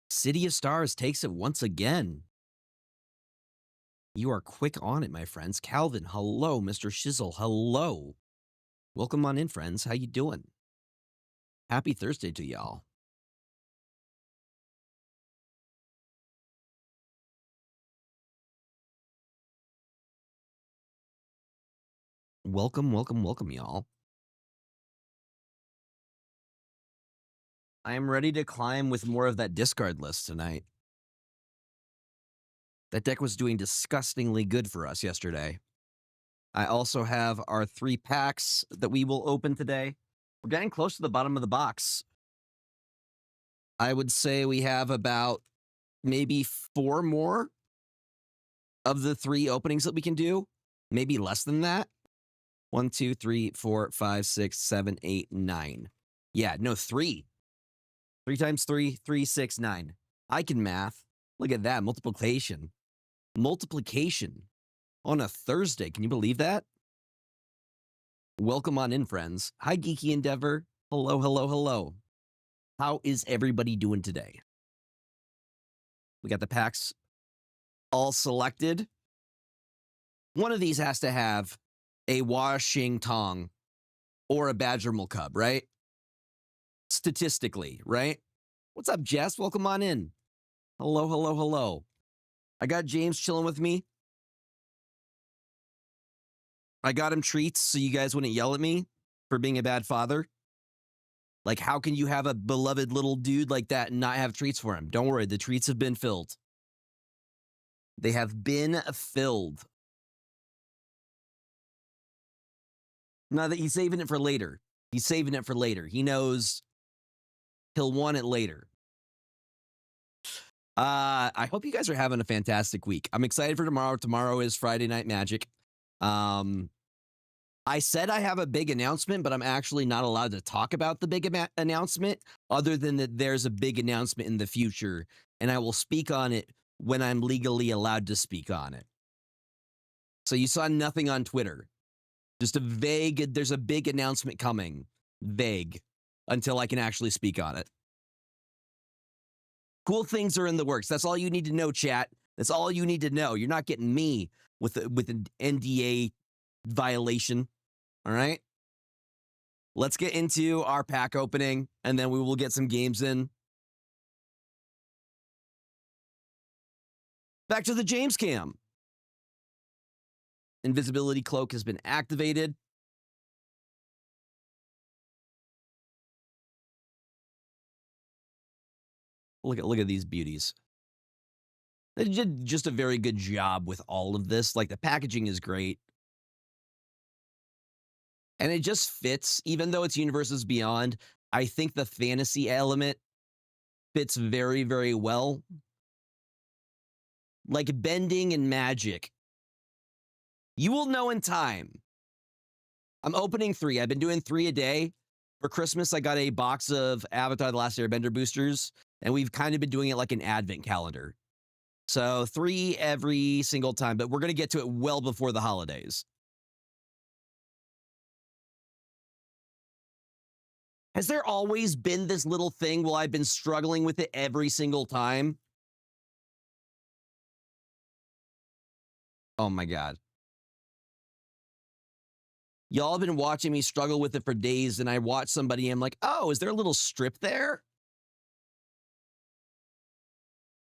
City of Stars takes it once again. You are quick on it, my friends. Calvin, hello. Mr. Shizzle, hello. Welcome on in, friends. How you doing? Happy Thursday to y'all. Welcome, welcome, welcome, y'all. I am ready to climb with more of that discard list tonight. That deck was doing disgustingly good for us yesterday. I also have our 3 packs that we will open today. We're getting close to the bottom of the box. I would say we have about maybe 4 more of the 3 openings that we can do. Maybe less than that. 1, 2, 3, 4, 5, 6, 7, 8, 9. Yeah, no, 3. 3 times 3, 3, 6, 9. I can math. Look at that, multiplication. Multiplication on a Thursday. Can you believe that? Welcome on in, friends. Hi, Geeky Endeavor. Hello, hello, hello. How is everybody doing today? We got the packs all selected. One of these has to have a Washington or a Badgermal Cub, right? Statistically, right? What's up, Jess? Welcome on in. Hello, hello, hello. I got James chilling with me. I got him treats so you guys wouldn't yell at me for being a bad father. Like, how can you have a beloved little dude like that and not have treats for him? Don't worry, the treats have been filled. They have been filled. Now that he's saving it for later. He's saving it for later. He knows he'll want it later. I hope you guys are having a fantastic week. I'm excited for tomorrow. Tomorrow is Friday Night Magic. I said I have a big announcement, but I'm actually not allowed to talk about the big announcement other than that there's a big announcement in the future, and I will speak on it when I'm legally allowed to speak on it. So you saw nothing on Twitter. Just a vague, there's a big announcement coming. Vague. Until I can actually speak on it. Cool things are in the works. That's all you need to know, chat. That's all you need to know. You're not getting me with an NDA violation. All right? Let's get into our pack opening, and then we will get some games in. Back to the James cam. Invisibility cloak has been activated. Look at these beauties. They did just a very good job with all of this. Like, the packaging is great. And it just fits, even though it's Universes Beyond. I think the fantasy element fits very, very well. Like bending and magic. You will know in time. I'm opening 3. I've been doing 3 a day. For Christmas, I got a box of Avatar: The Last Airbender boosters, and we've kind of been doing it like an advent calendar. So 3 every single time, but we're going to get to it well before the holidays. Has there always been this little thing while I've been struggling with it every single time? Oh my God. Y'all have been watching me struggle with it for days, and I watch somebody and I'm like, oh, is there a little strip there?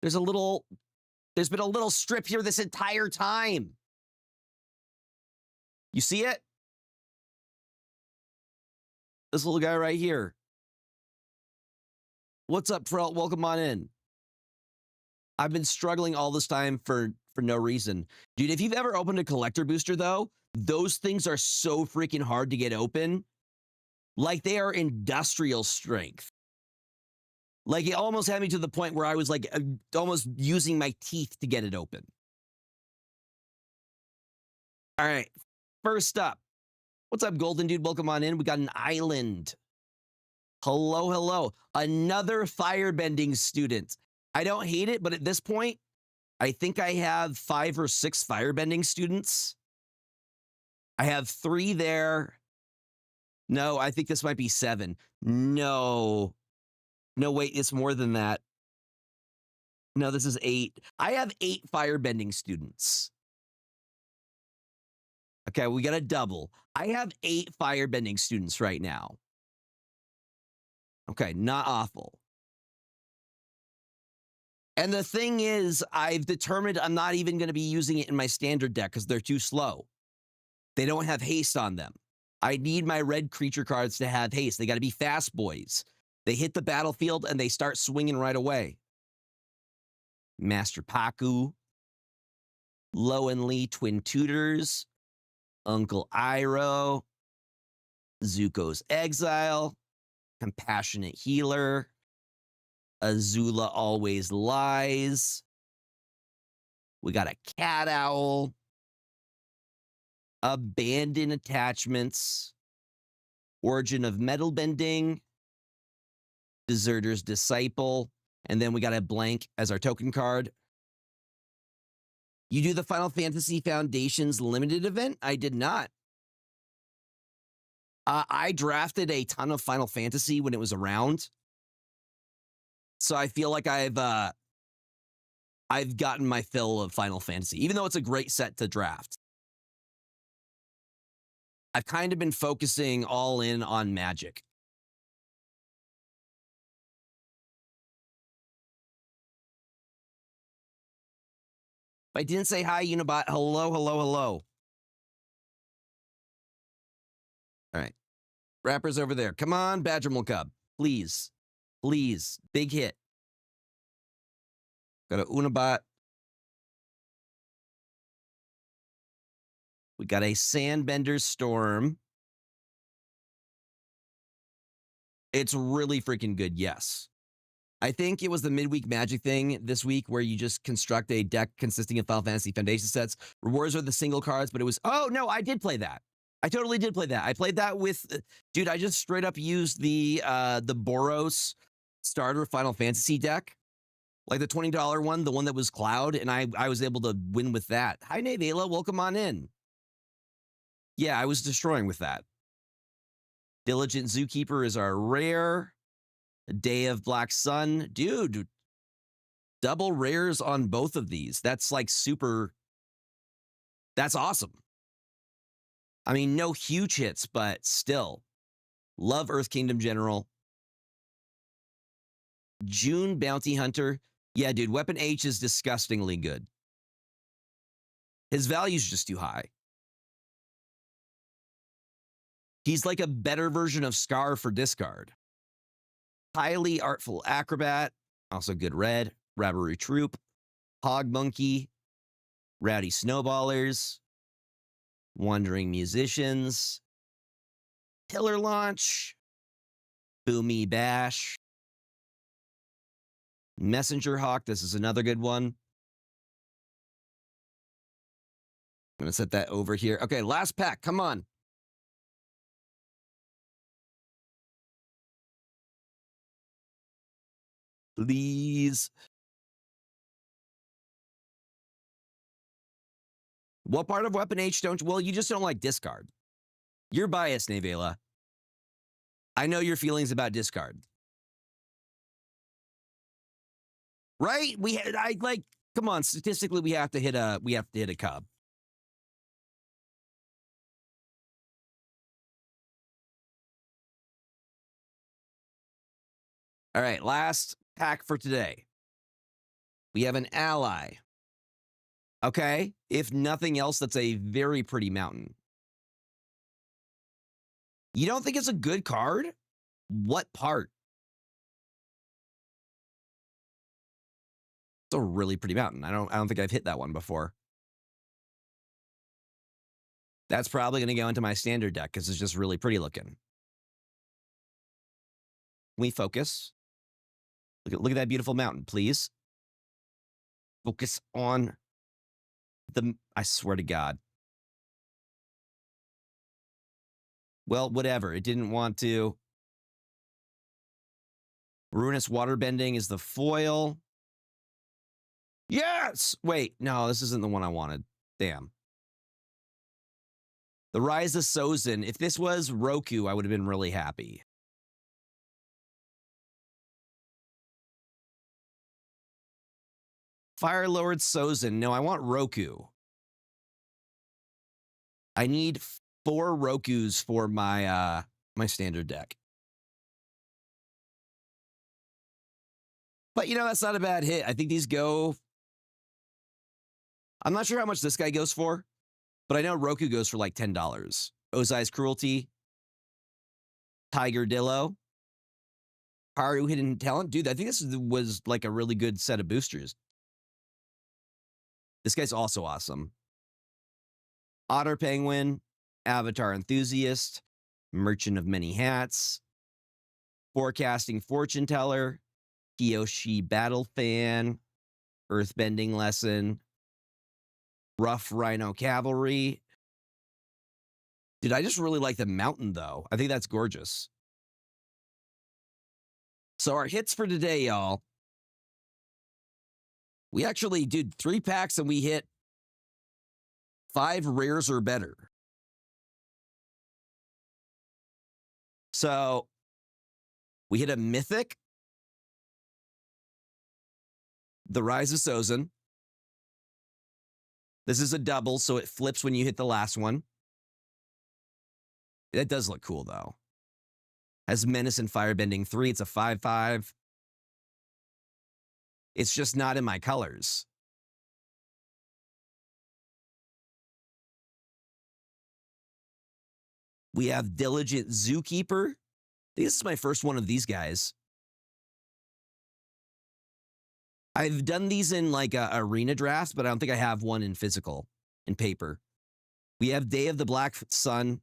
There's been a little strip here this entire time. You see it? This little guy right here. What's up, Frelt? Welcome on in. I've been struggling all this time for no reason. Dude, if you've ever opened a collector booster, though, those things are so freaking hard to get open. Like, they are industrial strength. Like, it almost had me to the point where I was, like, almost using my teeth to get it open. All right. First up. What's up, Golden Dude? Welcome on in. We got an island. Hello, hello. Another firebending student. I don't hate it, but at this point, I think I have 5 or 6 firebending students. I have 3 there. No, I think this might be 7. No. No, wait, it's more than that. No, this is 8. I have 8 firebending students. Okay, we got a double. I have 8 firebending students right now. Okay, not awful. And the thing is, I've determined I'm not even going to be using it in my standard deck because they're too slow. They don't have haste on them. I need my red creature cards to have haste. They got to be fast boys. They hit the battlefield and they start swinging right away. Master Paku, Lowenly Twin Tutors, Uncle Iroh, Zuko's Exile, Compassionate Healer, Azula Always Lies. We got a Cat Owl, Abandon Attachments, Origin of Metal Bending, Deserter's Disciple, and then we got a blank as our token card. You do the Final Fantasy Foundations limited event? I did not. I drafted a ton of Final Fantasy when it was around. So I feel like I've gotten my fill of Final Fantasy, even though it's a great set to draft. I've kind of been focusing all in on Magic. If I didn't say hi, Unibot, hello, hello, hello. All right. Rappers over there. Come on, Badgermole Cub. Please. Please. Big hit. Got a Unibot. We got a Sandbender Storm. It's really freaking good, yes. I think it was the midweek Magic thing this week where you just construct a deck consisting of Final Fantasy Foundation sets. Rewards are the single cards, but it was, oh no, I did play that. I totally did play that. I played that with, dude, I just straight up used the Boros starter Final Fantasy deck. Like the $20 one, the one that was Cloud, and I was able to win with that. Hi, Navela, welcome on in. Yeah, I was destroying with that. Diligent Zookeeper is our rare. Day of Black Sun. Dude, double rares on both of these. That's like super. That's awesome. I mean, no huge hits, but still. Love Earth Kingdom General. June Bounty Hunter. Yeah, dude, Weapon H is disgustingly good. His value's just too high. He's like a better version of Scar for discard. Highly Artful Acrobat, also good red. Rabberoo Troop, Hog Monkey, Rowdy Snowballers, Wandering Musicians, Pillar Launch, Boomy Bash, Messenger Hawk. This is another good one. I'm going to set that over here. Okay, last pack. Come on. Please. What part of Weapon H don't you? Well, you just don't like discard. You're biased, Nevela. I know your feelings about discard. Right? I like, come on, statistically we have to hit a cub. All right, last pack for today. We have an ally. Okay, if nothing else, that's a very pretty mountain. You don't think it's a good card? What part? It's a really pretty mountain. I don't think I've hit that one before. That's probably going to go into my standard deck because it's just really pretty looking. Can we focus? Look at that beautiful mountain, please. Focus on the, I swear to God. Well, whatever. It didn't want to. Ruinous Waterbending is the foil. Yes! Wait, no, this isn't the one I wanted. Damn. The Rise of Sozin. If this was Roku, I would have been really happy. Fire Lord Sozin. No, I want Roku. I need 4 Rokus for my my standard deck. But, you know, that's not a bad hit. I think these go... I'm not sure how much this guy goes for, but I know Roku goes for like $10. Ozai's Cruelty. Tiger Dillo. Haru Hidden Talent. Dude, I think this was like a really good set of boosters. This guy's also awesome. Otter Penguin. Avatar Enthusiast. Merchant of Many Hats. Forecasting Fortune Teller. Kiyoshi Battle Fan. Earthbending Lesson. Rough Rhino Cavalry. Dude, I just really like the mountain, though. I think that's gorgeous. So our hits for today, y'all. We actually did 3 packs and we hit 5 rares or better. So we hit a Mythic. The Rise of Sozin. This is a double, so it flips when you hit the last one. That does look cool, though. Has Menace and Firebending 3. It's a 5/5. It's just not in my colors. We have Diligent Zookeeper. This is my first one of these guys. I've done these in like arena drafts, but I don't think I have one in physical, in paper. We have Day of the Black Sun.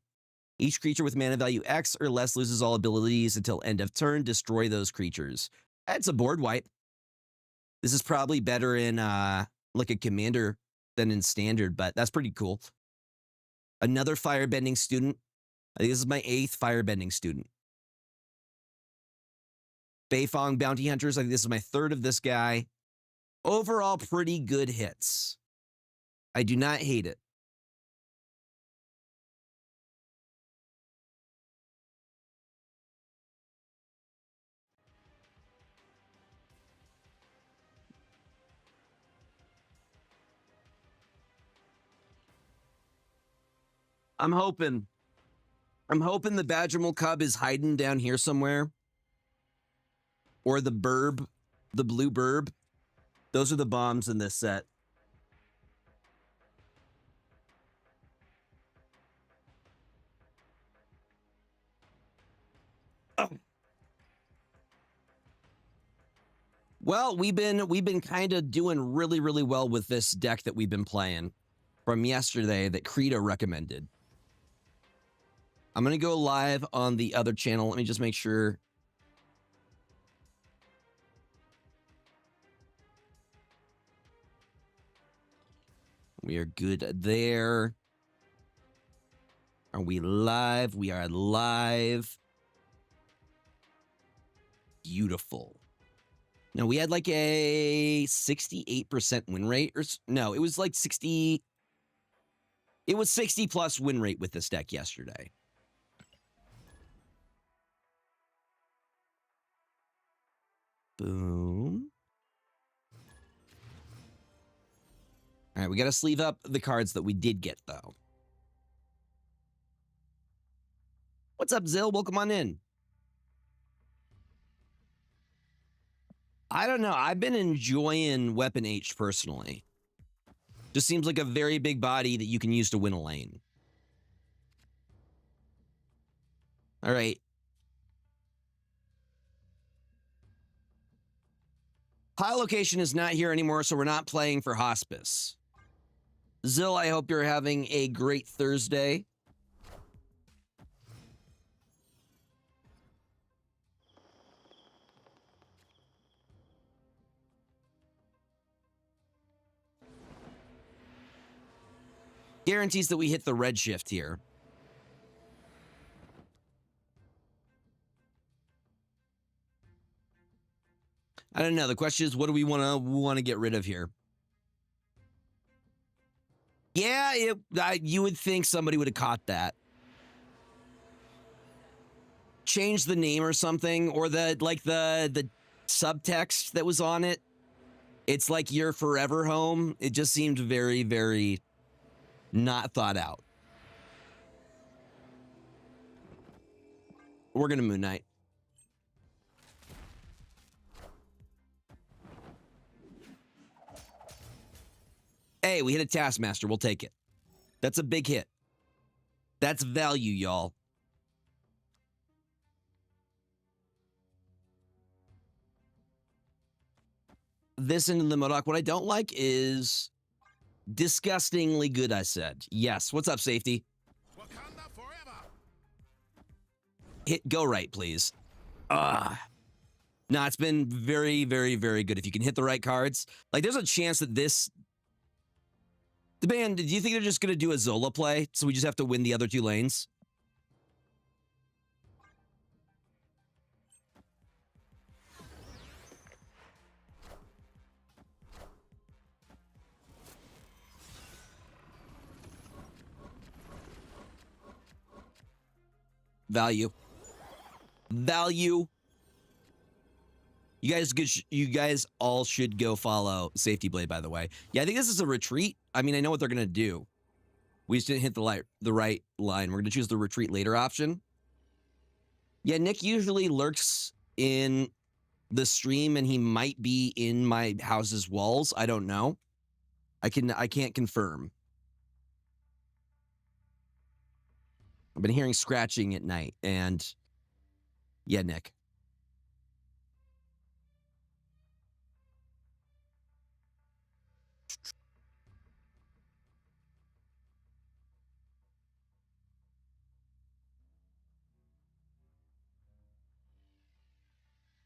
Each creature with mana value X or less loses all abilities until end of turn. Destroy those creatures. It's a board wipe. This is probably better in like a commander than in standard, but that's pretty cool. Another Firebending Student. I think this is my 8th Firebending Student. Beifong Bounty Hunters. I think this is my 3rd of this guy. Overall, pretty good hits. I do not hate it. I'm hoping the Badgermal Cub is hiding down here somewhere. Or the Burb, the blue Burb. Those are the bombs in this set. Oh. Well, we've been kind of doing really, really well with this deck that we've been playing from yesterday that Credo recommended. I'm going to go live on the other channel. Let me just make sure. We are good there. Are we live? We are live. Beautiful. No, we had like a 68% win rate. Or no, it was like 60. It was 60 plus win rate with this deck yesterday. Boom. All right, we got to sleeve up the cards that we did get, though. What's up, Zill? Welcome on in. I don't know. I've been enjoying Weapon H personally. Just seems like a very big body that you can use to win a lane. All right. Pile location is not here anymore, so we're not playing for Hospice. Zill, I hope you're having a great Thursday. Guarantees that we hit the red shift here. I don't know. The question is, what do we want to get rid of here? Yeah, you would think somebody would have caught that. Change the name or something, or the subtext that was on it. It's like your forever home. It just seemed very, very not thought out. We're gonna Moon Knight. Hey, we hit a Taskmaster. We'll take it. That's a big hit. That's value, y'all. This into the Modoc. What I don't like is disgustingly good, I said. Yes. What's up, safety? Hit go right, please. Nah, it's been very, very, very good. If you can hit the right cards. Like, there's a chance that this... The band, do you think they're just going to do a Zola play? So we just have to win the other two lanes? Value. Value. You guys all should go follow Safety Blade, by the way. Yeah, I think this is a retreat. I mean, I know what they're going to do. We just didn't hit the right line. We're going to choose the retreat later option. Yeah, Nick usually lurks in the stream, and he might be in my house's walls. I don't know. I can't confirm. I've been hearing scratching at night, and yeah, Nick.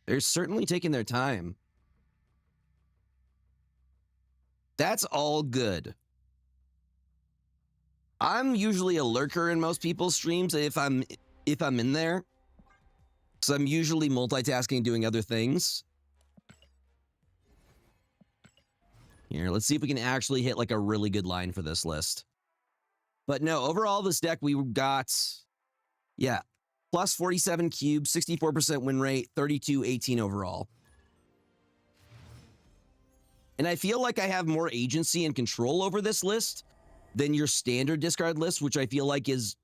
They're certainly taking their time. That's all good. I'm usually a lurker in most people's streams if I'm in there. So I'm usually multitasking, doing other things. Here, let's see if we can actually hit like a really good line for this list. But no, overall this deck we got, yeah, plus 47 cubes, 64% win rate, 32-18 overall. And I feel like I have more agency and control over this list than your standard discard list, which I feel like is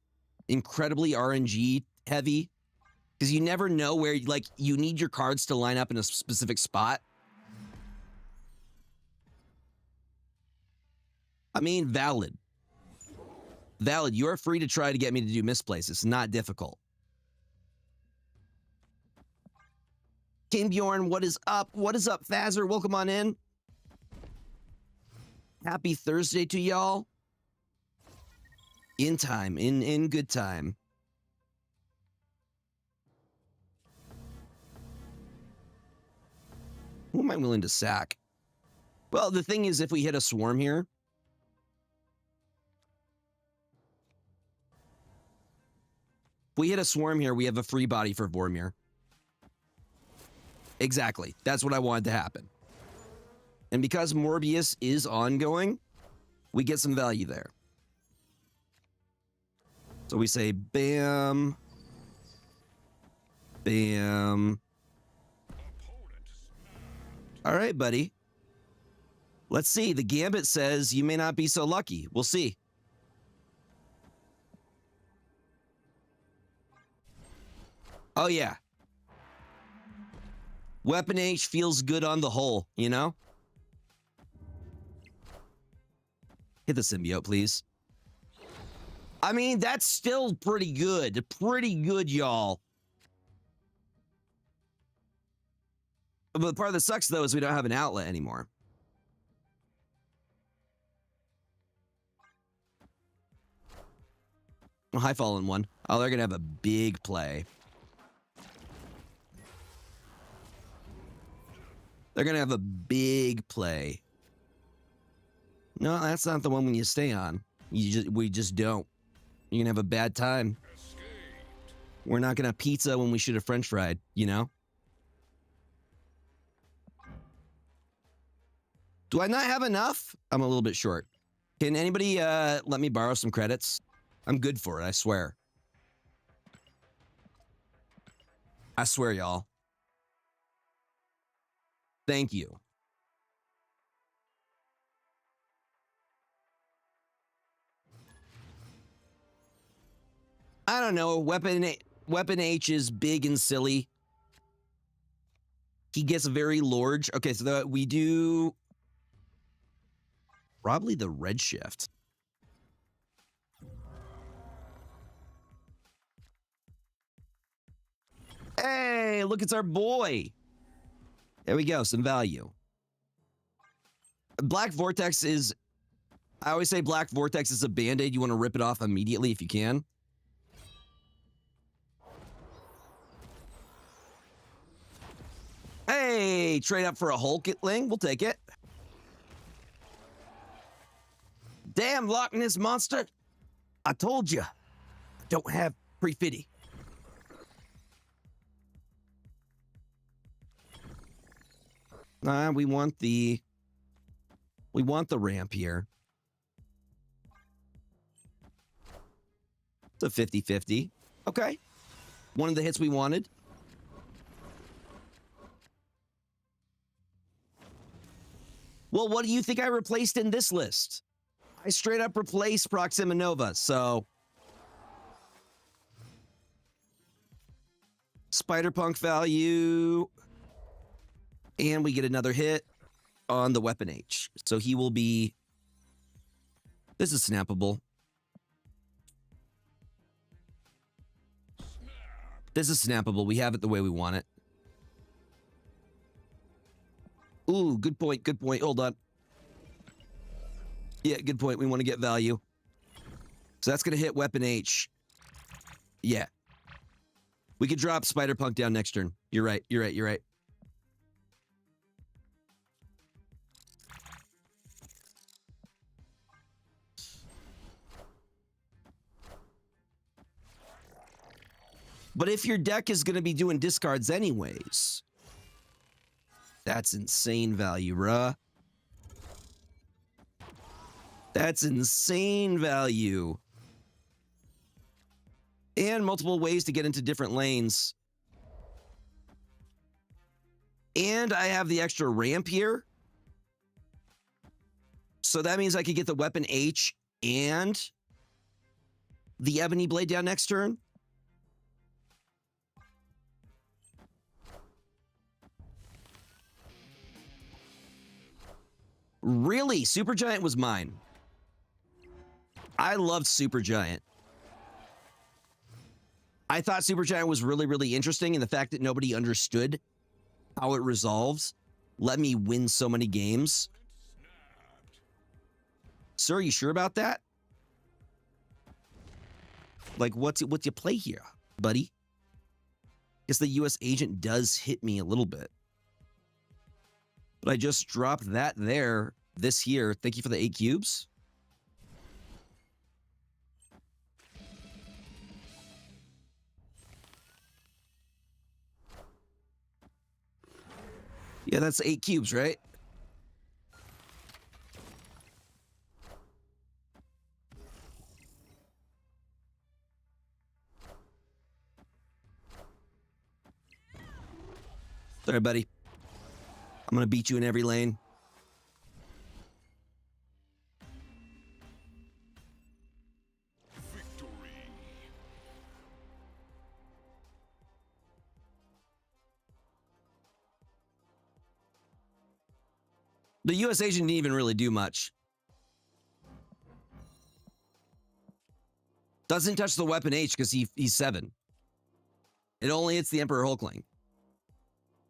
incredibly RNG heavy. Because you never know where, like, you need your cards to line up in a specific spot. I mean, valid. Valid. You are free to try to get me to do misplays. It's not difficult. King Bjorn, what is up? What is up, Fazer? Welcome on in. Happy Thursday to y'all. In time. In good time. Who am I willing to sack? Well, the thing is, if we hit a swarm here, we have a free body for Vormir. Exactly. That's what I wanted to happen. And because Morbius is ongoing, we get some value there. So we say, bam. Bam. All right, buddy. Let's see. The Gambit says you may not be so lucky. We'll see. Oh, yeah. Weapon H feels good on the whole, you know? Hit the symbiote, please. I mean, that's still pretty good. Pretty good, y'all. But the part that sucks, though, is we don't have an outlet anymore. Oh, high fallen one. Oh, they're going to have a big play. They're going to have a big play. No, that's not the one when you stay on. We just don't. You're going to have a bad time. We're not going to pizza when we should have french fried, you know? Do I not have enough? I'm a little bit short. Can anybody let me borrow some credits? I'm good for it, I swear. I swear, y'all. Thank you. I don't know. Weapon H is big and silly. He gets very large. Okay, so we do probably the red shift. Hey, look, it's our boy. There we go, some value. Black Vortex is, I always say Black Vortex is a band-aid. You want to rip it off immediately if you can. Hey, trade up for a Hulkling. We'll take it. Damn, Loch Ness Monster. I told you. I don't have pre-fitty. We want the ramp here. It's a 50-50. Okay. One of the hits we wanted. Well, what do you think I replaced in this list? I straight up replaced Proxima Nova, so... Spider-Punk value... And we get another hit on the Weapon H. So he will be... This is snappable. This is snappable. We have it the way we want it. Ooh, good point, good point. Hold on. Yeah, good point. We want to get value. So that's going to hit Weapon H. Yeah. We could drop Spider-Punk down next turn. You're right, you're right, you're right. But if your deck is going to be doing discards anyways... That's insane value, bruh. That's insane value. And multiple ways to get into different lanes. And I have the extra ramp here. So that means I could get the Weapon H and the Ebony Blade down next turn. Really? Supergiant was mine. I loved Supergiant. I thought Supergiant was really, really interesting, and the fact that nobody understood how it resolves let me win so many games. Sir, are you sure about that? Like, what's your play here, buddy? Guess the U.S. agent does hit me a little bit. But I just dropped that there this year. Thank you for the 8 cubes. Yeah, that's 8 cubes, right? Sorry, buddy. I'm going to beat you in every lane. Victory. The U.S. agent didn't even really do much. Doesn't touch the Weapon H because he's 7. It only hits the Emperor Hulkling.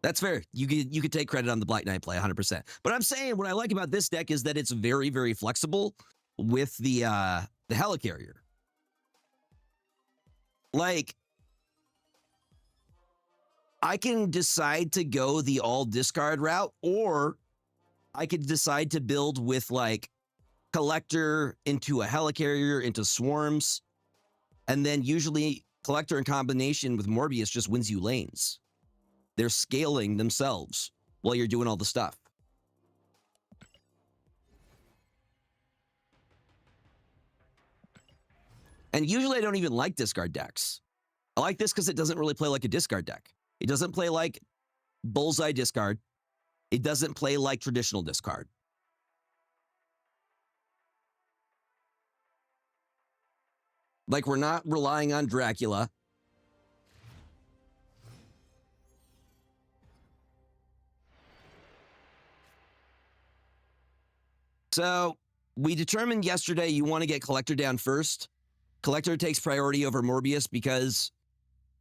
That's fair. You could take credit on the Black Knight play 100%. But I'm saying what I like about this deck is that it's very, very flexible with the Helicarrier. Like, I can decide to go the all discard route, or I could decide to build with like Collector into a Helicarrier into Swarms, and then usually Collector in combination with Morbius just wins you lanes. They're scaling themselves while you're doing all the stuff. And usually I don't even like discard decks. I like this because it doesn't really play like a discard deck. It doesn't play like bullseye discard. It doesn't play like traditional discard. Like, we're not relying on Dracula. So, we determined yesterday you want to get Collector down first. Collector takes priority over Morbius because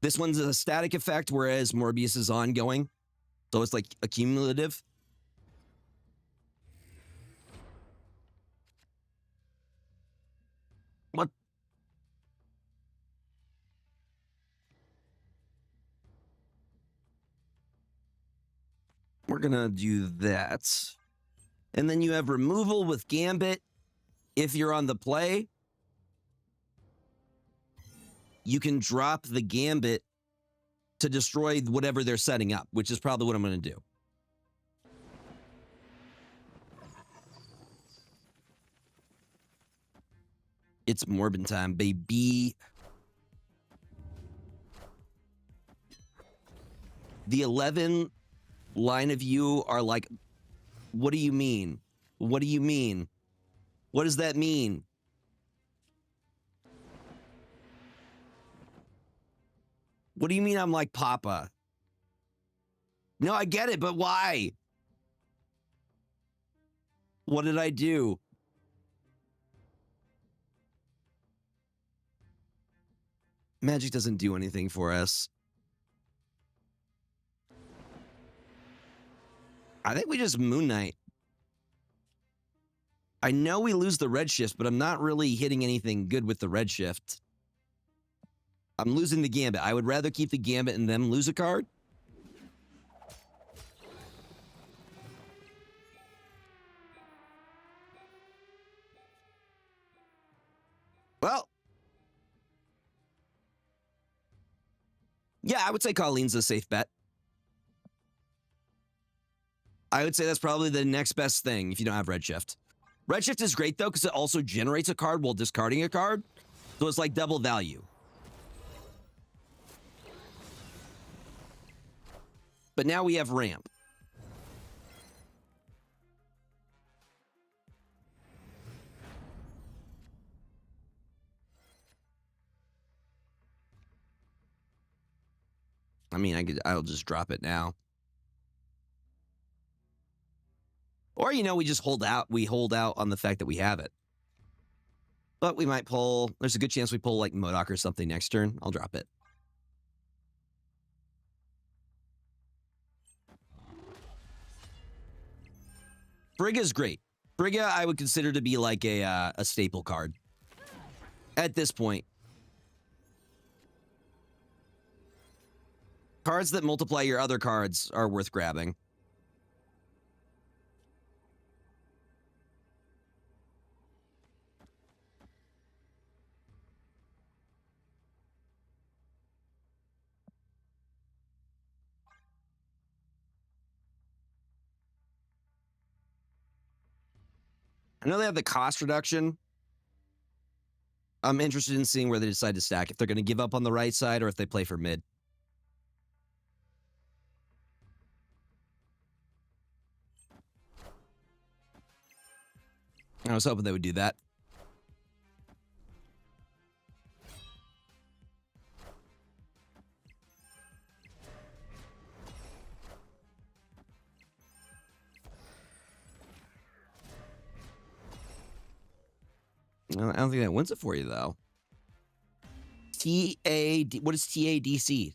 this one's a static effect, whereas Morbius is ongoing. So it's like accumulative. What? We're going to do that. And then you have removal with Gambit. If you're on the play, you can drop the Gambit to destroy whatever they're setting up, which is probably what I'm going to do. It's Morbin time, baby. The 11 line of you are like, what do you mean? What do you mean? What does that mean? What do you mean I'm like Papa? No, I get it, but why? What did I do? Magic doesn't do anything for us. I think we just Moon Knight. I know we lose the Redshift, but I'm not really hitting anything good with the Redshift. I'm losing the Gambit. I would rather keep the Gambit and them lose a card. Well, yeah, I would say Colleen's a safe bet. I would say that's probably the next best thing if you don't have Redshift. Redshift is great, though, because it also generates a card while discarding a card. So it's like double value. But now we have Ramp. I mean, I'll just drop it now. Or, you know, we just hold out. We hold out on the fact that we have it. But we might pull. There's a good chance we pull like MODOK or something next turn. I'll drop it. Frigga's great. Frigga, I would consider to be like a staple card at this point. Cards that multiply your other cards are worth grabbing. I know they have the cost reduction. I'm interested in seeing where they decide to stack. If they're going to give up on the right side or if they play for mid. I was hoping they would do that. I don't think that wins it for you, though. TAD. What is TADC?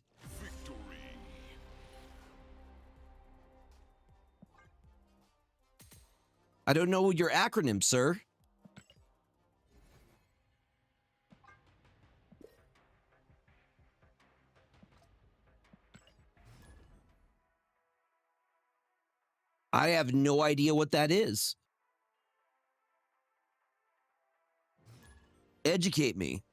I don't know your acronym, sir. I have no idea what that is. Educate me.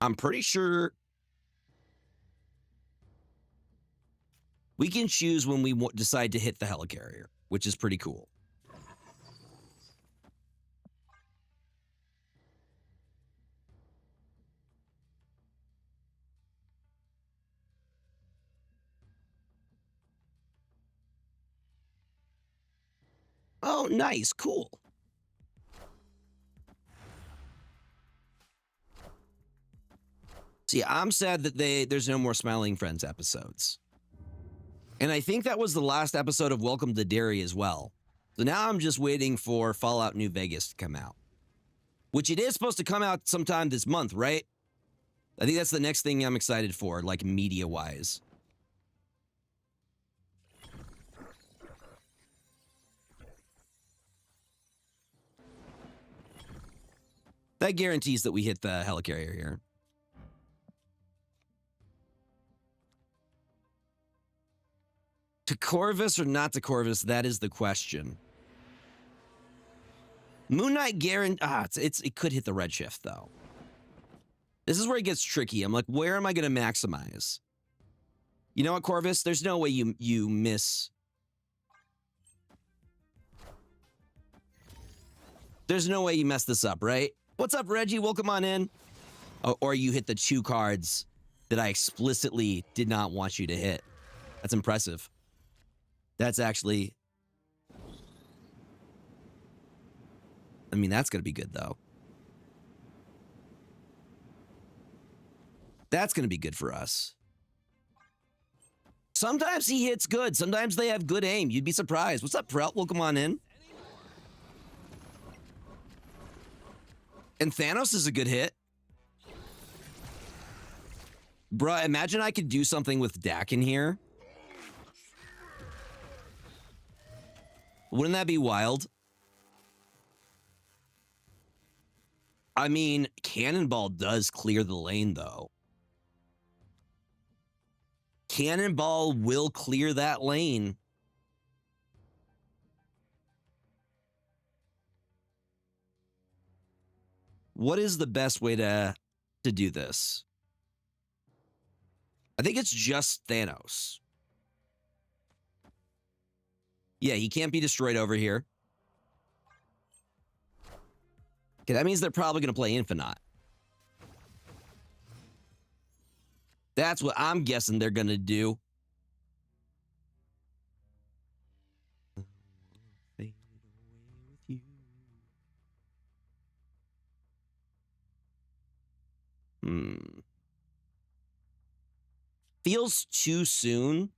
I'm pretty sure we can choose when we decide to hit the helicarrier, which is pretty cool. Oh, nice. Cool. See, I'm sad that there's no more Smiling Friends episodes. And I think that was the last episode of Welcome to Derry as well. So now I'm just waiting for Fallout New Vegas to come out. Which it is supposed to come out sometime this month, right? I think that's the next thing I'm excited for, like media-wise. That guarantees that we hit the helicarrier here. To Corvus or not to Corvus, that is the question. Moon Knight it could hit the redshift, though. This is where it gets tricky. I'm like, where am I going to maximize? You know what, Corvus? There's no way you miss. There's no way you mess this up, right? What's up, Reggie? Welcome on in. Oh, or you hit the 2 cards that I explicitly did not want you to hit. That's impressive. That's actually... I mean, that's going to be good, though. That's going to be good for us. Sometimes he hits good. Sometimes they have good aim. You'd be surprised. What's up, Prelt? Welcome on in. And Thanos is a good hit. Bruh, imagine I could do something with Dak in here. Wouldn't that be wild? I mean, Cannonball does clear the lane, though. Cannonball will clear that lane. What is the best way to do this? I think it's just Thanos. Yeah, he can't be destroyed over here. Okay, that means they're probably going to play Infinite. That's what I'm guessing they're going to do. Feels too soon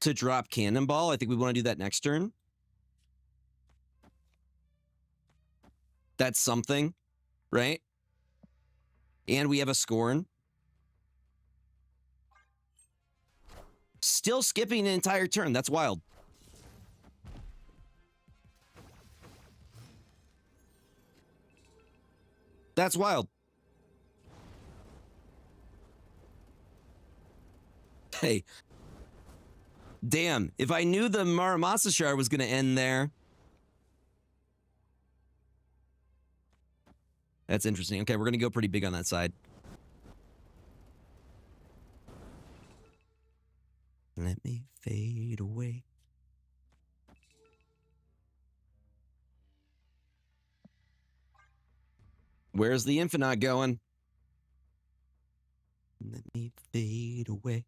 to drop Cannonball. I think we want to do that next turn. That's something, right? And we have a Scorn. Still skipping an entire turn. That's wild. That's wild. Hey. Damn. If I knew the Muramasa Shard was going to end there. That's interesting. Okay, we're going to go pretty big on that side. Let me fade away. Where's the Infinite going? Let me fade away.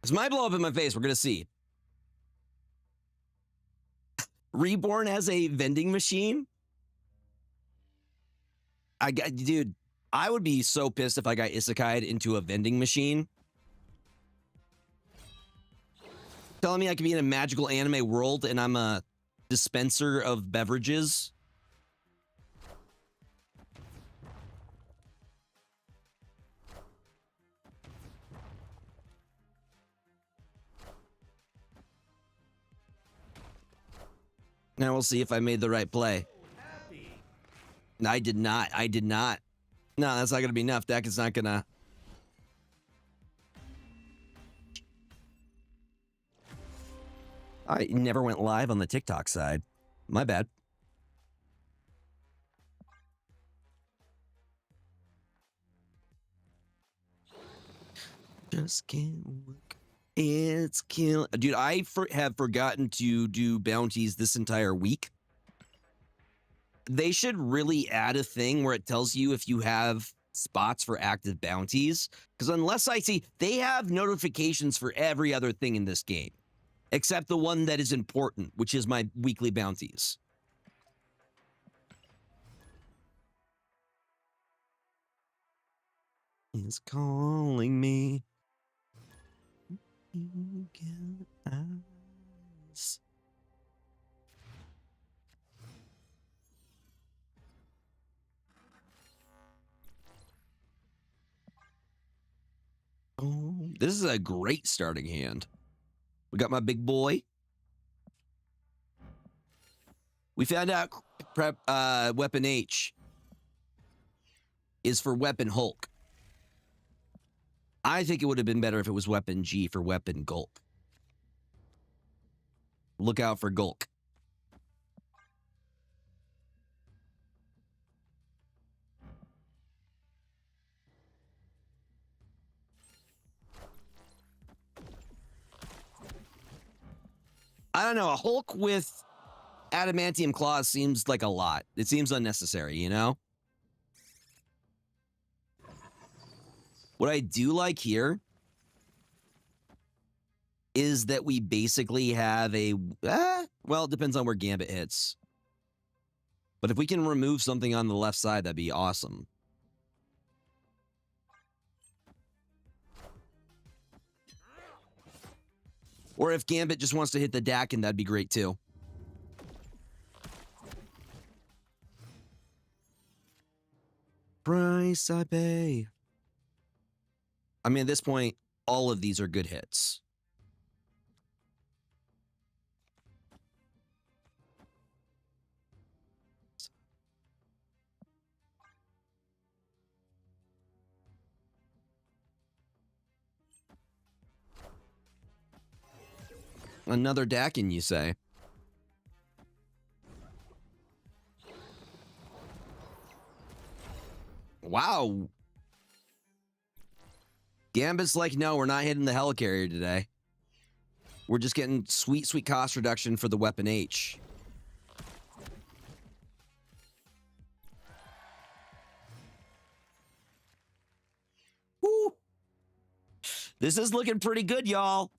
This might blow up in my face. We're going to see. Reborn has a vending machine? Dude, I would be so pissed if I got isekai'd into a vending machine. Telling me I could be in a magical anime world and I'm a dispenser of beverages. Now we'll see if I made the right play. I did not. I did not. No, that's not going to be enough. Deck is not going to... I never went live on the TikTok side. My bad. Just can't work. It's kill. Dude, I have forgotten to do bounties this entire week. They should really add a thing where it tells you if you have spots for active bounties. Because unless I see, they have notifications for every other thing in this game. Except the one that is important, which is my weekly bounties. It's calling me. Eyes. Oh, this is a great starting hand. We got my big boy. We found out Weapon H is for Weapon Hulk. I think it would have been better if it was Weapon G for Weapon Gulk. Look out for Gulk. I don't know, a Hulk with adamantium claws seems like a lot. It seems unnecessary, you know? What I do like here is that we basically have a... well, it depends on where Gambit hits. But if we can remove something on the left side, that'd be awesome. Or if Gambit just wants to hit the Dakin, that'd be great too. Price I pay. I mean, at this point, all of these are good hits. Another Dakin, you say? Wow. Gambit's like, no, we're not hitting the Helicarrier today. We're just getting sweet, sweet cost reduction for the Weapon H. Woo! This is looking pretty good, y'all.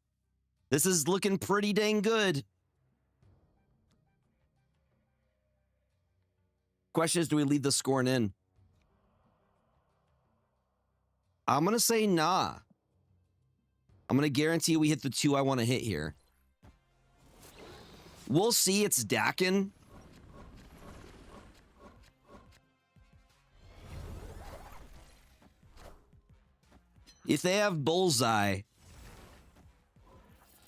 This is looking pretty dang good. Question is, do we leave the scoring in? I'm going to say nah. I'm going to guarantee we hit the 2 I want to hit here. We'll see. It's Dakin. If they have Bullseye,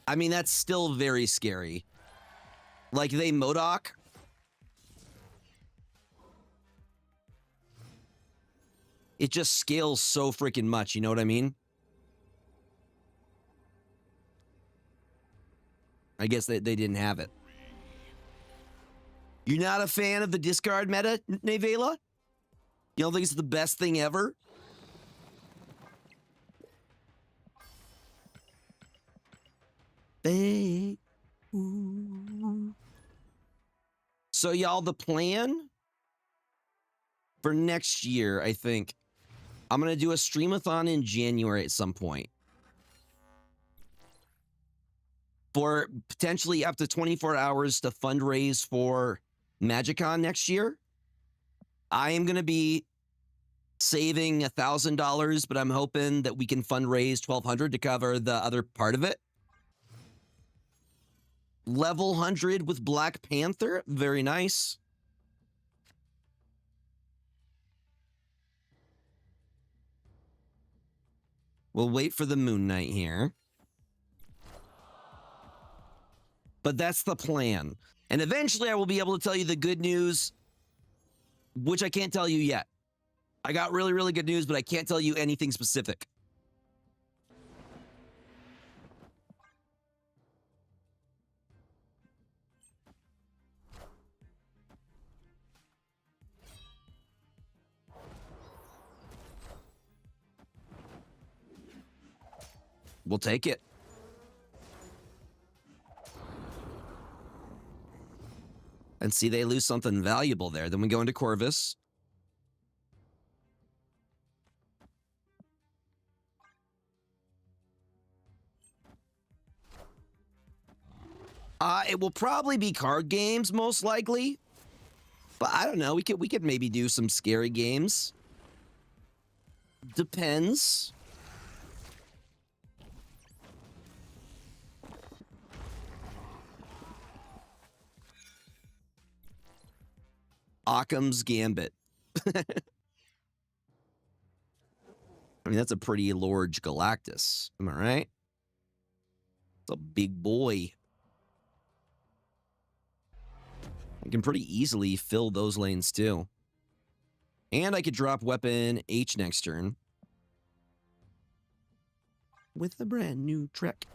I mean, that's still very scary. Like, they MODOK. It just scales so freaking much, you know what I mean? I guess they didn't have it. You're not a fan of the discard meta, Nevela? You don't think it's the best thing ever? Hey. So, y'all, the plan for next year, I think, I'm going to do a streamathon in January at some point. For potentially up to 24 hours to fundraise for MagicCon next year. I am going to be saving $1,000, but I'm hoping that we can fundraise $1,200 to cover the other part of it. Level 100 with Black Panther. Very nice. We'll wait for the Moon Knight here. But that's the plan. And eventually I will be able to tell you the good news, which I can't tell you yet. I got really, really good news, but I can't tell you anything specific. We'll take it. And see, they lose something valuable there. Then we go into Corvus. It will probably be card games, most likely. But I don't know. We could maybe do some scary games. Depends. Occam's Gambit. I mean, that's a pretty large Galactus. Am I right? It's a big boy. I can pretty easily fill those lanes too. And I could drop weapon H next turn. With a brand new Trek.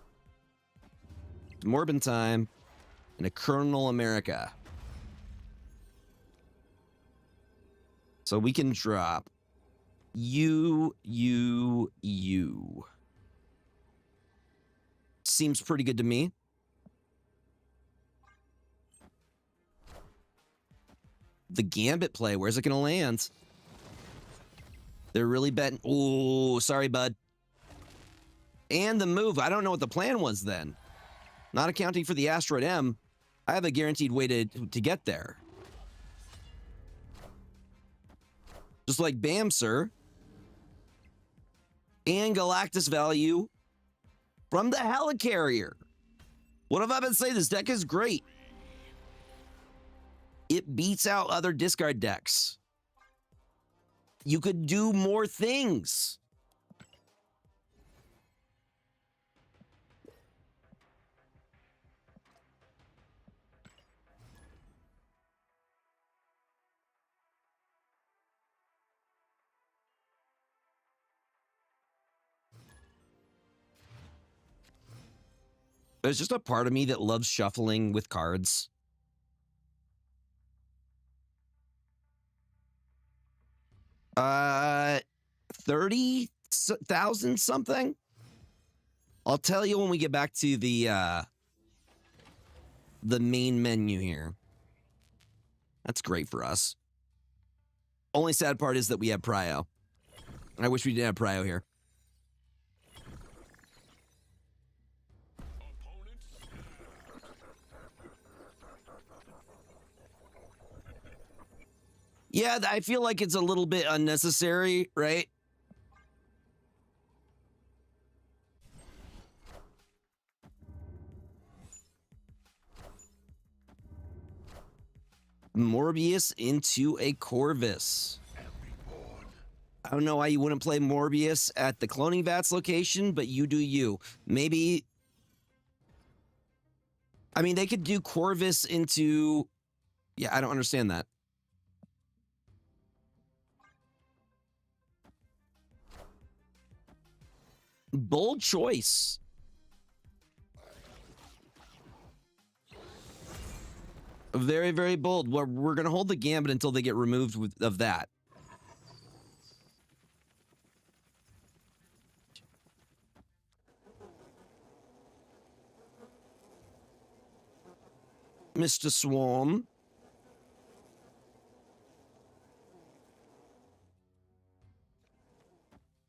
Morbin time. And a Colonel America. So we can drop you. Seems pretty good to me. The Gambit play, where's it going to land? They're really betting. Oh, sorry, bud. And the move. I don't know what the plan was then. Not accounting for the Asteroid M, I have a guaranteed way to get there. Just like bam, sir. And Galactus value from the Helicarrier. What have I been saying? This deck is great. It beats out other discard decks. You could do more things. There's just a part of me that loves shuffling with cards. Uh, 30,000 something? I'll tell you when we get back to the main menu here. That's great for us. Only sad part is that we have Prio. I wish we didn't have Prio here. Yeah, I feel like it's a little bit unnecessary, right? Morbius into a Corvus. I don't know why you wouldn't play Morbius at the Cloning Vats location, but you do you. Maybe... I mean, they could do Corvus into... Yeah, I don't understand that. Bold choice. Very, very bold. We're going to hold the Gambit until they get removed of that. Mr. Swarm.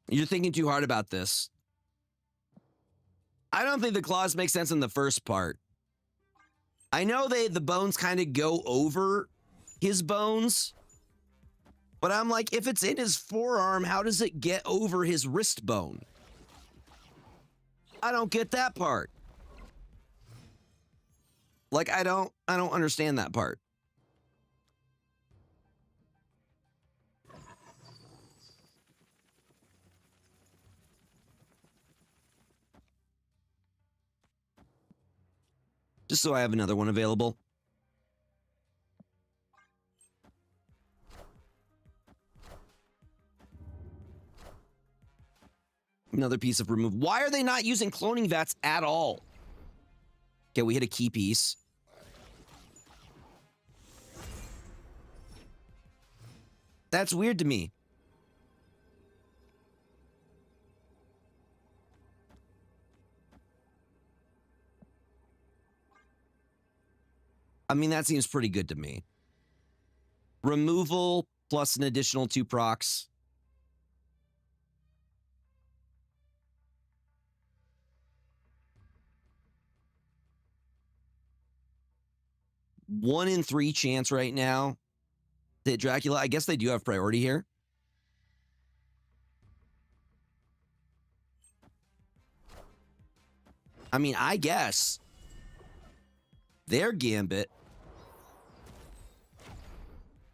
You're thinking too hard about this. I don't think the claws make sense in the first part. I know the bones kind of go over his bones, but I'm like, if it's in his forearm, how does it get over his wrist bone? I don't get that part. Like, I don't understand that part. Just so I have another one available. Another piece of remove. Why are they not using cloning vats at all? Okay, we hit a key piece. That's weird to me. I mean, that seems pretty good to me. Removal plus an additional 2 procs. One in 3 chance right now to hit Dracula. I guess they do have priority here. I mean, I guess. Their Gambit.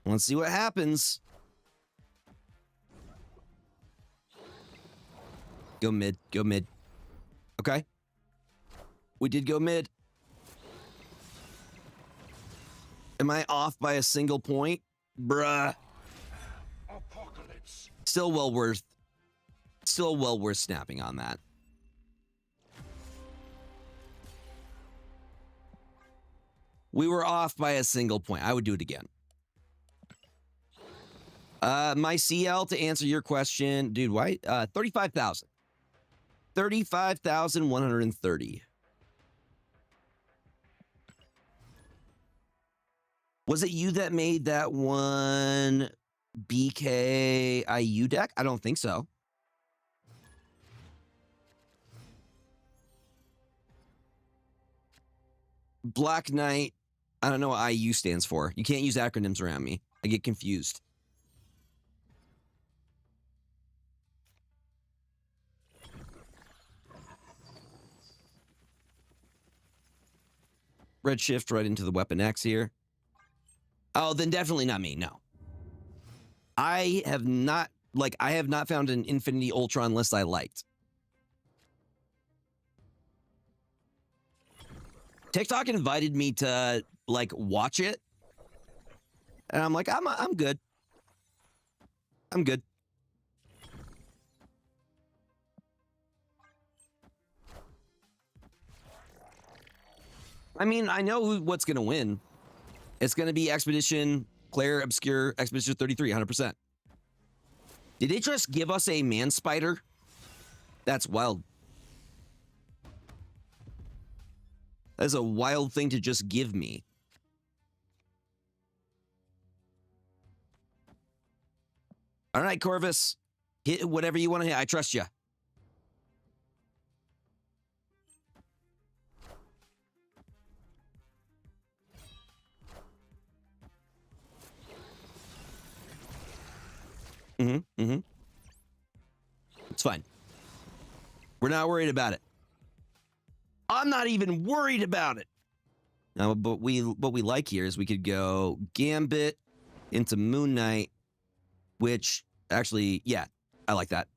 Let's see what happens. Go mid. Go mid. Okay. We did go mid. Am I off by a single point? Bruh. Apocalypse. Still well worth snapping on that. We were off by a single point. I would do it again. My CL, to answer your question, dude, why? 35,000. 35,130. Was it you that made that one BKIU deck? I don't think so. Black Knight. I don't know what IU stands for. You can't use acronyms around me. I get confused. Red shift right into the Weapon X here. Oh, then definitely not me. No. I have not found an Infinity Ultron list I liked. TikTok invited me to watch it. And I'm like, I'm good. I'm good. I mean, I know what's going to win. It's going to be Expedition, Claire, Obscure, Expedition 33, 100%. Did they just give us a Man Spider? That's wild. That's a wild thing to just give me. All right, Corvus. Hit whatever you want to hit. I trust you. It's fine. We're not worried about it. I'm not even worried about it. Now, but what we like here is we could go Gambit into Moon Knight, which actually, yeah, I like that.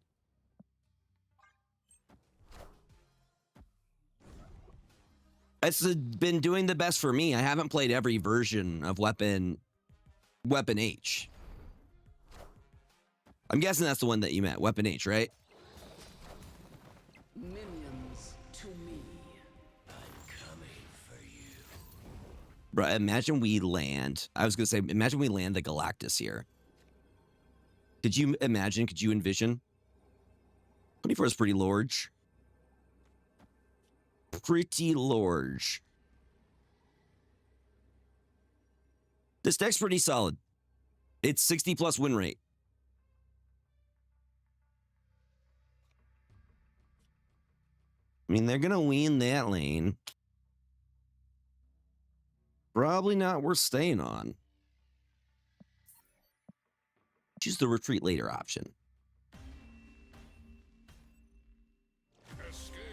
It's been doing the best for me. I haven't played every version of Weapon H. I'm guessing that's the one that you meant, Weapon H, right? Minions to me. I'm coming for you. Bro, imagine we land. I was going to say, imagine we land the Galactus here. Could you imagine? Could you envision? 24 is pretty large. Pretty large. This deck's pretty solid. It's 60 plus win rate. I mean, they're going to win that lane. Probably not worth staying on. Choose the retreat later option. Escaped.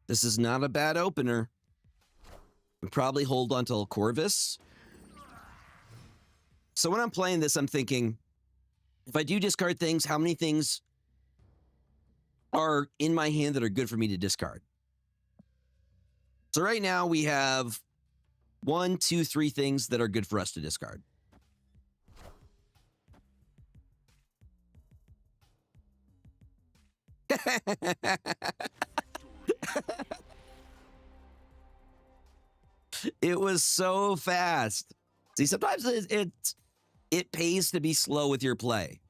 This is not a bad opener. probably hold on till Corvus. So when I'm playing this, I'm thinking, if I do discard things, how many things are in my hand that are good for me to discard? So right now we have 1, 2, 3 things that are good for us to discard. It was so fast. See, sometimes it pays to be slow with your play.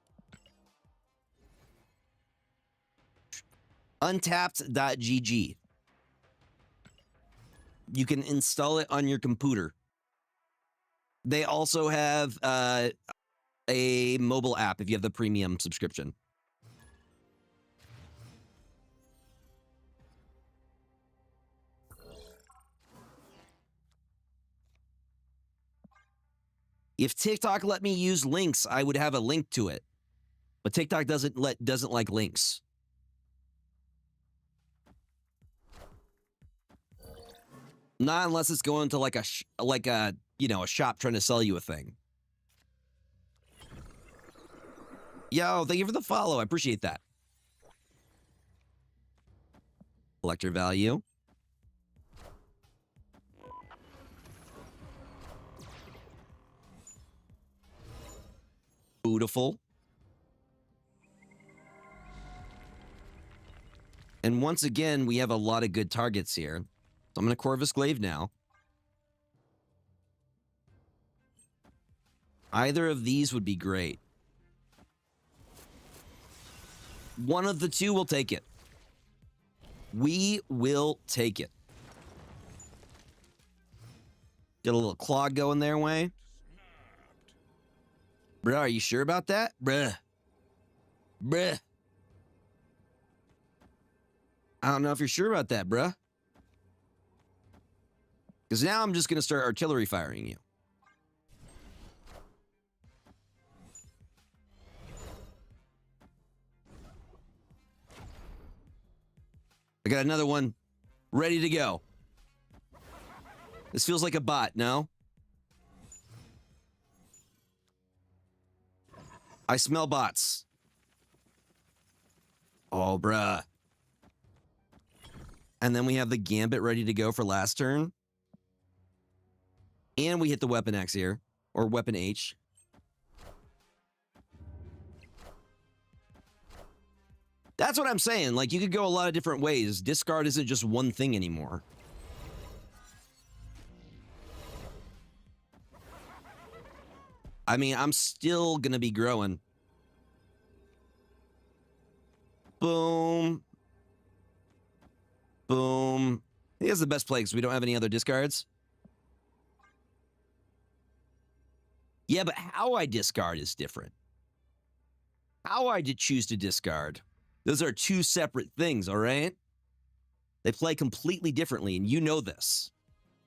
Untapped.gg. You can install it on your computer. They also have a mobile app if you have the premium subscription. If TikTok let me use links, I would have a link to it. But TikTok doesn't like links. Not unless it's going to like a shop trying to sell you a thing. Yo, thank you for the follow. I appreciate that. Collector value. Beautiful. And once again, we have a lot of good targets here. So I'm going to Corvus Glaive now. Either of these would be great. One of the two will take it. We will take it. Get a little clog going their way. Bruh, are you sure about that? Bruh. Bruh. I don't know if you're sure about that, bruh. Because now I'm just going to start artillery firing you. I got another one ready to go. This feels like a bot, no? I smell bots. Oh, bruh. And then we have the Gambit ready to go for last turn. And we hit the Weapon X here. Or Weapon H. That's what I'm saying. Like, you could go a lot of different ways. Discard isn't just one thing anymore. I mean, I'm still going to be growing. Boom. Boom. I think that's the best play because we don't have any other discards. Yeah, but how I discard is different. How I choose to discard. Those are two separate things, all right? They play completely differently, and you know this.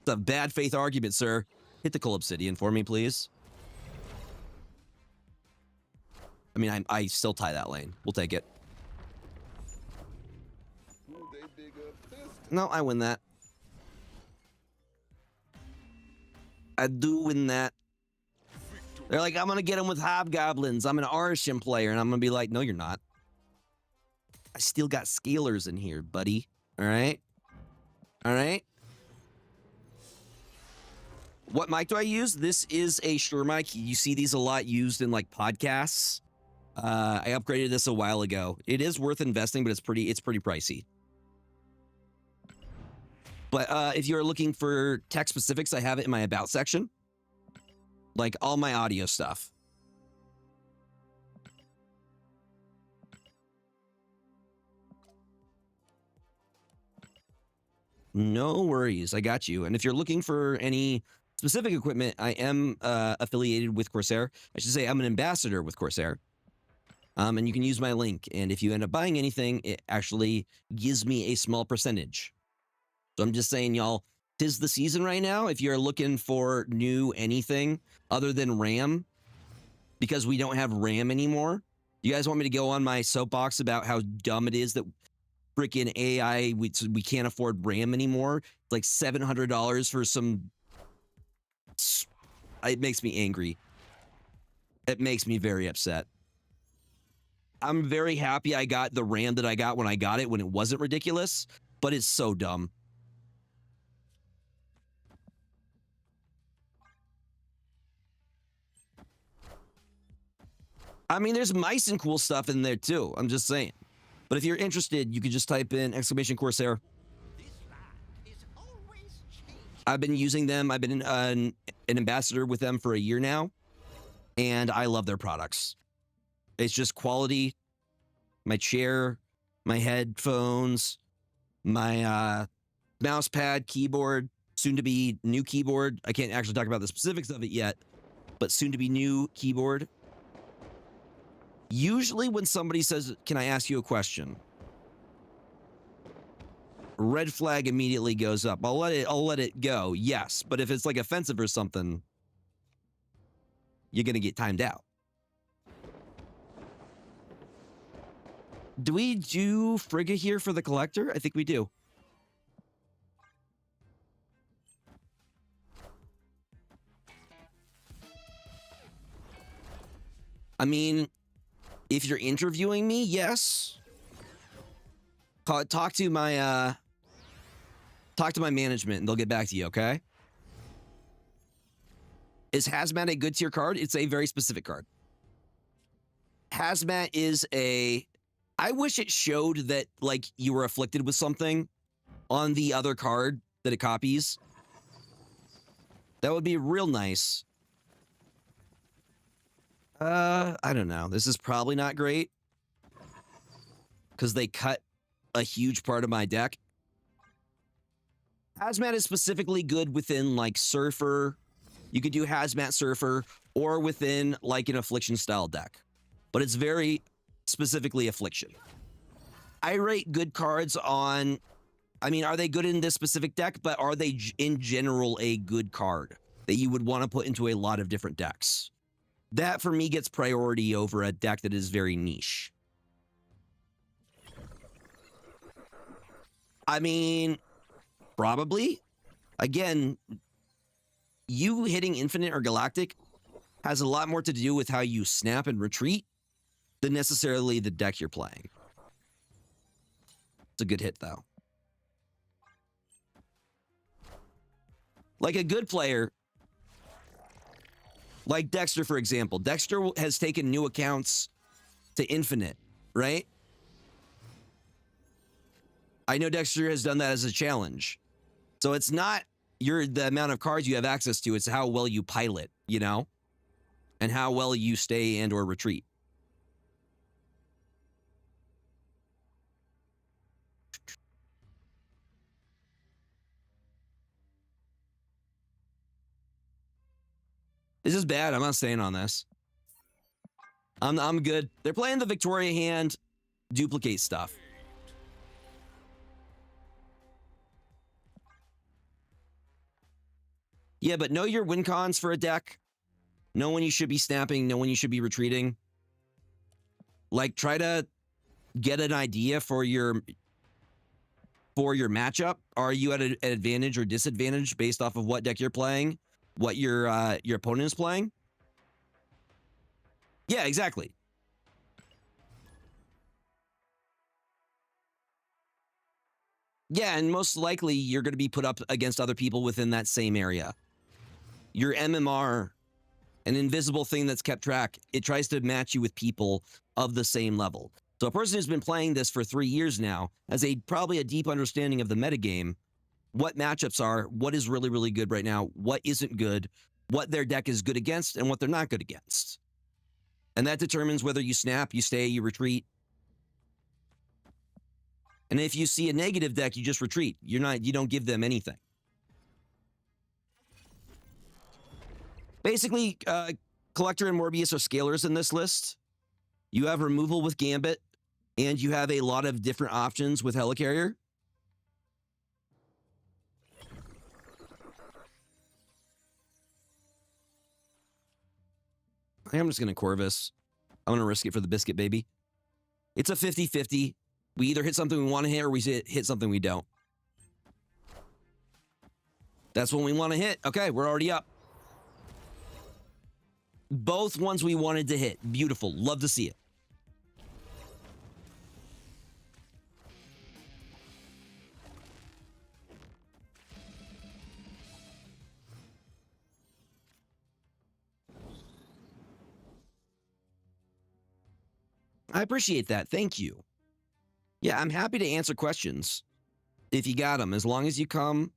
It's a bad faith argument, sir. Hit the coal obsidian for me, please. I mean, I still tie that lane. We'll take it. No, I win that. I do win that. They're like, I'm going to get him with hobgoblins. I'm an Arishem player. And I'm going to be like, no, you're not. I still got scalers in here, buddy. All right? All right? What mic do I use? This is a Shure mic. You see these a lot used in like podcasts. I upgraded this a while ago. It is worth investing, but it's pretty pricey. But if you're looking for tech specifics, I have it in my about section. Like all my audio stuff. No worries. I got you. And if you're looking for any specific equipment, I am affiliated with Corsair. I should say I'm an ambassador with Corsair. And you can use my link. And if you end up buying anything, it actually gives me a small percentage. So I'm just saying, y'all, 'tis the season right now. If you're looking for new anything other than RAM, because we don't have RAM anymore. You guys want me to go on my soapbox about how dumb it is that freaking AI. We can't afford RAM anymore. It's like $700 for some. It makes me angry. It makes me very upset. I'm very happy I got the RAM that I got when it wasn't ridiculous, but it's so dumb. I mean, there's mice and cool stuff in there too. I'm just saying. But if you're interested, you could just type in !Corsair. I've been using them. I've been an ambassador with them for a year now, and I love their products. It's just quality. My chair, my headphones, my mouse pad, keyboard, soon to be new keyboard. I can't actually talk about the specifics of it yet, but soon to be new keyboard. Usually when somebody says, "Can I ask you a question?" red flag immediately goes up. I'll let it go. Yes, but if it's like offensive or something, you're going to get timed out. Do we do Frigga here for the collector? I think we do. I mean, if you're interviewing me, yes. Talk to my management and they'll get back to you, okay? Is Hazmat a good tier card? It's a very specific card. Hazmat is a... I wish it showed that, like, you were afflicted with something on the other card that it copies. That would be real nice. I don't know. This is probably not great. Because they cut a huge part of my deck. Hazmat is specifically good within, like, Surfer. You could do Hazmat Surfer, or within, like, an Affliction-style deck. But it's very specifically Affliction. I rate good cards on... I mean, are they good in this specific deck? But are they, in general, a good card that you would want to put into a lot of different decks? That, for me, gets priority over a deck that is very niche. I mean, probably. Again, you hitting Infinite or Galactic has a lot more to do with how you snap and retreat than necessarily the deck you're playing. It's a good hit, though. Like a good player, like Dexter, for example. Dexter has taken new accounts to Infinite, right? I know Dexter has done that as a challenge. So it's not the amount of cards you have access to, it's how well you pilot, you know? And how well you stay and or retreat. This is bad. I'm not staying on this. I'm good. They're playing the Victoria hand duplicate stuff. Yeah, but know your win cons for a deck. Know when you should be snapping. Know when you should be retreating. Like, try to get an idea for your matchup. Are you at an advantage or disadvantage based off of what deck you're playing? What your opponent is playing? Yeah, exactly. Yeah, and most likely you're going to be put up against other people within that same area. Your MMR, an invisible thing that's kept track, it tries to match you with people of the same level. So a person who's been playing this for 3 years now has probably a deep understanding of the metagame, what matchups are, what is really, really good right now, what isn't good, what their deck is good against, and what they're not good against. And that determines whether you snap, you stay, you retreat. And if you see a negative deck, you just retreat. You don't give them anything. Basically, Collector and Morbius are scalers in this list. You have removal with Gambit, and you have a lot of different options with Helicarrier. I think I'm just going to Corvus. I'm going to risk it for the biscuit, baby. It's a 50-50. We either hit something we want to hit or we hit something we don't. That's when we want to hit. Okay, we're already up. Both ones we wanted to hit. Beautiful. Love to see it. I appreciate that. Thank you. Yeah, I'm happy to answer questions if you got them, as long as you come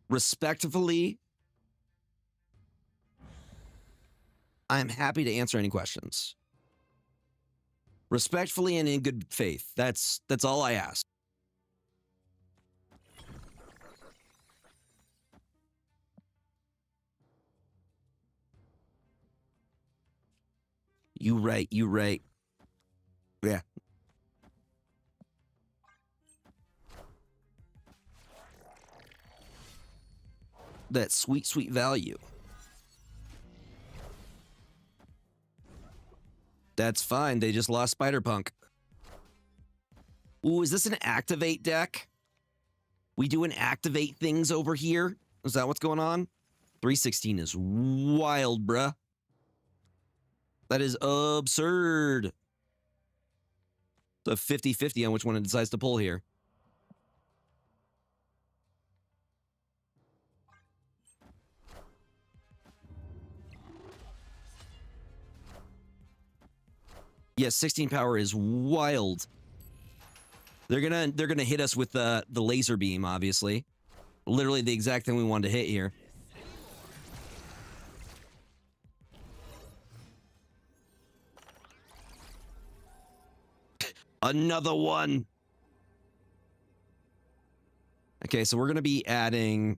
respectfully. I'm happy to answer any questions. Respectfully and in good faith. That's all I ask. You right. Yeah. That sweet, sweet value. That's fine. They just lost Spider-Punk. Ooh, is this an activate deck? We doing activate things over here? Is that what's going on? 316 is wild, bruh. That is absurd. It's a 50-50 on which one it decides to pull here. Yeah, 16 power is wild. They're gonna hit us with the laser beam, obviously. Literally the exact thing we wanted to hit here. Another one. Okay, so we're gonna be adding.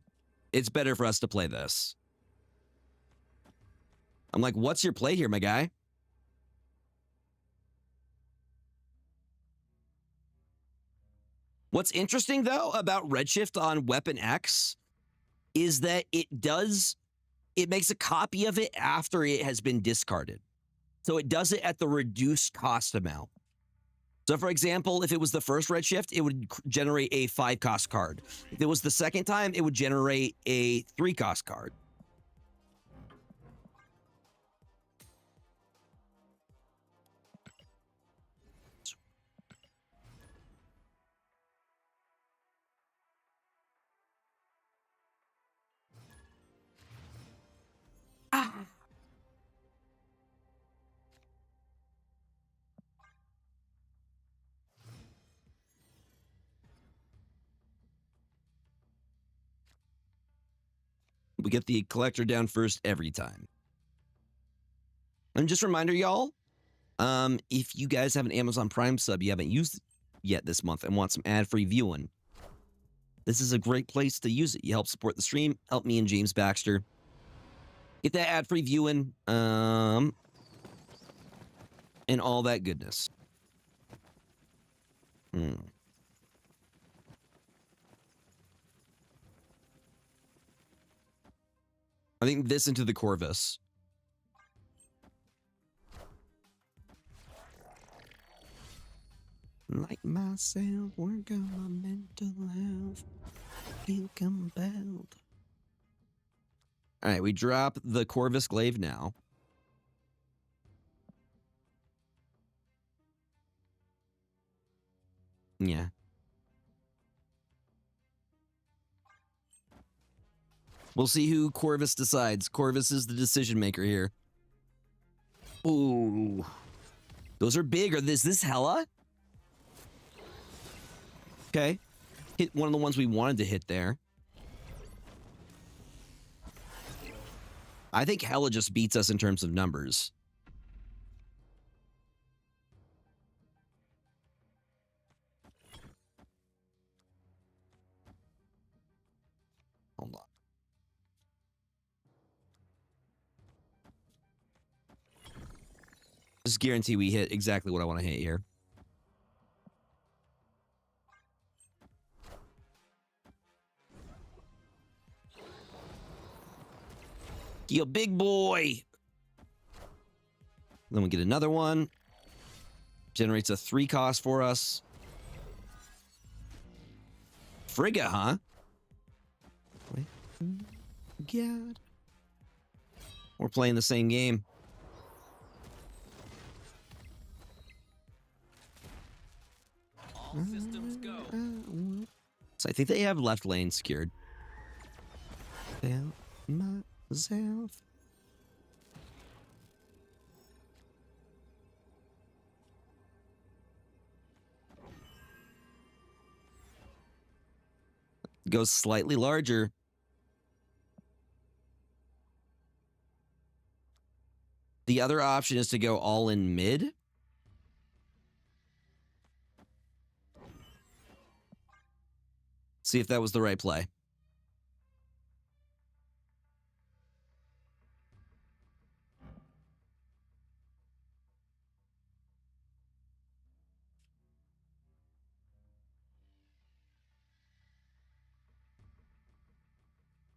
It's better for us to play this. I'm like, what's your play here, my guy? What's interesting, though, about Redshift on Weapon X is that it makes a copy of it after it has been discarded. So it does it at the reduced cost amount. So, for example, if it was the first Redshift, it would generate a 5-cost card. If it was the second time, it would generate a 3-cost card. We get the collector down first every time. And just a reminder, y'all, if you guys have an Amazon Prime sub you haven't used yet this month and want some ad-free viewing, this is a great place to use it. You help support the stream, help me and James Baxter get that ad-free viewing, and all that goodness. I think this into the Corvus. Like myself, work on my mental health. Think I'm about. All right, we drop the Corvus Glaive now. Yeah. We'll see who Corvus decides. Corvus is the decision maker here. Ooh. Those are big. Is this Hella? Okay. Hit one of the ones we wanted to hit there. I think Hella just beats us in terms of numbers. Hold on. Just guarantee we hit exactly what I want to hit here. You big boy. Then we get another one. Generates a 3 cost for us. Frigga, huh? God. We're playing the same game. All systems go. So I think they have left lane secured. Down myself. Goes slightly larger. The other option is to go all in mid. See if that was the right play.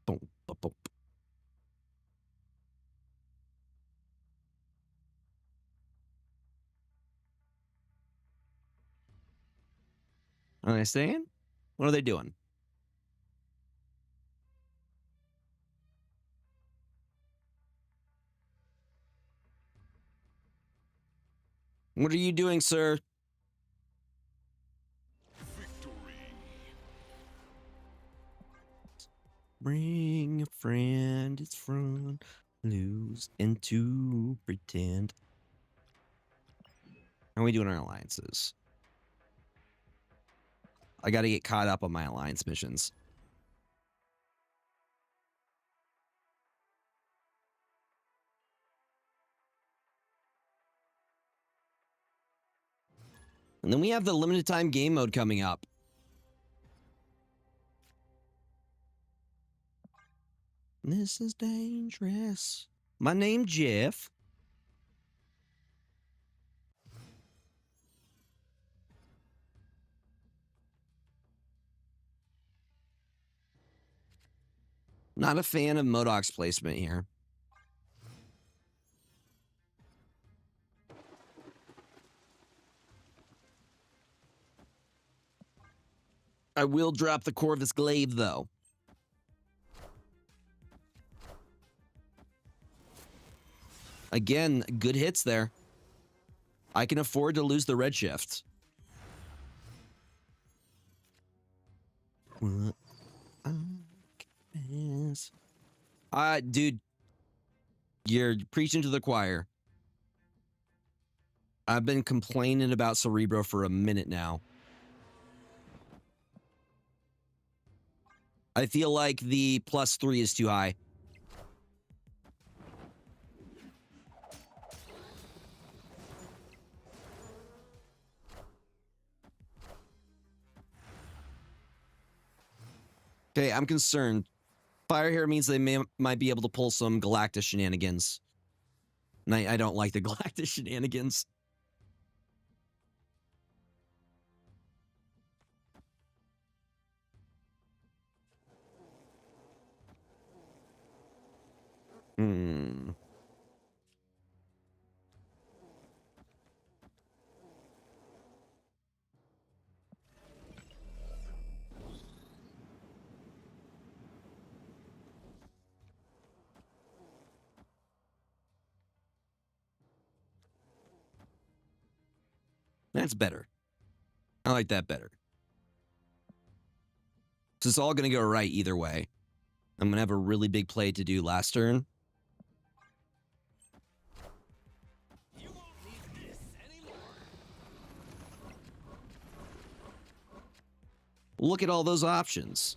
Boom, boom, boom. Are they staying? What are they doing? What are you doing, sir? Bring a friend, it's fun. Lose and to pretend. How are we doing our alliances? I gotta get caught up on my alliance missions. And then we have the limited time game mode coming up. This is dangerous. My name Jeff. Not a fan of Modoc's placement here. I will drop the Corvus Glaive, though. Again, good hits there. I can afford to lose the redshift. What? Dude, you're preaching to the choir. I've been complaining about Cerebro for a minute now. I feel like the +3 is too high. Okay, I'm concerned. Fire here means they might be able to pull some Galactus shenanigans. And I don't like the Galactus shenanigans. That's better. I like that better. So it's all going to go right either way. I'm going to have a really big play to do last turn. You won't need this anymore. Look at all those options.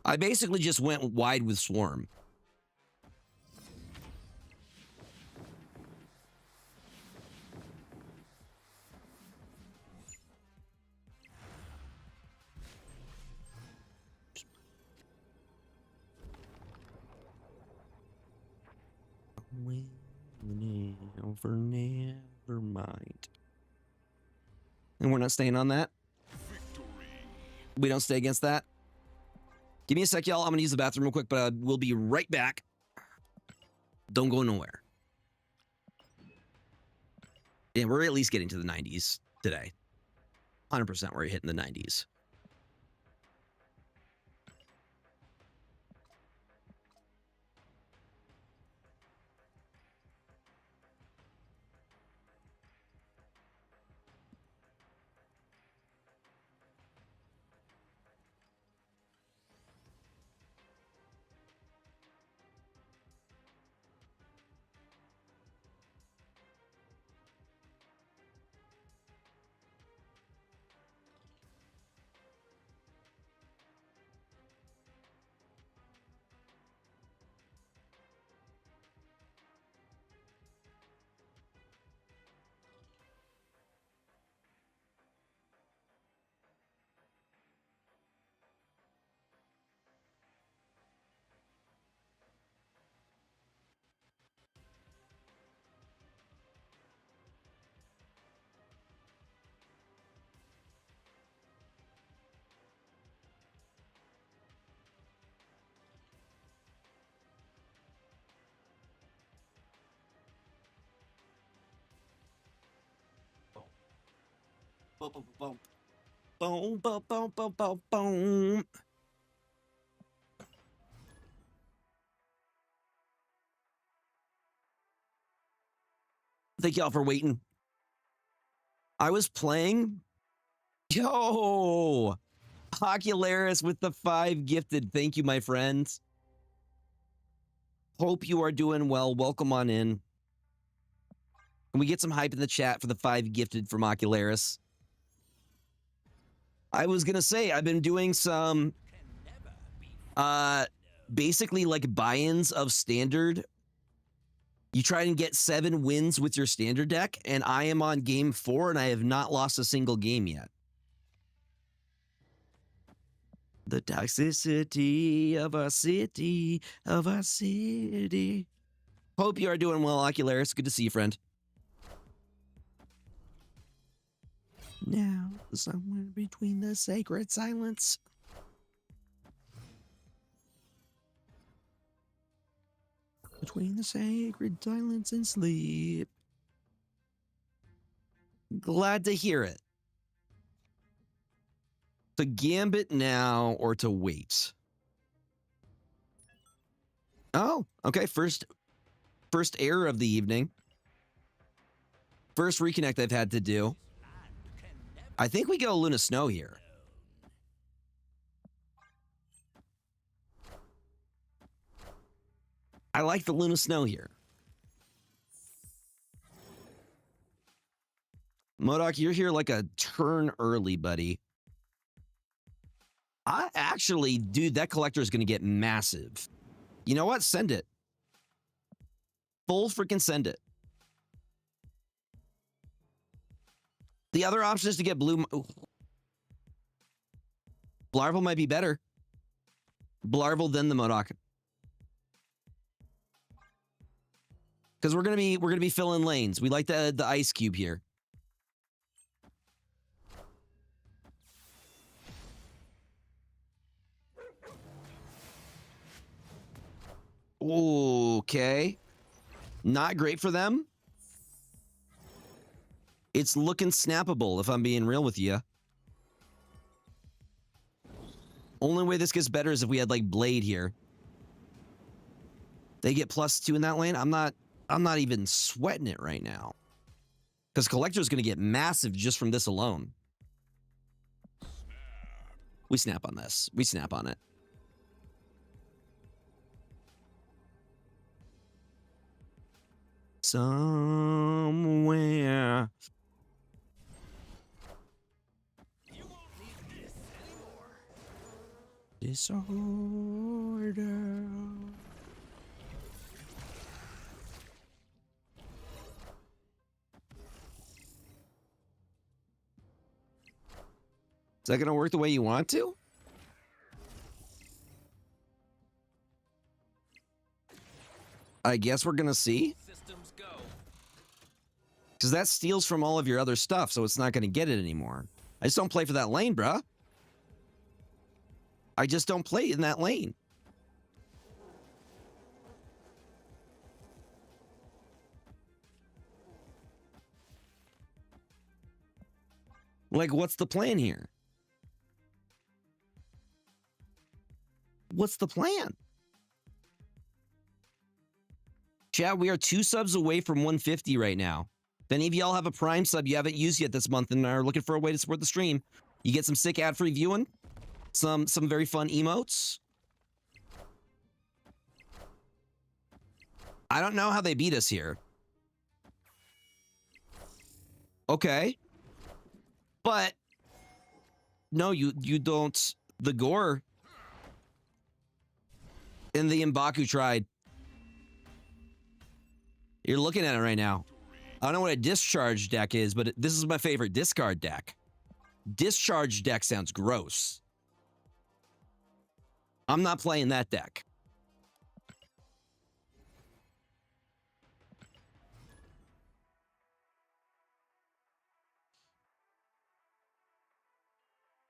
I basically just went wide with Swarm. Never mind. And we're not staying on that? We don't stay against that? Give me a sec, y'all. I'm going to use the bathroom real quick, but we'll be right back. Don't go nowhere. Yeah, we're at least getting to the 90s today. 100% we're hitting the 90s. Boom, boom, boom, boom, boom, boom, boom, boom. Thank y'all for waiting. I was playing. Yo, Ocularis with the 5 gifted. Thank you, my friends. Hope you are doing well. Welcome on in. Can we get some hype in the chat for the 5 gifted from Ocularis? I was gonna say I've been doing some basically like buy-ins of standard. You try and get 7 wins with your standard deck, and I am on game 4 and I have not lost a single game yet. The toxicity of our city, of our city. Hope you are doing well, Ocularis. Good to see you, friend. Now, somewhere between the sacred silence. Between the sacred silence and sleep. Glad to hear it. To gambit now or to wait? Oh, okay. First error of the evening. First reconnect I've had to do. I think we go Luna Snow here. I like the Luna Snow here. MODOK, you're here like a turn early, buddy. Dude, that collector is going to get massive. You know what? Send it. Full freaking send it. The other option is to get blue. Ooh. Blarvel might be better. Blarvel than the MODOK. Because we're gonna be filling lanes. We like the ice cube here. Okay. Not great for them. It's looking snappable, if I'm being real with you. Only way this gets better is if we had, like, Blade here. They get +2 in that lane. I'm not even sweating it right now. Because Collector's going to get massive just from this alone. We snap on this. We snap on it. Somewhere. You won't need this anymore. Disorder. Is that going to work the way you want to? I guess we're going to see. Systems go. Because that steals from all of your other stuff, so it's not going to get it anymore. I just don't play for that lane, bruh. I just don't play in that lane. Like, what's the plan here? What's the plan? Chat, we are 2 subs away from 150 right now. If any of y'all have a Prime sub you haven't used yet this month and are looking for a way to support the stream, you get some sick ad-free viewing, some very fun emotes. I don't know how they beat us here. Okay. But no, you don't. The Gore and the M'Baku tried. You're looking at it right now. I don't know what a discharge deck is, but this is my favorite discard deck. Discharge deck sounds gross. I'm not playing that deck.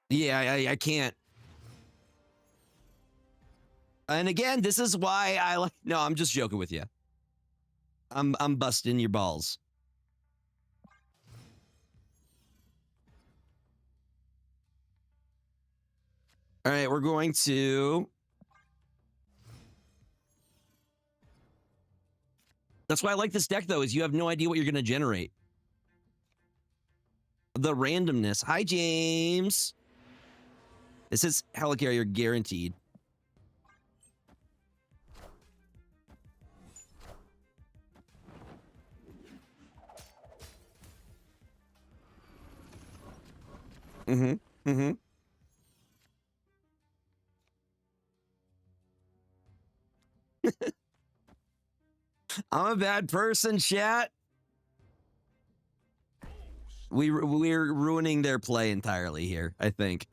Yeah, I can't. And again, this is why I like. No, I'm just joking with you. I'm busting your balls. All right, we're going to. That's why I like this deck, though, is you have no idea what you're going to generate. The randomness. Hi, James. This is Helicarrier guaranteed. Mm-hmm. Mm-hmm. I'm a bad person, chat. We're ruining their play entirely here, I think.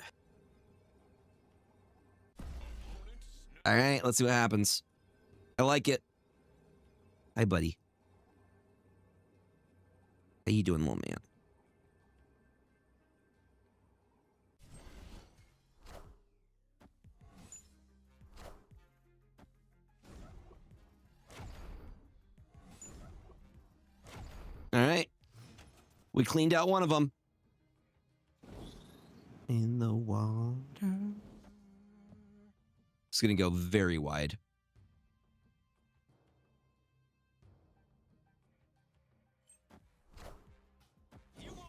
All right, let's see what happens. I like it. Hi, buddy. How you doing, little man? All right. We cleaned out one of them. In the water. It's going to go very wide.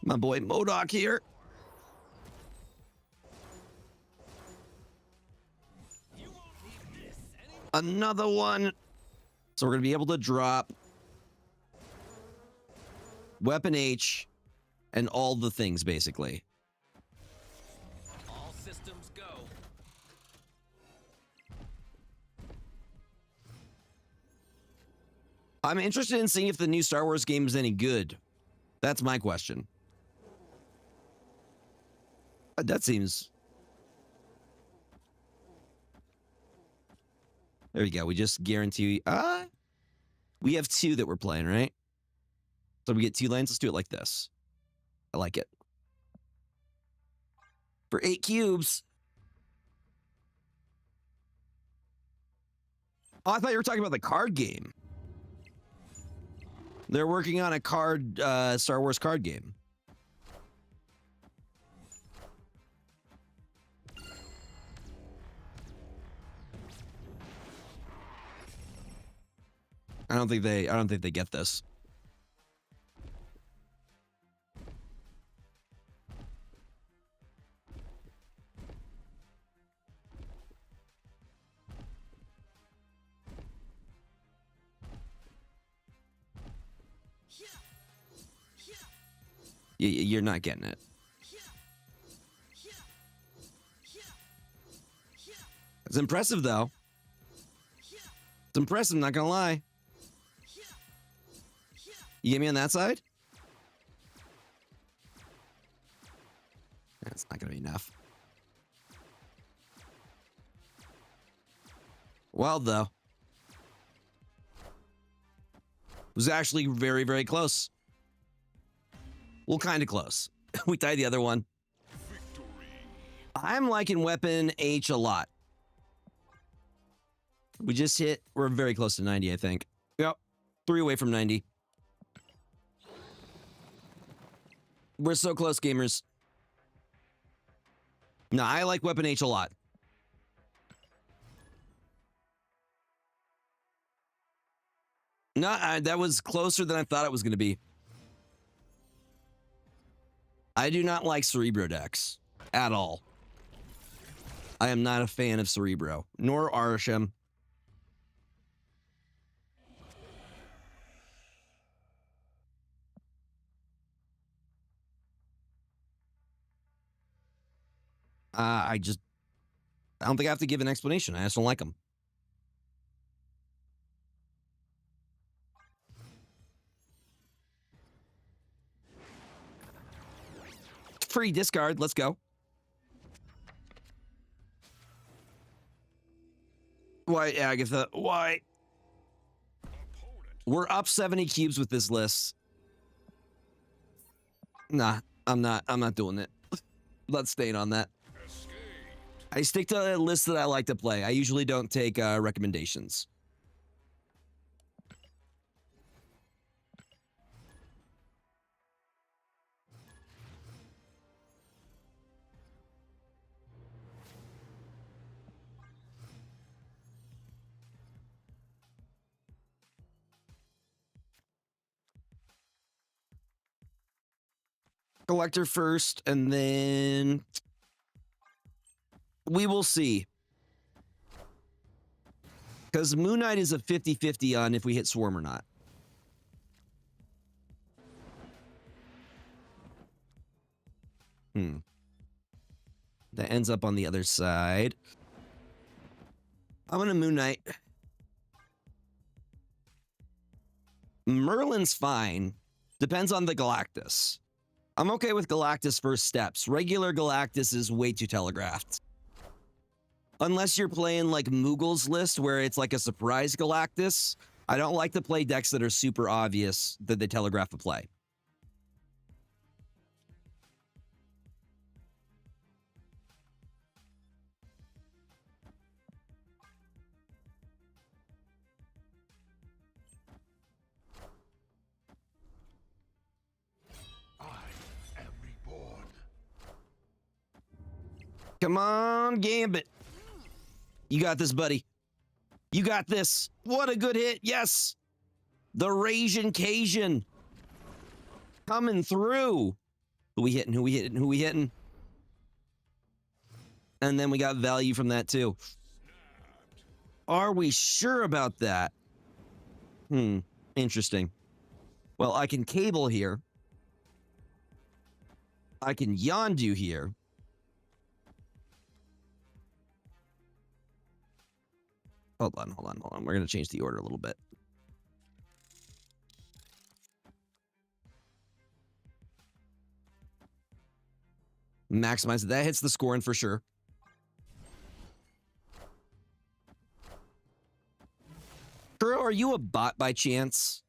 My boy MODOK here. Another one. So we're going to be able to drop Weapon H and all the things, basically. All systems go. I'm interested in seeing if the new Star Wars game is any good. That's my question. That seems... There we go. We just guarantee... we have 2 that we're playing, right? So we get 2 lanes. Let's do it like this. I like it. For 8 cubes. Oh, I thought you were talking about the card game. They're working on a card, Star Wars card game. I don't think they get this. You're not getting it. It's impressive, though. It's impressive, not gonna lie. You get me on that side? That's not gonna be enough. Wild, though. It was actually very, very close. Well, kind of close. We tied the other one. Victory. I'm liking Weapon H a lot. We just hit... We're very close to 90, I think. Yep. 3 away from 90. We're so close, gamers. No, I like Weapon H a lot. No, that was closer than I thought it was going to be. I do not like Cerebro decks at all. I am not a fan of Cerebro, nor Arsham. I don't think I have to give an explanation. I just don't like them. Free discard. Let's go. Why, Agatha? Why? We're up 70 cubes with this list. Nah, I'm not doing it. Let's stay on that. I stick to a list that I like to play. I usually don't take recommendations. Collector first, and then we will see. Because Moon Knight is a 50-50 on if we hit Swarm or not. That ends up on the other side. I'm gonna Moon Knight. Merlin's fine. Depends on the Galactus. I'm okay with Galactus first steps. Regular Galactus is way too telegraphed. Unless you're playing like Moogle's list where it's like a surprise Galactus. I don't like to play decks that are super obvious that they telegraph a play. Come on, Gambit. You got this, buddy. You got this. What a good hit. Yes. The Rasian Cajun. Coming through. Who we hitting? Who we hitting? Who we hitting? And then we got value from that too. Are we sure about that? Interesting. Well, I can cable here. I can Yondu here. Hold on. We're going to change the order a little bit. Maximize it. That hits the scoring for sure. Kuro, are you a bot by chance?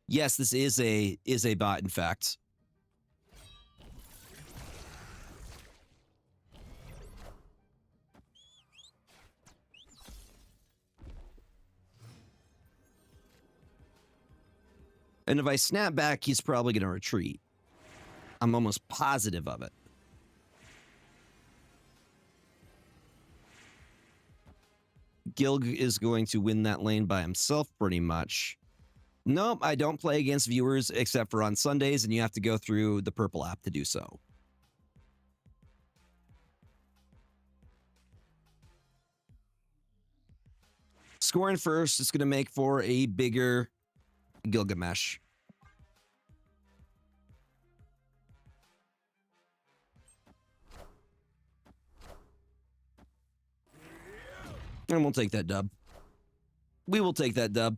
Yes, this is a bot, in fact. And if I snap back, he's probably going to retreat. I'm almost positive of it. Gilg is going to win that lane by himself pretty much. Nope, I don't play against viewers except for on Sundays, and you have to go through the purple app to do so. Scoring first is going to make for a bigger Gilgamesh. And we'll take that dub. We will take that dub.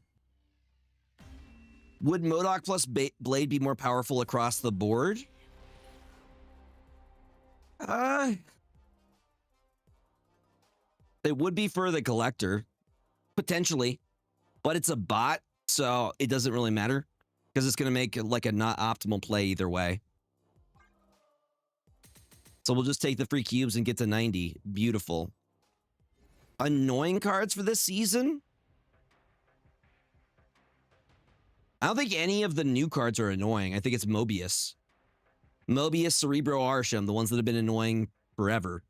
Would MODOK plus Blade be more powerful across the board? It would be for the collector. Potentially. But it's a bot, so it doesn't really matter. Because it's going to make like a not optimal play either way. So we'll just take the free cubes and get to 90. Beautiful. Annoying cards for this season? I don't think any of the new cards are annoying. I think it's Mobius. Mobius, Cerebro, Arsham, the ones that have been annoying forever.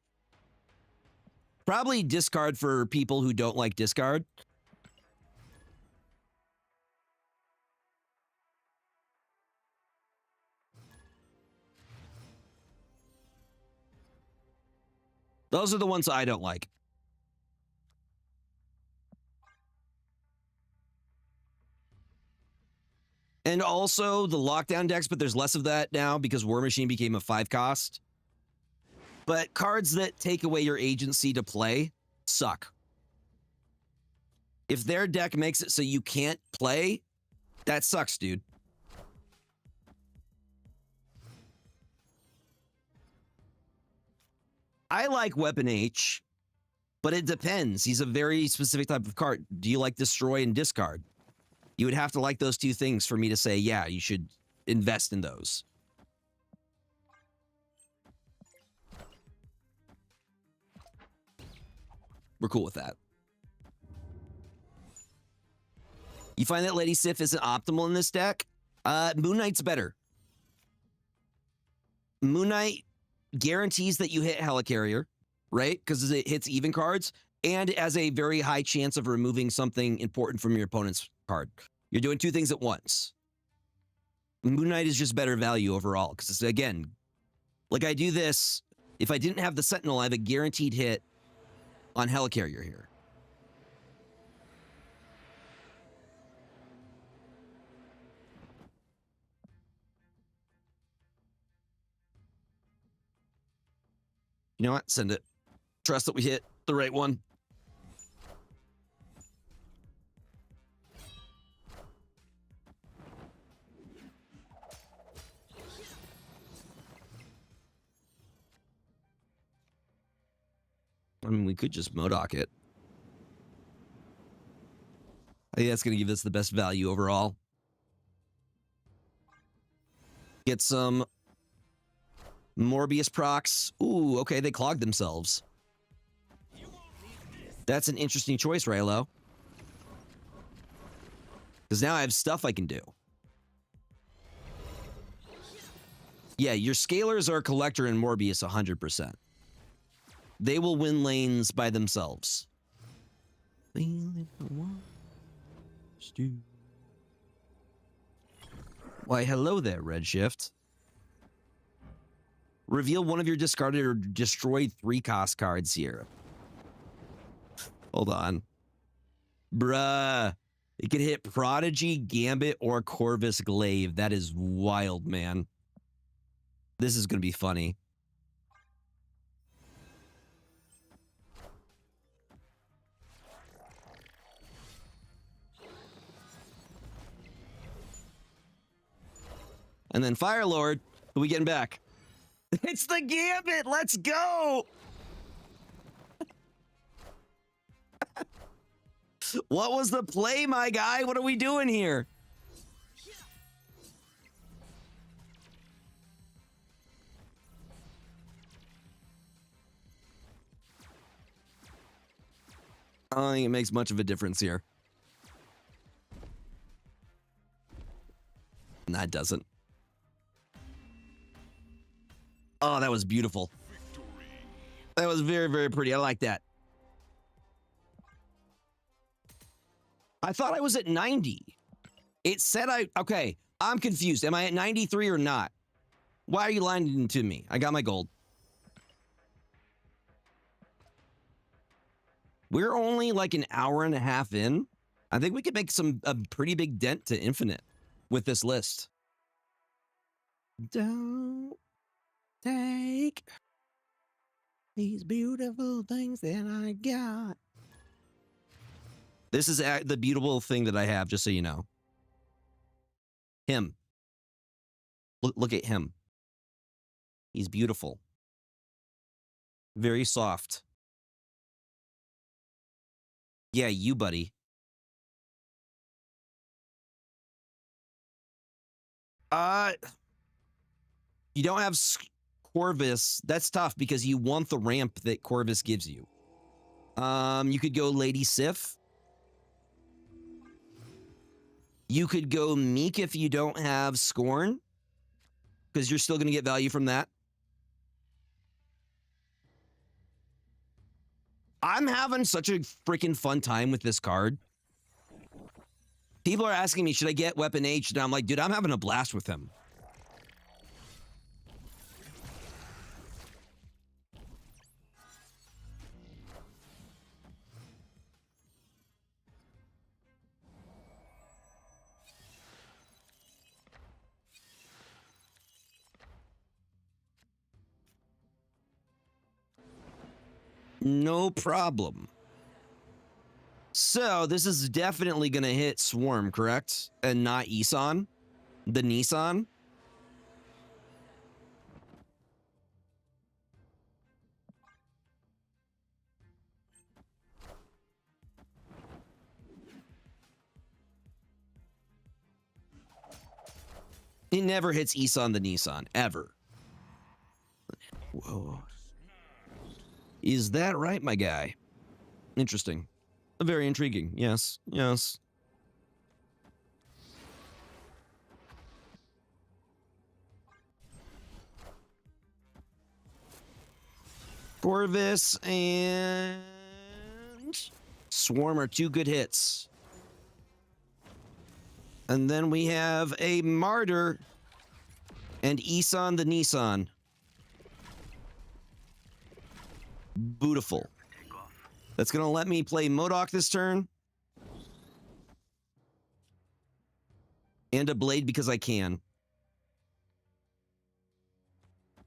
Probably discard for people who don't like discard. Those are the ones I don't like. And also the lockdown decks, but there's less of that now because War Machine became a 5 cost. But cards that take away your agency to play suck. If their deck makes it so you can't play, that sucks, dude. I like Weapon H, but it depends. He's a very specific type of card. Do you like Destroy and Discard? You would have to like those two things for me to say, yeah, you should invest in those. We're cool with that. You find that Lady Sif isn't optimal in this deck? Moon Knight's better. Moon Knight guarantees that you hit Helicarrier, right? Because it hits even cards, and has a very high chance of removing something important from your opponent's card. You're doing two things at once. Moon Knight is just better value overall, because it's, again, like I do this, if I didn't have the Sentinel, I have a guaranteed hit on Helicarrier here. You know what? Send it. Trust that we hit the right one. I mean, we could just Modok it. I think that's going to give us the best value overall. Get some Morbius procs. Ooh, okay, they clogged themselves. That's an interesting choice, Raylo. Because now I have stuff I can do. Yeah, your scalers are Collector and Morbius 100%. They will win lanes by themselves. Why, hello there, Redshift. Reveal one of your discarded or destroyed 3-cost cards here. Hold on. Bruh. It could hit Prodigy, Gambit, or Corvus Glaive. That is wild, man. This is going to be funny. And then Firelord, who are we getting back? It's the Gambit! Let's go! What was the play, my guy? What are we doing here? I don't think it makes much of a difference here. And that doesn't. Oh, that was beautiful. That was very, very pretty. I like that. I thought I was at 90. It said okay, I'm confused. Am I at 93 or not? Why are you lying to me? I got my gold. We're only like an hour and a half in. I think we could make a pretty big dent to infinite with this list. Don't take these beautiful things that I got. This is the beautiful thing that I have, just so you know. Him. Look at him. He's beautiful. Very soft. Yeah, you, buddy. You don't have Corvus. That's tough because you want the ramp that Corvus gives you. You could go Lady Sif. You could go Meek if you don't have Scorn, because you're still going to get value from that. I'm having such a freaking fun time with this card. People are asking me, should I get Weapon H? And I'm like, dude, I'm having a blast with him. No problem. So this is definitely going to hit Swarm, correct? And not Isan? The Nissan? It never hits Isan the Nissan, ever. Whoa. Is that right, my guy? Interesting. Very intriguing. Yes, yes. Corvus and Swarm are two good hits. And then we have a Martyr and Isan the Nissan. Beautiful. That's going to let me play Modok this turn. And a Blade because I can. I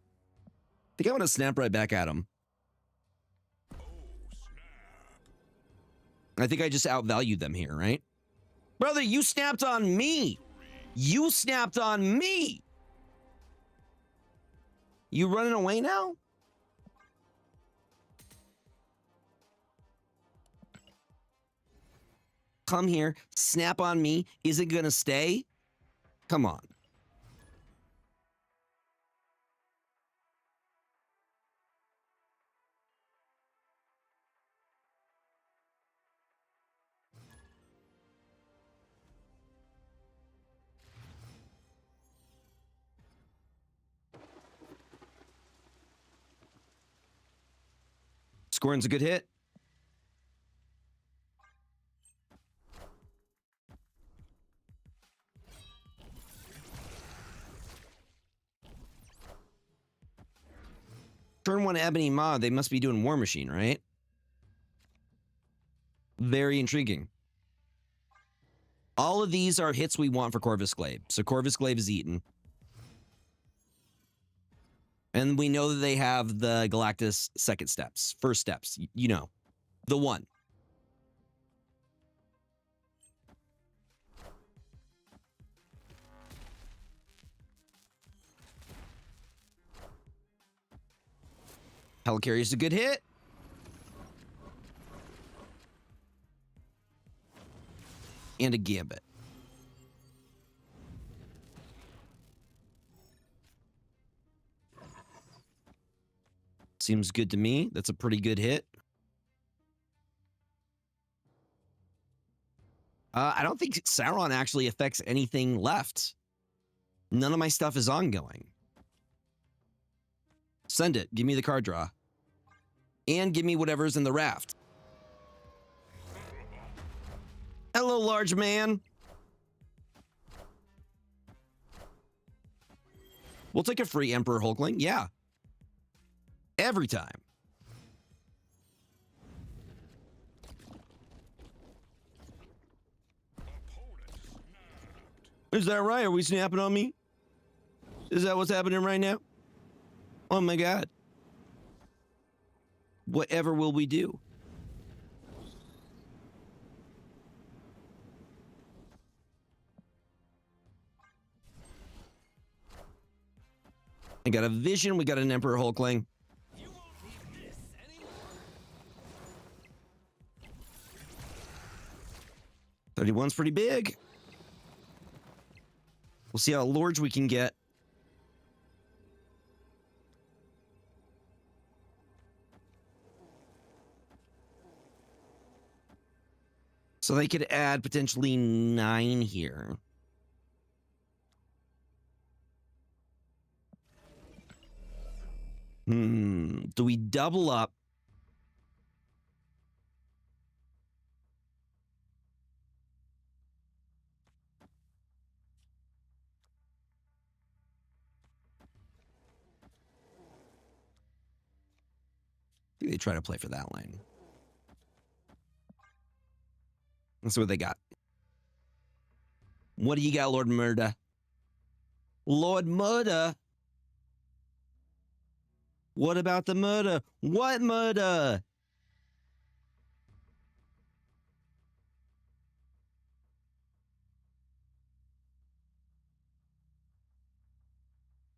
think I want to snap right back at him. I think I just outvalued them here, right? Brother, you snapped on me. You snapped on me. You running away now? Come here, snap on me. Is it gonna stay? Come on. Scoring's a good hit. Turn one Ebony Maw, they must be doing War Machine, right? Very intriguing. All of these are hits we want for Corvus Glaive. So Corvus Glaive is eaten. And we know that they have the Galactus second steps, first steps, you know, the one. Helicarrier is a good hit. And a Gambit. Seems good to me. That's a pretty good hit. I don't think Sauron actually affects anything left. None of my stuff is ongoing. Send it. Give me the card draw. And give me whatever's in the raft. Hello, large man. We'll take a free Emperor Hulkling. Yeah. Every time. Is that right? Are we snapping on me? Is that what's happening right now? Oh my God. Whatever will we do? I got a Vision. We got an Emperor Hulkling. You won't need this anymore. 31's pretty big. We'll see how large we can get. So they could add potentially 9 here. Do we double up? They try to play for that lane. Let's see what they got. What do you got, Lord Murder? Lord Murder? What about the murder? What murder?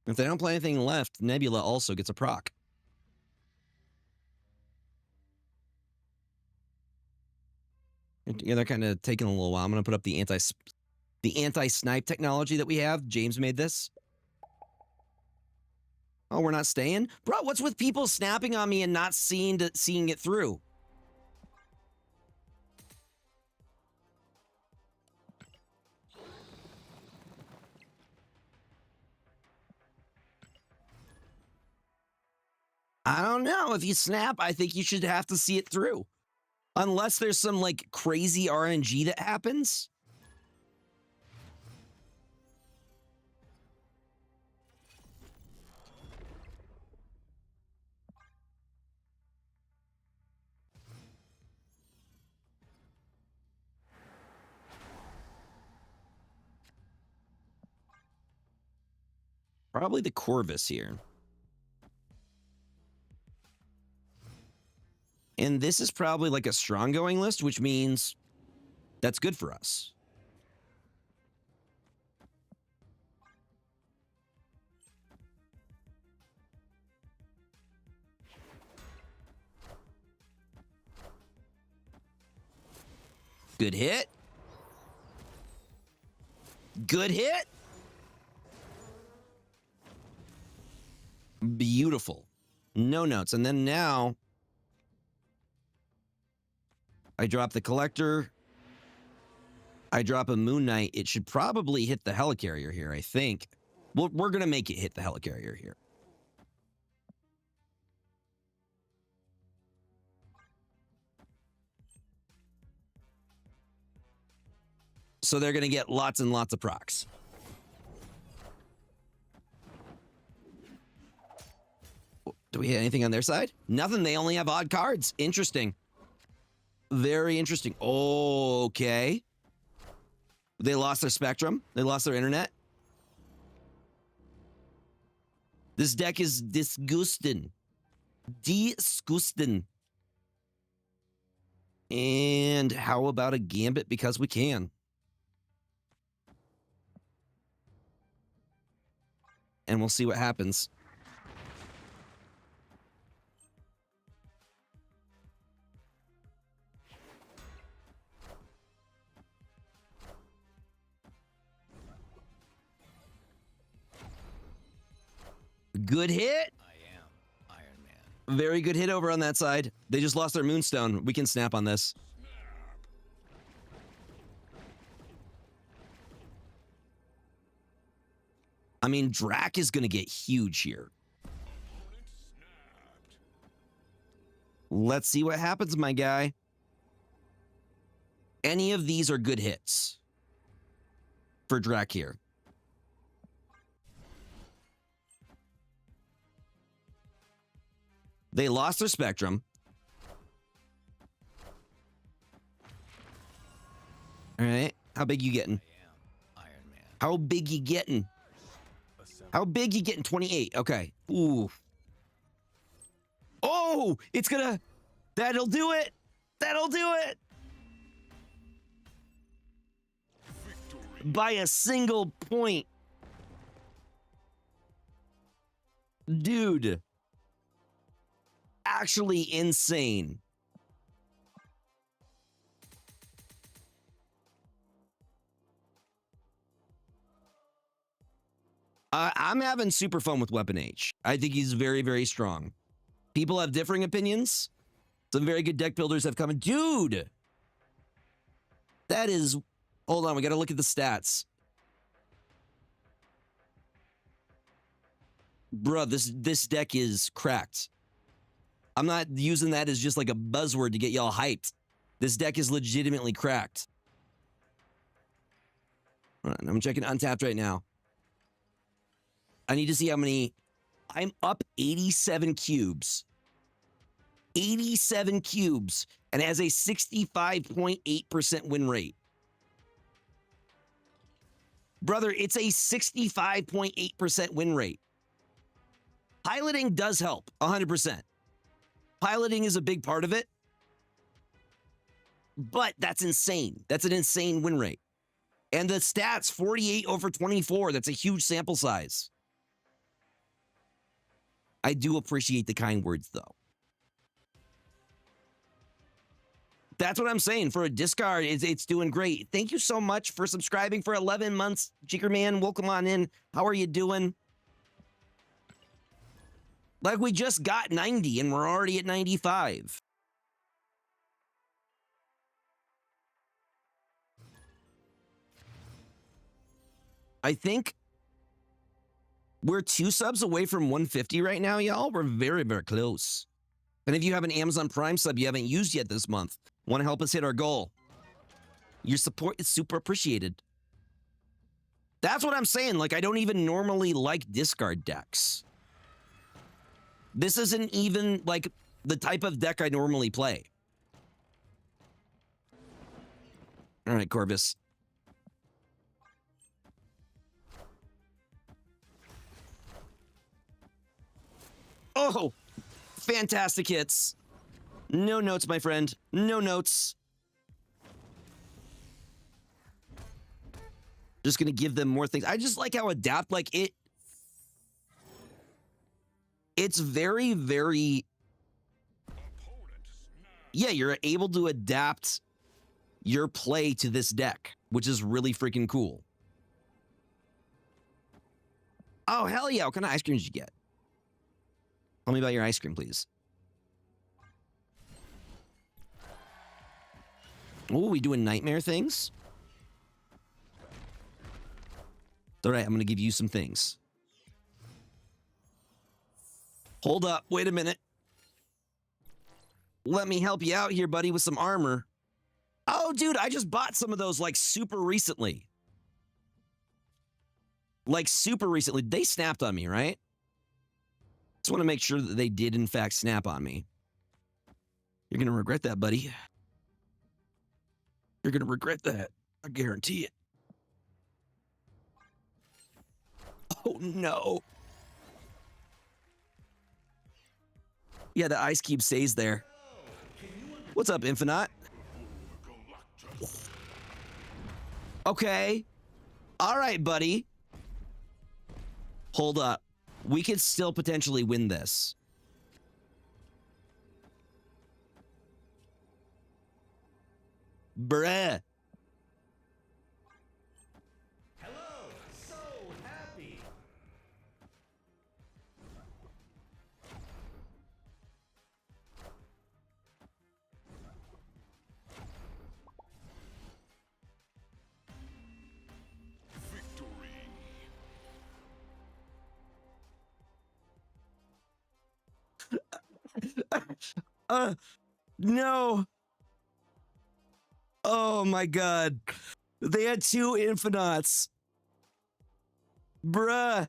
If they don't play anything left, Nebula also gets a proc. Yeah, they're kind of taking a little while. I'm going to put up the anti-snipe technology that we have. James made this. Oh, we're not staying? Bro, what's with people snapping on me and not seeing it through? I don't know. If you snap, I think you should have to see it through. Unless there's some, like, crazy RNG that happens. Probably the Corvus here. And this is probably like a strong going list, which means that's good for us. Good hit. Good hit. Beautiful. No notes. And then now I drop the Collector. I drop a Moon Knight. It should probably hit the Helicarrier here, I think. Well, we're going to make it hit the Helicarrier here. So they're going to get lots and lots of procs. Do we hit anything on their side? Nothing. They only have odd cards. Interesting. Very interesting. Okay. They lost their Spectrum. They lost their internet. This deck is disgusting. Disgusting. And how about a Gambit because we can? And we'll see what happens. Good hit. I am Iron Man. Very good hit over on that side. They just lost their Moonstone. We can snap on this. I mean, Drac is going to get huge here. Let's see what happens, my guy. Any of these are good hits for Drac here. They lost their Spectrum. All right. How big you getting? I am Iron Man. How big you getting? How big you getting? 28. Okay. Ooh. Oh, it's gonna... That'll do it. That'll do it. Victory. By a single point. Dude. Actually insane. I'm having super fun with Weapon H. I think he's very, very strong. People have differing opinions. Some very good deck builders have come in. Dude! That is... Hold on, we gotta look at the stats. Bruh, this deck is cracked. I'm not using that as just like a buzzword to get y'all hyped. This deck is legitimately cracked. All right, I'm checking Untapped right now. I need to see how many... I'm up 87 cubes. 87 cubes and has a 65.8% win rate. Brother, it's a 65.8% win rate. Piloting does help, 100%. Piloting is a big part of it. But that's insane. That's an insane win rate. And the stats, 48 over 24. That's a huge sample size. I do appreciate the kind words, though. That's what I'm saying. For a discard, it's doing great. Thank you so much for subscribing for 11 months. Jiggerman, welcome on in. How are you doing? Like, we just got 90, and we're already at 95. I think we're 2 subs away from 150 right now, y'all. We're very, very close. And if you have an Amazon Prime sub you haven't used yet this month, want to help us hit our goal, your support is super appreciated. That's what I'm saying. Like, I don't even normally like discard decks. This isn't even, like, the type of deck I normally play. All right, Corvus. Oh, fantastic hits. No notes, my friend. No notes. Just gonna give them more things. I just like how adapt, like it. It's very, very. Yeah, you're able to adapt your play to this deck, which is really freaking cool. Oh, hell yeah. What kind of ice cream did you get? Tell me about your ice cream, please. Oh, we doing nightmare things? All right, I'm going to give you some things. Hold up. Wait a minute. Let me help you out here, buddy, with some armor. Oh, dude, I just bought some of those, like, super recently. Like, super recently. They snapped on me, right? Just want to make sure that they did, in fact, snap on me. You're going to regret that, buddy. You're going to regret that. I guarantee it. Oh, no. Yeah, the ice cube stays there. What's up, Infinite? Okay. All right, buddy. Hold up. We could still potentially win this. Bruh. Hello, so happy. No. Oh my god. They had 2 Infinites. Bruh.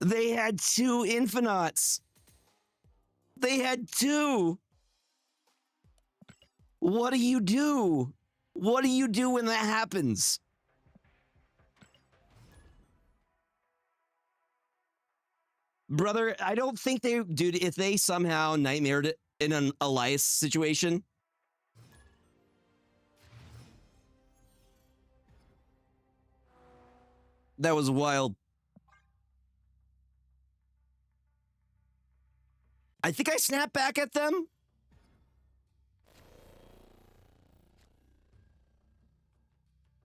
They had 2 Infinites. They had 2. What do you do? What do you do when that happens? Brother, I don't think they... Dude, if they somehow nightmared it in an Elias situation... That was wild. I think I snapped back at them.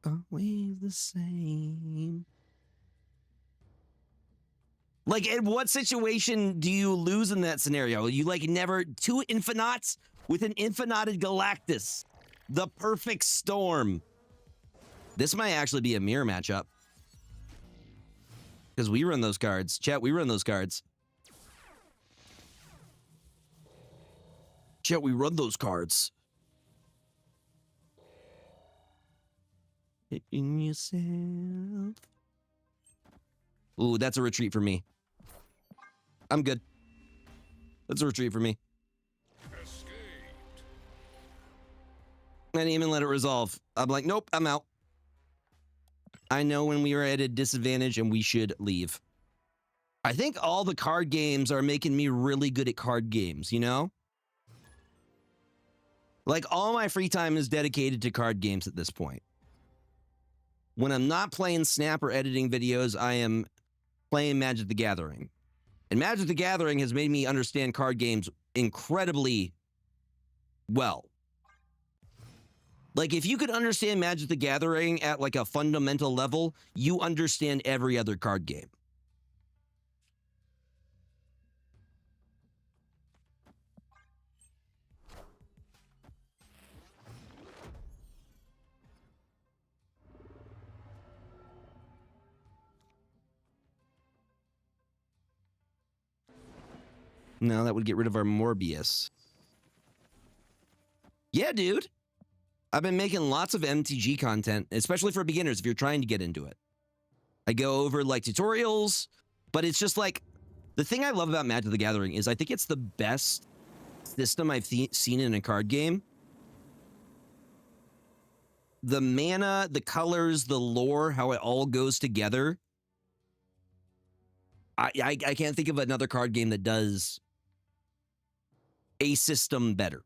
Always the same. Like, in what situation do you lose in that scenario? You, like, never... 2 Infinites with an infinited Galactus. The perfect storm. This might actually be a mirror matchup. Because we run those cards. Chat, we run those cards. Chat, we run those cards. Hitting yourself. Ooh, that's a retreat for me. I'm good. That's a retreat for me. I didn't even let it resolve. I'm like, nope, I'm out. I know when we are at a disadvantage and we should leave. I think all the card games are making me really good at card games, you know? Like, all my free time is dedicated to card games at this point. When I'm not playing Snap or editing videos, I am playing Magic the Gathering. And Magic the Gathering has made me understand card games incredibly well. Like, if you could understand Magic the Gathering at like a fundamental level, you understand every other card game. No, that would get rid of our Morbius. Yeah, dude. I've been making lots of MTG content, especially for beginners if you're trying to get into it. I go over like tutorials, but it's just like, the thing I love about Magic the Gathering is I think it's the best system I've seen in a card game. The mana, the colors, the lore, how it all goes together. I can't think of another card game that does a system better.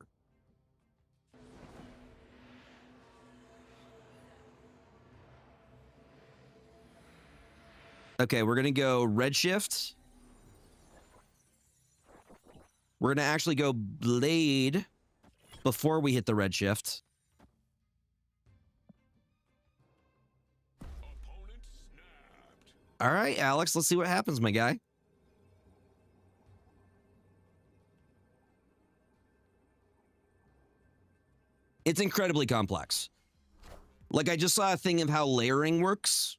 Okay, we're going to go Redshift. We're going to actually go Blade before we hit the Redshift. Opponent snapped. All right, Alex, let's see what happens, my guy. It's incredibly complex. Like, I just saw a thing of how layering works.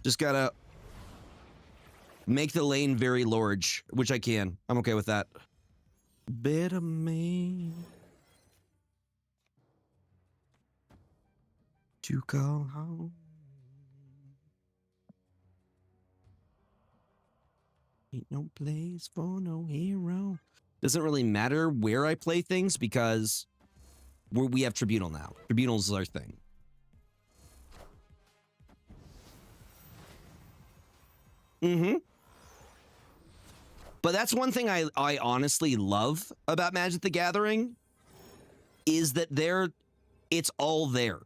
Just gotta make the lane very large, which I can. I'm okay with that. Better man to call home. Ain't no place for no hero. Doesn't really matter where I play things because we have Tribunal now. Tribunal is our thing. Mm-hmm. But that's one thing I honestly love about Magic the Gathering is that it's all there.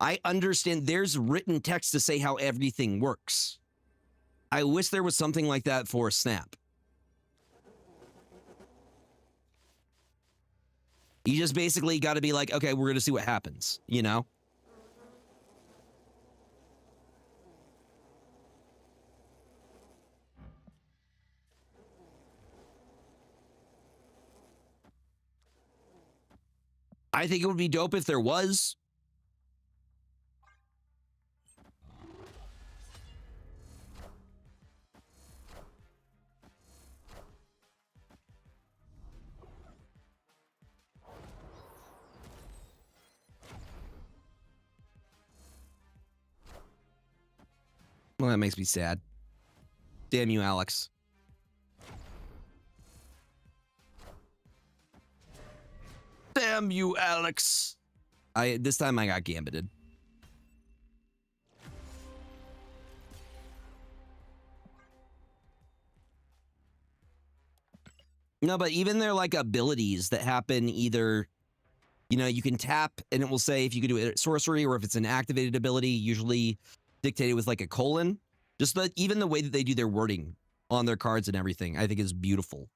I understand there's written text to say how everything works. I wish there was something like that for Snap. You just basically got to be like, okay, we're going to see what happens, you know? I think it would be dope if there was. Well, that makes me sad. Damn you, Alex. Damn you, Alex. This time I got gambited. No, but even their like abilities that happen either, you know, you can tap and it will say if you can do it sorcery or if it's an activated ability, usually dictated with like a colon. Just even the way that they do their wording on their cards and everything, I think is beautiful.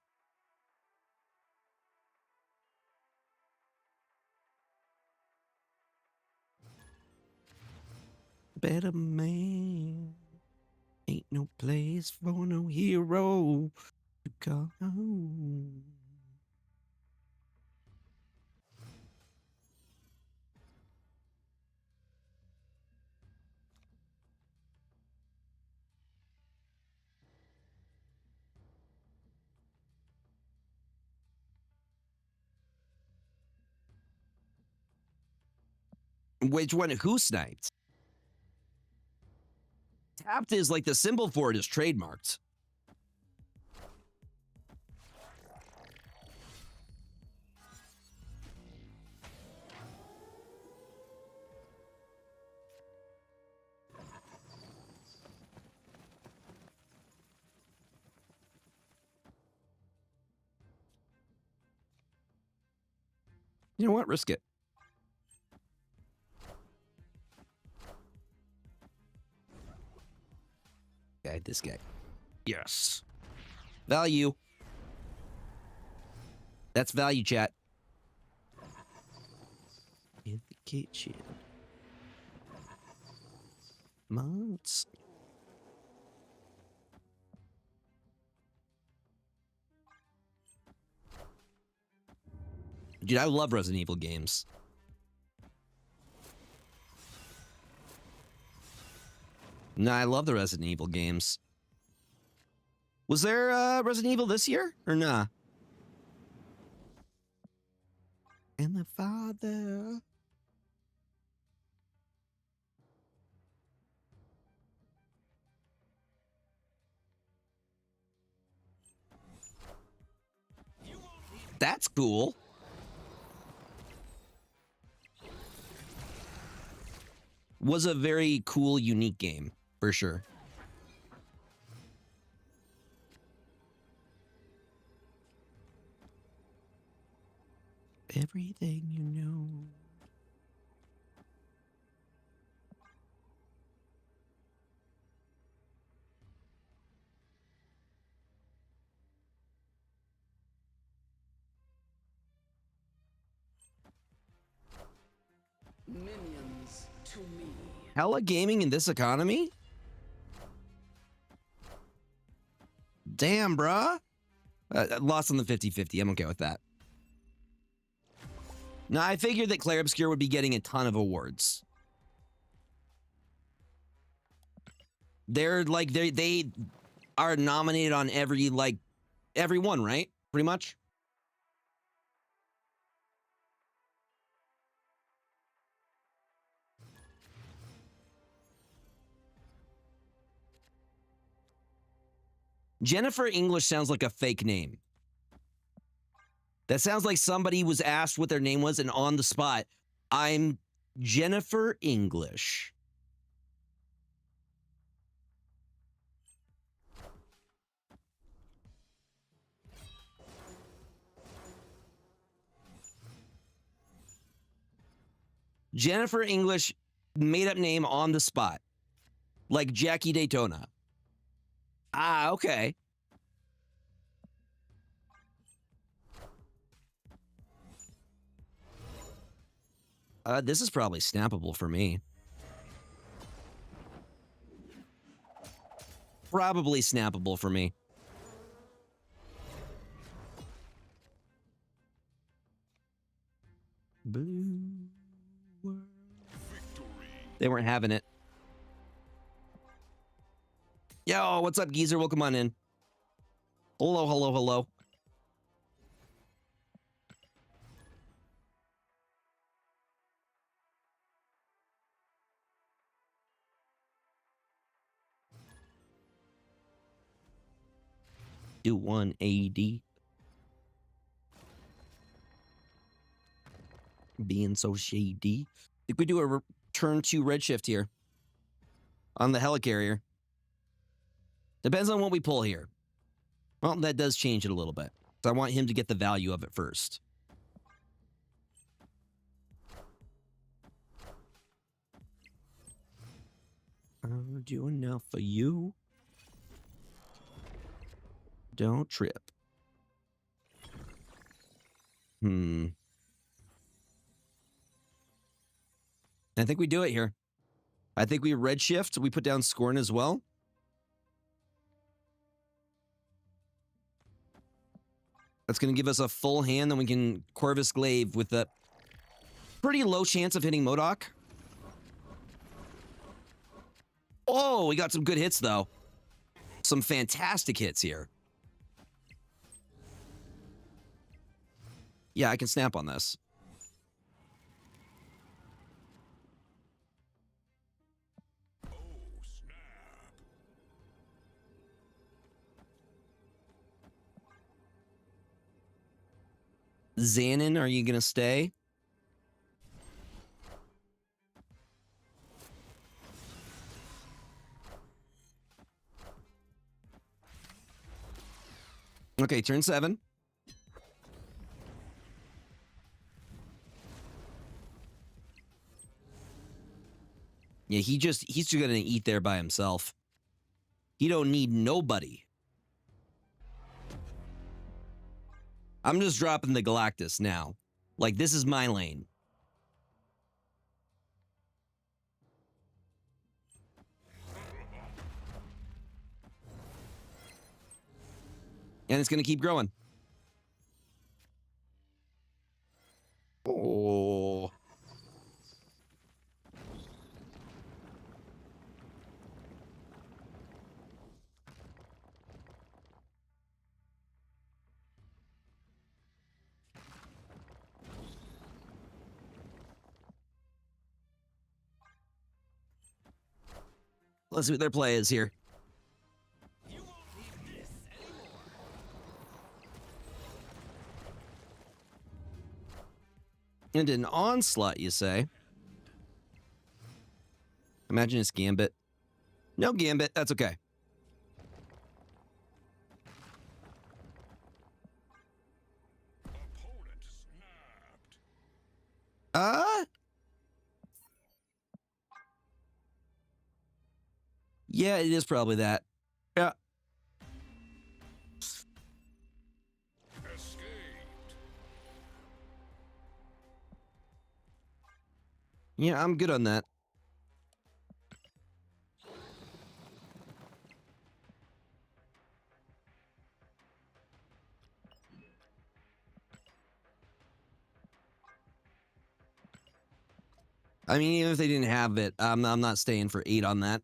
Better man. Ain't no place for no hero to go home. Which one? Who sniped? Tapped is like the symbol for it is trademarked. You know what? Risk it. This guy. Yes. Value. That's value, chat. In the kitchen. Months. Dude, I love Resident Evil games. No, I love the Resident Evil games. Was there Resident Evil this year or nah? And the father. That's cool. Was a very cool, unique game, for sure. Everything you know. Minions to me. Hella gaming in this economy? Damn, bruh. Lost on the 50-50. I'm okay with that. Now, I figured that Claire Obscure would be getting a ton of awards. They're like, they are nominated on every one, right? Pretty much. Jennifer English sounds like a fake name. That sounds like somebody was asked what their name was and on the spot, I'm Jennifer English. Jennifer English, made up name on the spot. Like Jackie Daytona. Ah, okay. This is probably snappable for me. Probably snappable for me. Blue world. Victory. They weren't having it. Yo, what's up, geezer? Welcome on in. Hello, hello, hello. Do 180. Being so shady. I think we do a return to redshift here. On the helicarrier. Depends on what we pull here. Well, that does change it a little bit. So I want him to get the value of it first. I'll do enough for you. Don't trip. I think we do it here. I think we redshift. We put down Scorn as well. That's going to give us a full hand. Then we can Corvus Glaive with a pretty low chance of hitting MODOK. Oh, we got some good hits, though. Some fantastic hits here. Yeah, I can snap on this. Xanon, are you gonna stay? Okay, turn 7. Yeah, he's just gonna eat there by himself. He don't need nobody. I'm just dropping the Galactus now. Like, this is my lane. And it's gonna keep growing. Oh. Let's see what their play is here. You won't need this anymore. And an onslaught, you say? Imagine it's Gambit. No Gambit, that's okay. Opponent snapped. Yeah, it is probably that. Yeah. Escaped. Yeah, I'm good on that. I mean, even if they didn't have it, I'm not staying for 8 on that.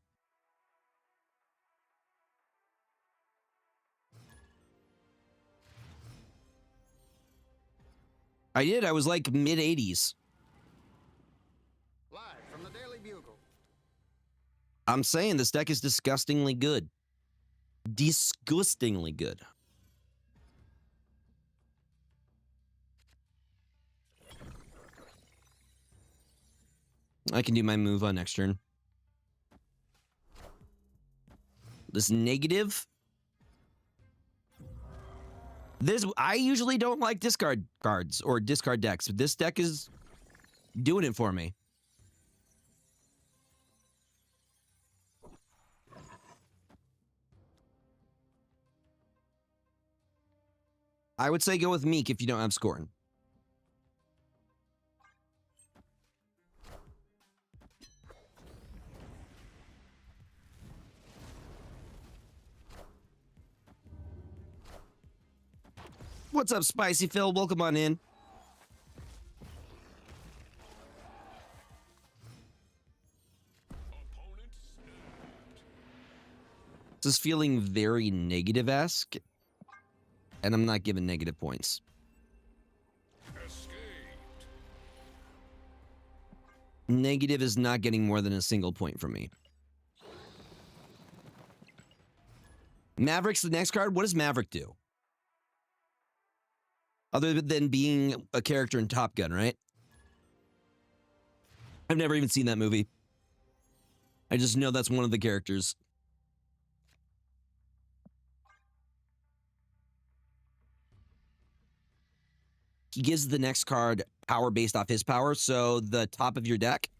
I did. I was like mid 80s. Live from the Daily Bugle. I'm saying this deck is disgustingly good. Disgustingly good. I can do my move on next turn. This negative. This, I usually don't like discard cards or discard decks, but this deck is doing it for me. I would say go with Meek if you don't have Scorn. What's up, Spicy Phil? Welcome on in. Opponent snapped. This is feeling very negative-esque, and I'm not giving negative points. Escaped. Negative is not getting more than a single point from me. Maverick's the next card. What does Maverick do? Other than being a character in Top Gun, right? I've never even seen that movie. I just know that's one of the characters. He gives the next card power based off his power, so the top of your deck.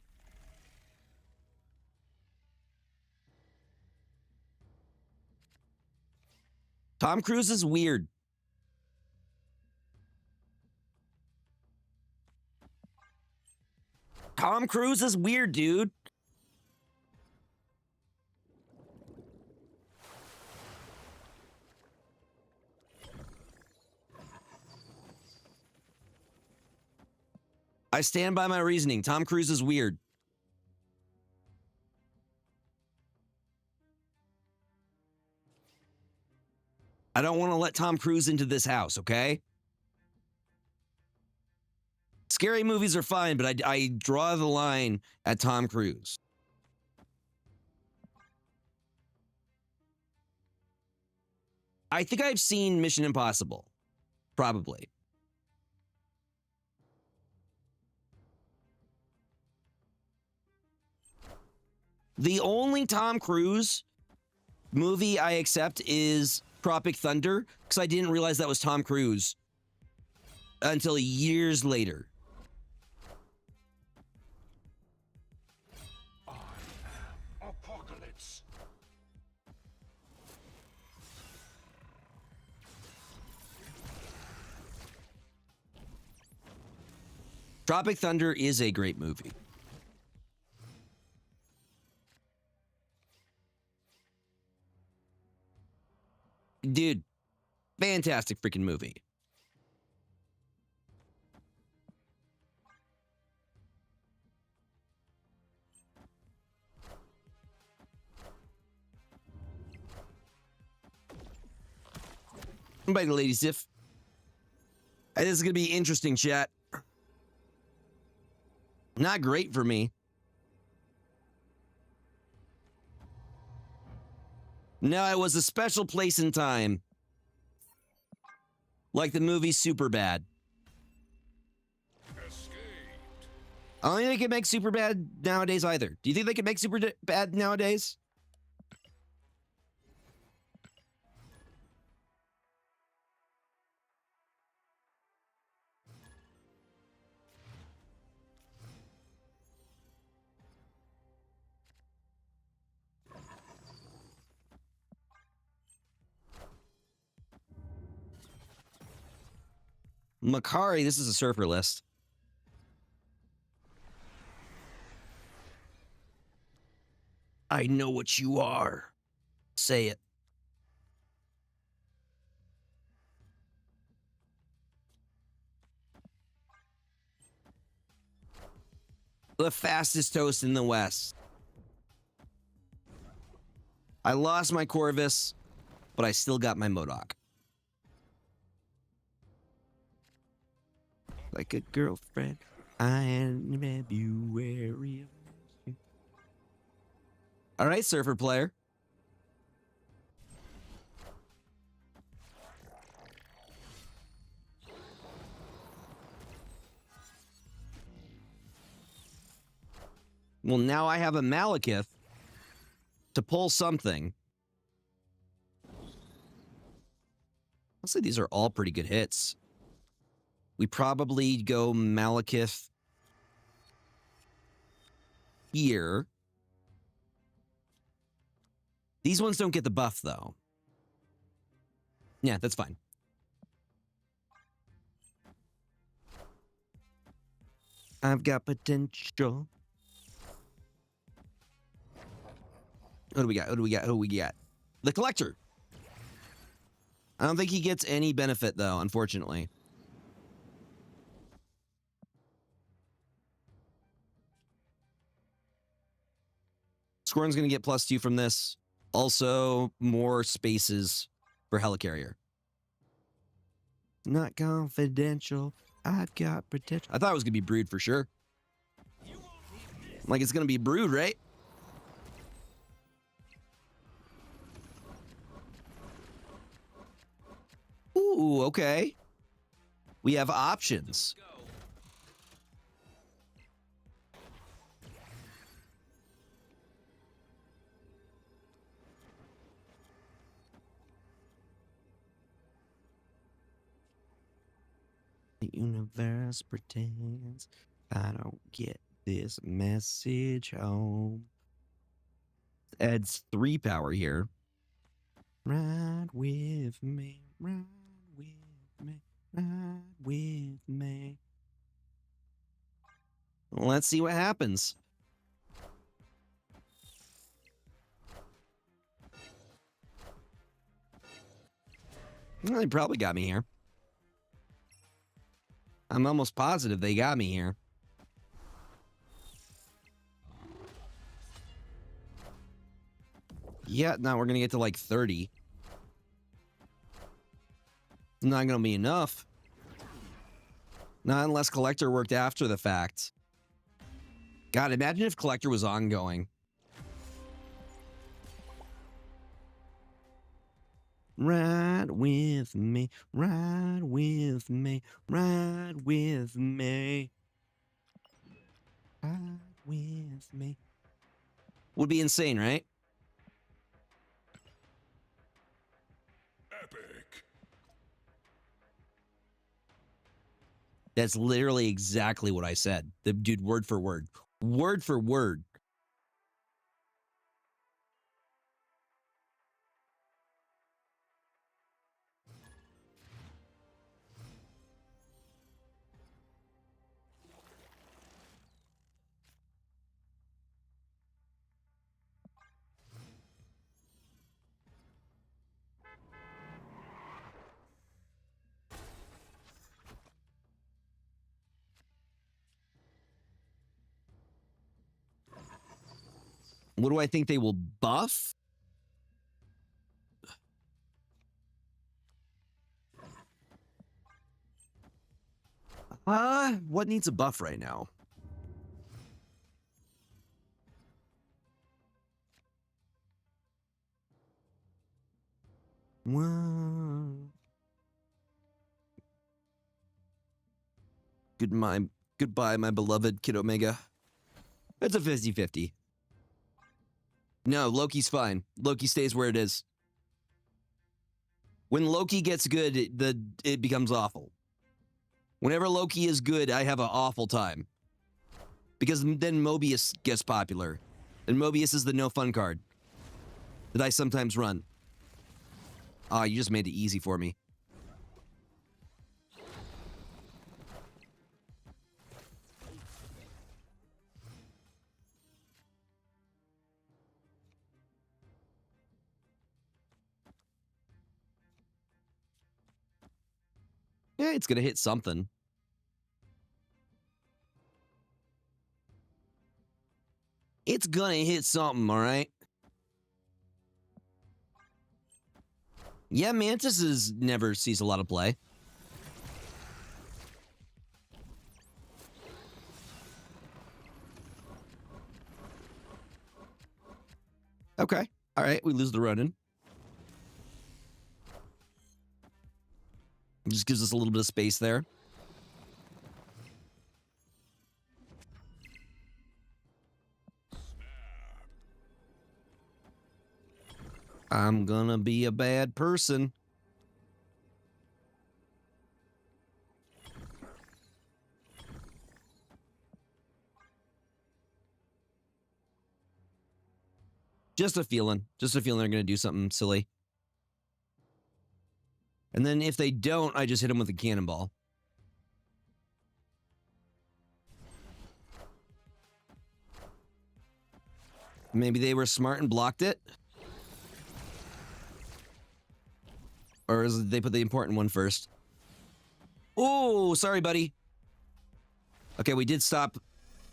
Tom Cruise is weird. Tom Cruise is weird, dude. I stand by my reasoning. Tom Cruise is weird. I don't want to let Tom Cruise into this house, okay? Scary movies are fine, but I draw the line at Tom Cruise. I think I've seen Mission Impossible. Probably. The only Tom Cruise movie I accept is Tropic Thunder, because I didn't realize that was Tom Cruise until years later. Apocalypse. Tropic Thunder is a great movie. Dude, fantastic freaking movie. Bye, Lady Sif. This is going to be interesting, chat. Not great for me. No, it was a special place in time. Like the movie Superbad. Escaped. I don't think they can make Superbad nowadays either. Do you think they can make Superbad nowadays? Makari, this is a surfer list. I know what you are. Say it. The fastest toast in the West. I lost my Corvus, but I still got my MODOK. Like a girlfriend, I am in February. All right, surfer player. Well, now I have a Malekith to pull something. I'll say these are all pretty good hits. We probably go Malekith here. These ones don't get the buff, though. Yeah, that's fine. I've got potential. What do we got? What do we got? Who we got? The Collector. I don't think he gets any benefit, though, unfortunately. Scorn's going to get +2 from this. Also, more spaces for Helicarrier. Not confidential. I've got potential. I thought it was going to be Brood for sure. Like, it's going to be Brood, right? Ooh, okay. We have options. The universe pretends I don't get this message home. Adds 3 power here. Ride with me, ride with me, ride with me. Let's see what happens. Well, they probably got me here. I'm almost positive they got me here. Yeah, now we're going to get to like 30. It's not going to be enough. Not unless Collector worked after the fact. God, imagine if Collector was ongoing. Ride with me, ride with me, ride with me. Ride with me. Would be insane, right? Epic. That's literally exactly what I said. The dude, word for word. Word for word. What do I think they will buff? What needs a buff right now? Well, goodbye, my beloved Kid Omega. It's a 50-50. No, Loki's fine. Loki stays where it is. When Loki gets good, it becomes awful. Whenever Loki is good, I have an awful time. Because then Mobius gets popular. And Mobius is the no fun card that I sometimes run. Ah, you just made it easy for me. Yeah, it's gonna hit something. It's gonna hit something, all right? Yeah, Mantis never sees a lot of play. Okay. All right, we lose the Ronin. It just gives us a little bit of space there. I'm gonna be a bad person. Just a feeling. Just a feeling they're gonna do something silly. And then if they don't, I just hit them with a cannonball. Maybe they were smart and blocked it. Or is it they put the important one first? Oh, sorry, buddy. Okay, we did stop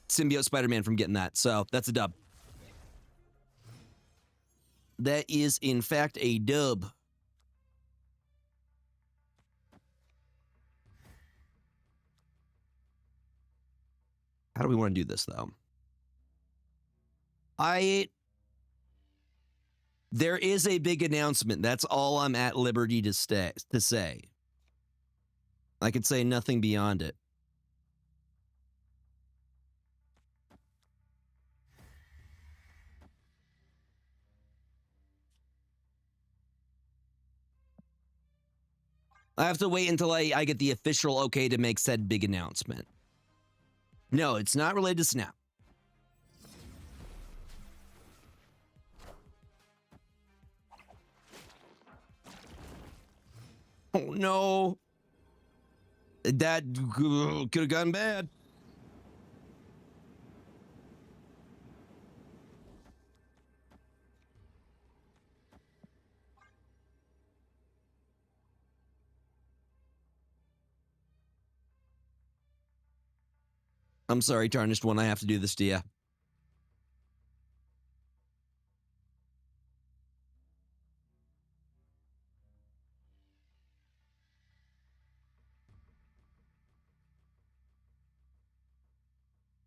Symbiote Spider-Man from getting that, so that's a dub. That is, in fact, a dub. How do we want to do this, though? There is a big announcement. That's all I'm at liberty to say. I could say nothing beyond it. I have to wait until I get the official okay to make said big announcement. No, it's not related to Snap. Oh no. That could have gone bad. I'm sorry, Tarnished One. I have to do this to you.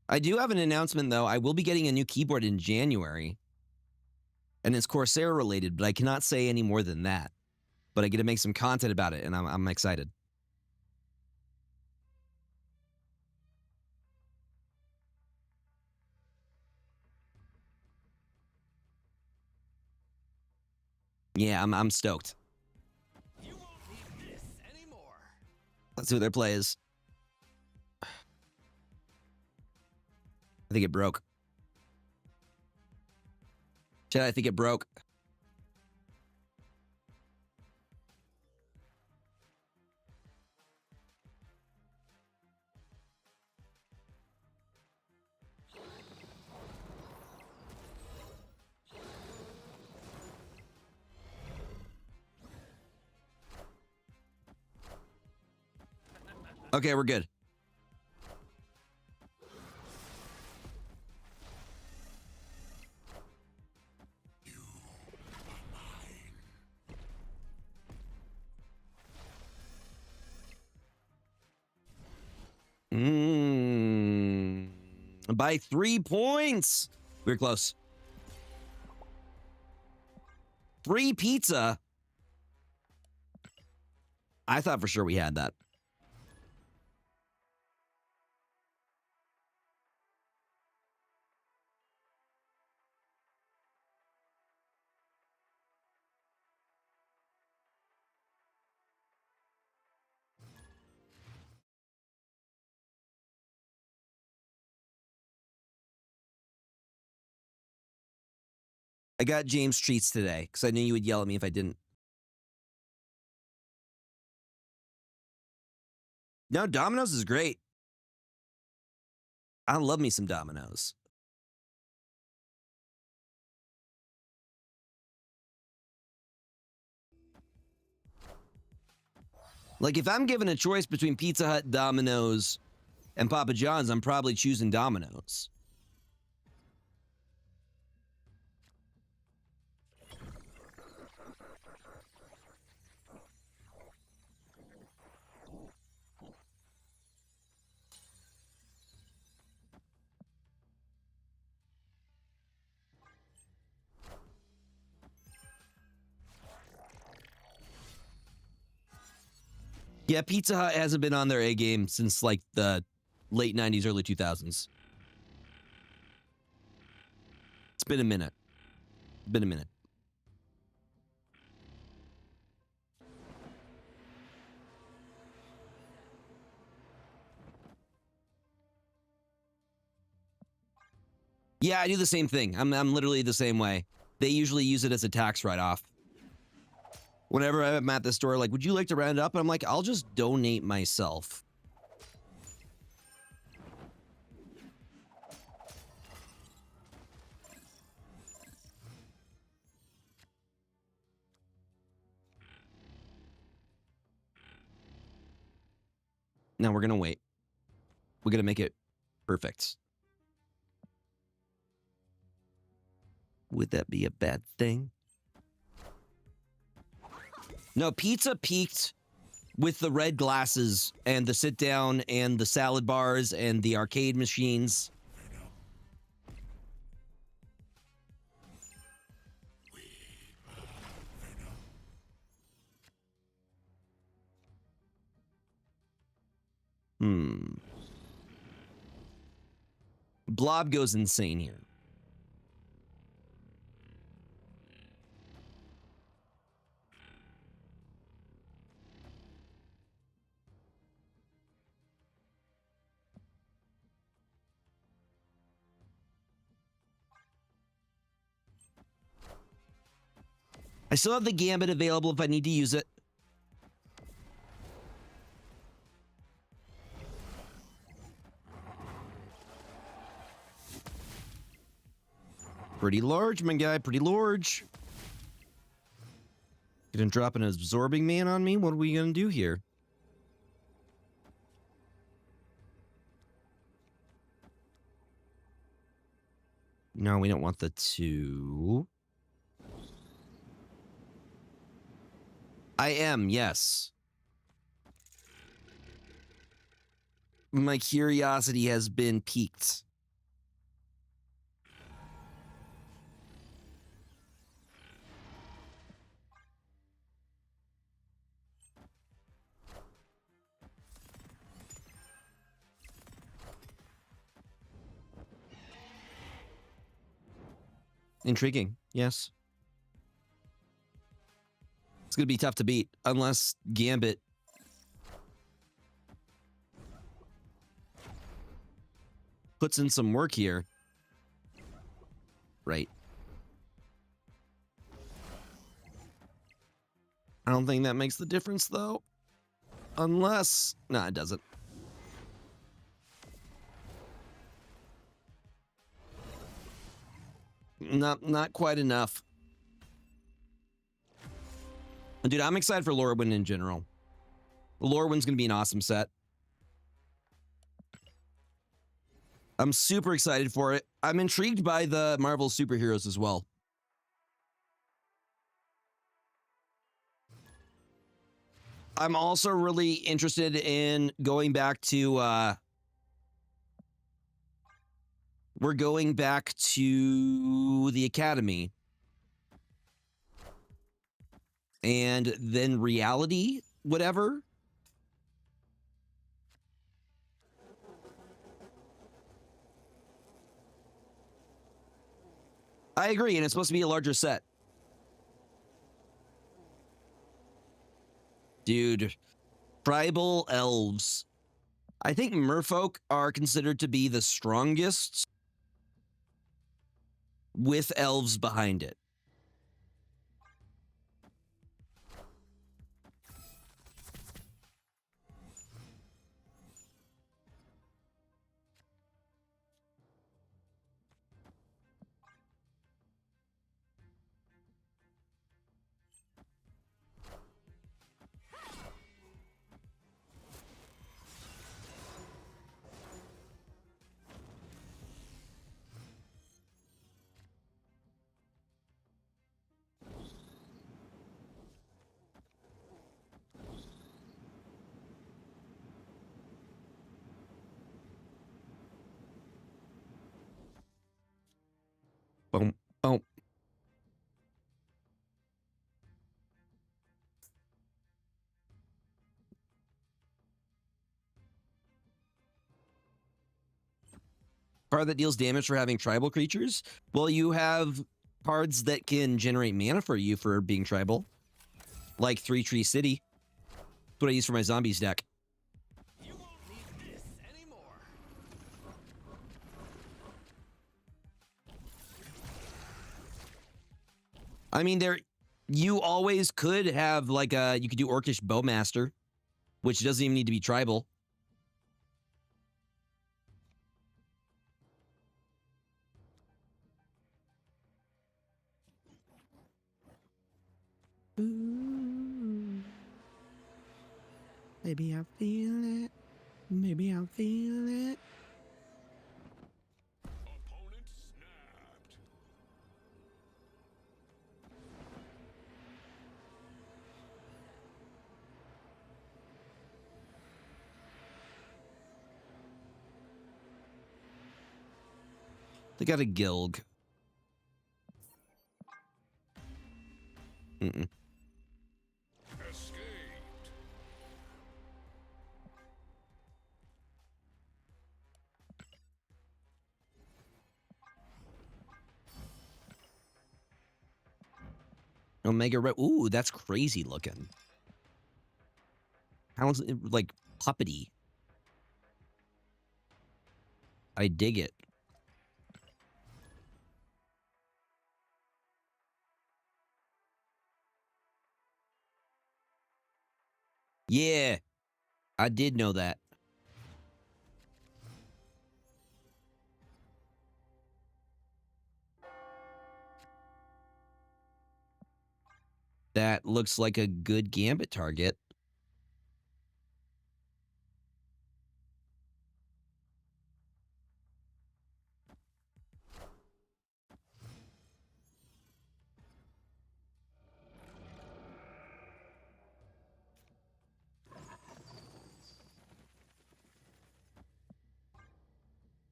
I do have an announcement, though. I will be getting a new keyboard in January. And it's Corsair related, but I cannot say any more than that. But I get to make some content about it, and I'm excited. Yeah, I'm stoked. You won't need this anymore. Let's see what their play is. I think it broke. Chat, I think it broke. Okay, we're good. By 3 points. We were close. Free pizza. I thought for sure we had that. I got James treats today because I knew you would yell at me if I didn't. No, Domino's is great. I love me some Domino's. Like, if I'm given a choice between Pizza Hut, Domino's, and Papa John's, I'm probably choosing Domino's. Yeah, Pizza Hut hasn't been on their A game since like the late 90s, early 2000s. It's been a minute. Been a minute. Yeah, I do the same thing. I'm literally the same way. They usually use it as a tax write-off. Whenever I'm at the store, like, would you like to round up? And I'm like, I'll just donate myself. Now we're gonna wait. We're gonna make it perfect. Would that be a bad thing? No, pizza peaked with the red glasses and the sit down and the salad bars and the arcade machines. Blob goes insane here. I still have the Gambit available if I need to use it. Pretty large, my guy. Pretty large. Gonna drop an absorbing man on me? What are we gonna do here? No, we don't want the 2. I am, yes. My curiosity has been piqued. Intriguing, yes. going to be tough to beat unless Gambit puts in some work here. Right. I don't think that makes the difference, though. Unless... No, it doesn't. Not quite enough. Dude, I'm excited for Lorwyn in general. Lorwyn's going to be an awesome set. I'm super excited for it. I'm intrigued by the Marvel superheroes as well. I'm also really interested in going back to... we're going back to the Academy. And then reality, whatever. I agree, and it's supposed to be a larger set. Dude, tribal elves. I think merfolk are considered to be the strongest with elves behind it. Boom, boom. Card that deals damage for having tribal creatures? Well, you have cards that can generate mana for you for being tribal. Like 3 Tree City. That's what I use for my zombies deck. You won't need this anymore. I mean, you always could have like you could do Orcish Bowmaster, which doesn't even need to be tribal. Ooh. Maybe I feel it. Maybe I feel it. Opponent snapped. They got a Gilg. Mm-mm. Escaped. Omega Red. Ooh, that's crazy looking. Sounds like puppety. I dig it. Yeah, I did know that. That looks like a good Gambit target.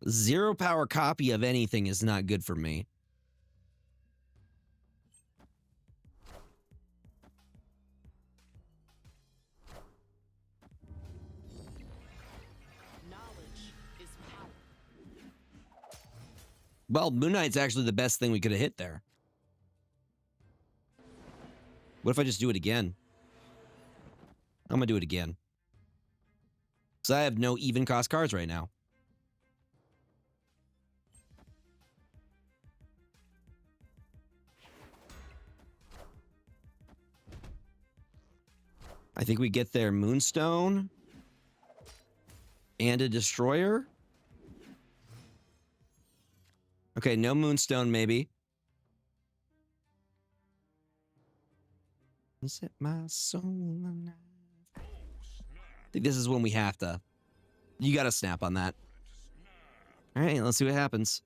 Zero power copy of anything is not good for me. Knowledge is power. Well, Moon Knight's actually the best thing we could have hit there. What if I just do it again? I'm gonna do it again. Because I have no even cost cards right now. I think we get their Moonstone and a Destroyer. Okay, no Moonstone, maybe. Set my soul alive. I think this is when we have to. You got to snap on that. All right, let's see what happens.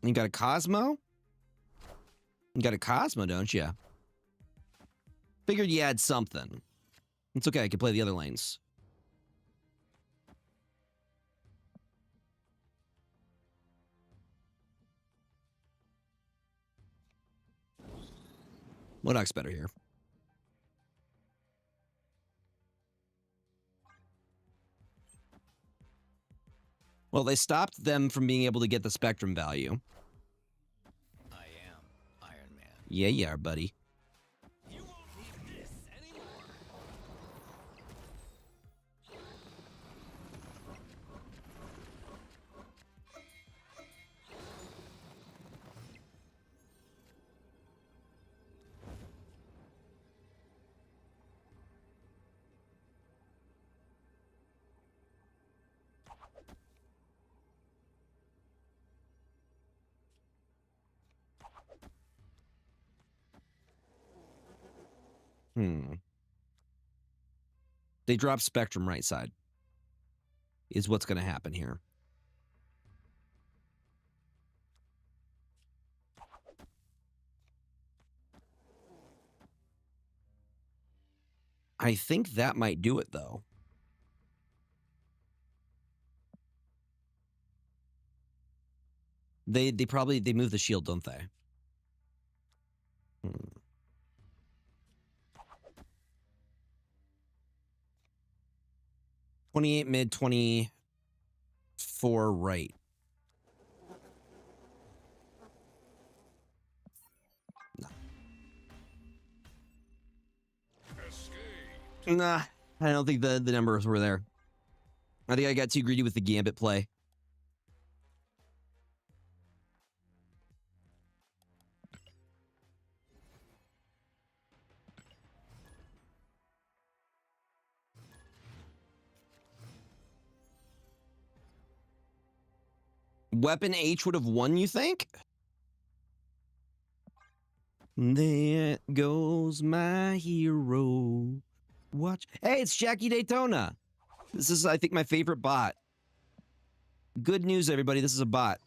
You got a Cosmo? You got a Cosmo, don't you? Figured you had something. It's okay, I can play the other lanes. What deck's better here? Well, they stopped them from being able to get the Spectrum value. I am Iron Man. Yeah, you are, buddy. You won't need this anymore. They drop Spectrum right side. Is what's going to happen here. I think that might do it, though. They probably move the shield, don't they? 28 mid, 24 right. Nah, I don't think the numbers were there. I think I got too greedy with the Gambit play. Weapon H would have won, you think? There goes my hero. Watch. Hey, it's Jackie Daytona. This is, I think, my favorite bot. Good news, everybody. This is a bot.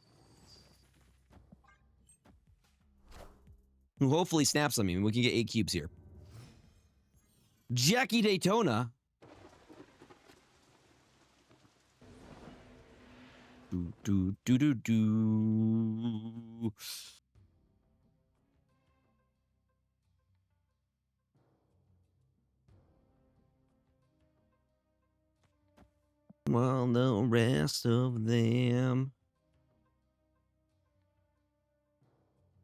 Who hopefully snaps on me. We can get 8 cubes here. Jackie Daytona. Do. While the rest of them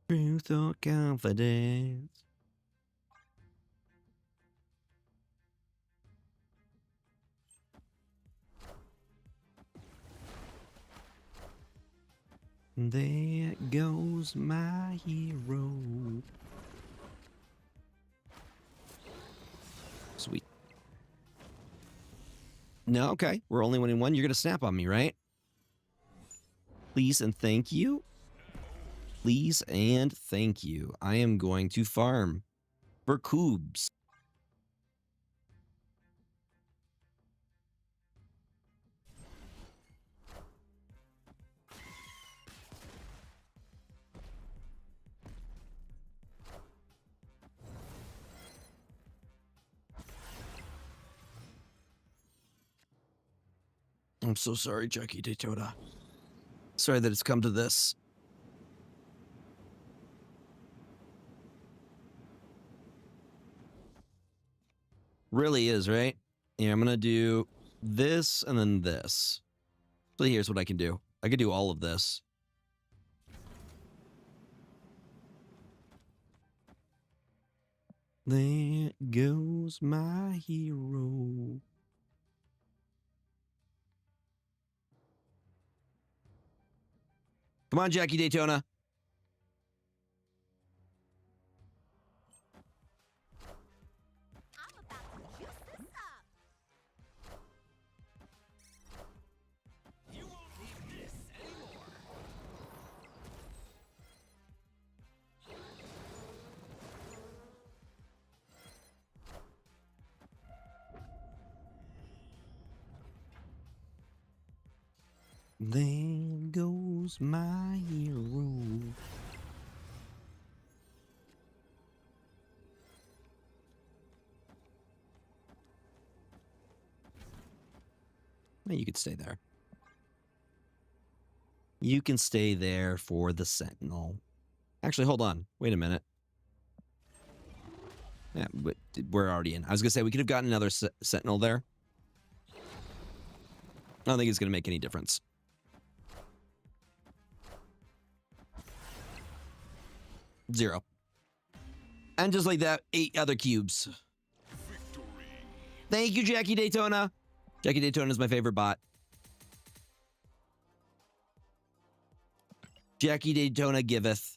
truth or confidence. There goes my hero. Sweet. No, okay. We're only winning one. You're going to snap on me, right? Please and thank you. Please and thank you. I am going to farm for cubes. I'm so sorry, Jackie Daytona. Sorry that it's come to this. Really is, right? Yeah, I'm gonna do this and then this. So here's what I can do. I could do all of this. There goes my hero. Come on, Jackie Daytona. I'm about to juice this up. You won't need this anymore. There goes my hero. Well, you could stay there. You can stay there for the Sentinel. Actually, hold on. Wait a minute. Yeah, but we're already in. I was going to say, we could have gotten another Sentinel there. I don't think it's going to make any difference. Zero. And just like that, 8 other cubes. Victory. Thank you, Jackie Daytona. Jackie Daytona is my favorite bot. Jackie Daytona giveth.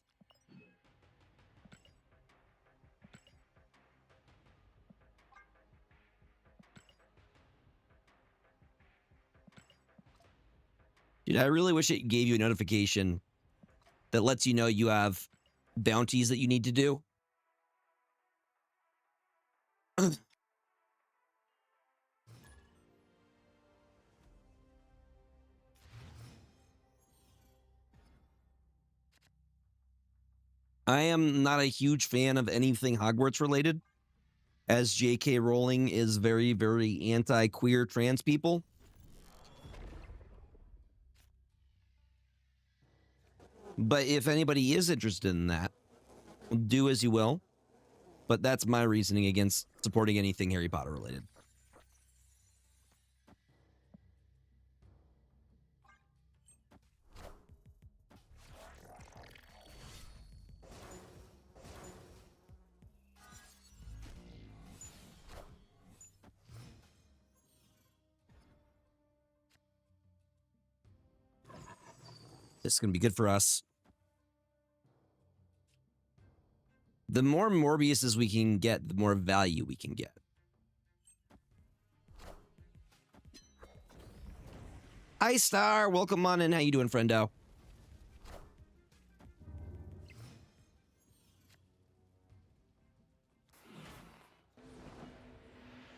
Dude, I really wish it gave you a notification that lets you know you have bounties that you need to do. I am not a huge fan of anything Hogwarts related, as J.K. Rowling is very, very anti-queer trans people. But if anybody is interested in that, do as you will. But that's my reasoning against supporting anything Harry Potter related. This is going to be good for us. The more Morbiuses we can get, the more value we can get. Hi, Star. Welcome on in. How you doing, friendo?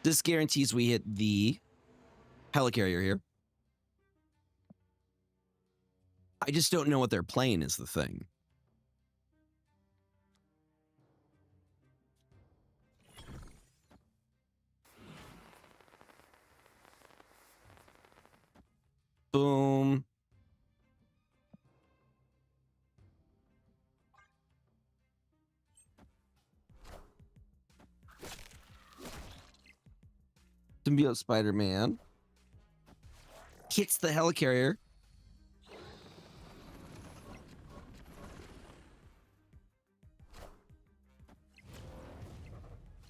This guarantees we hit the helicarrier here. I just don't know what they're playing is the thing. Boom. Symbiote Spider-Man hits the helicarrier.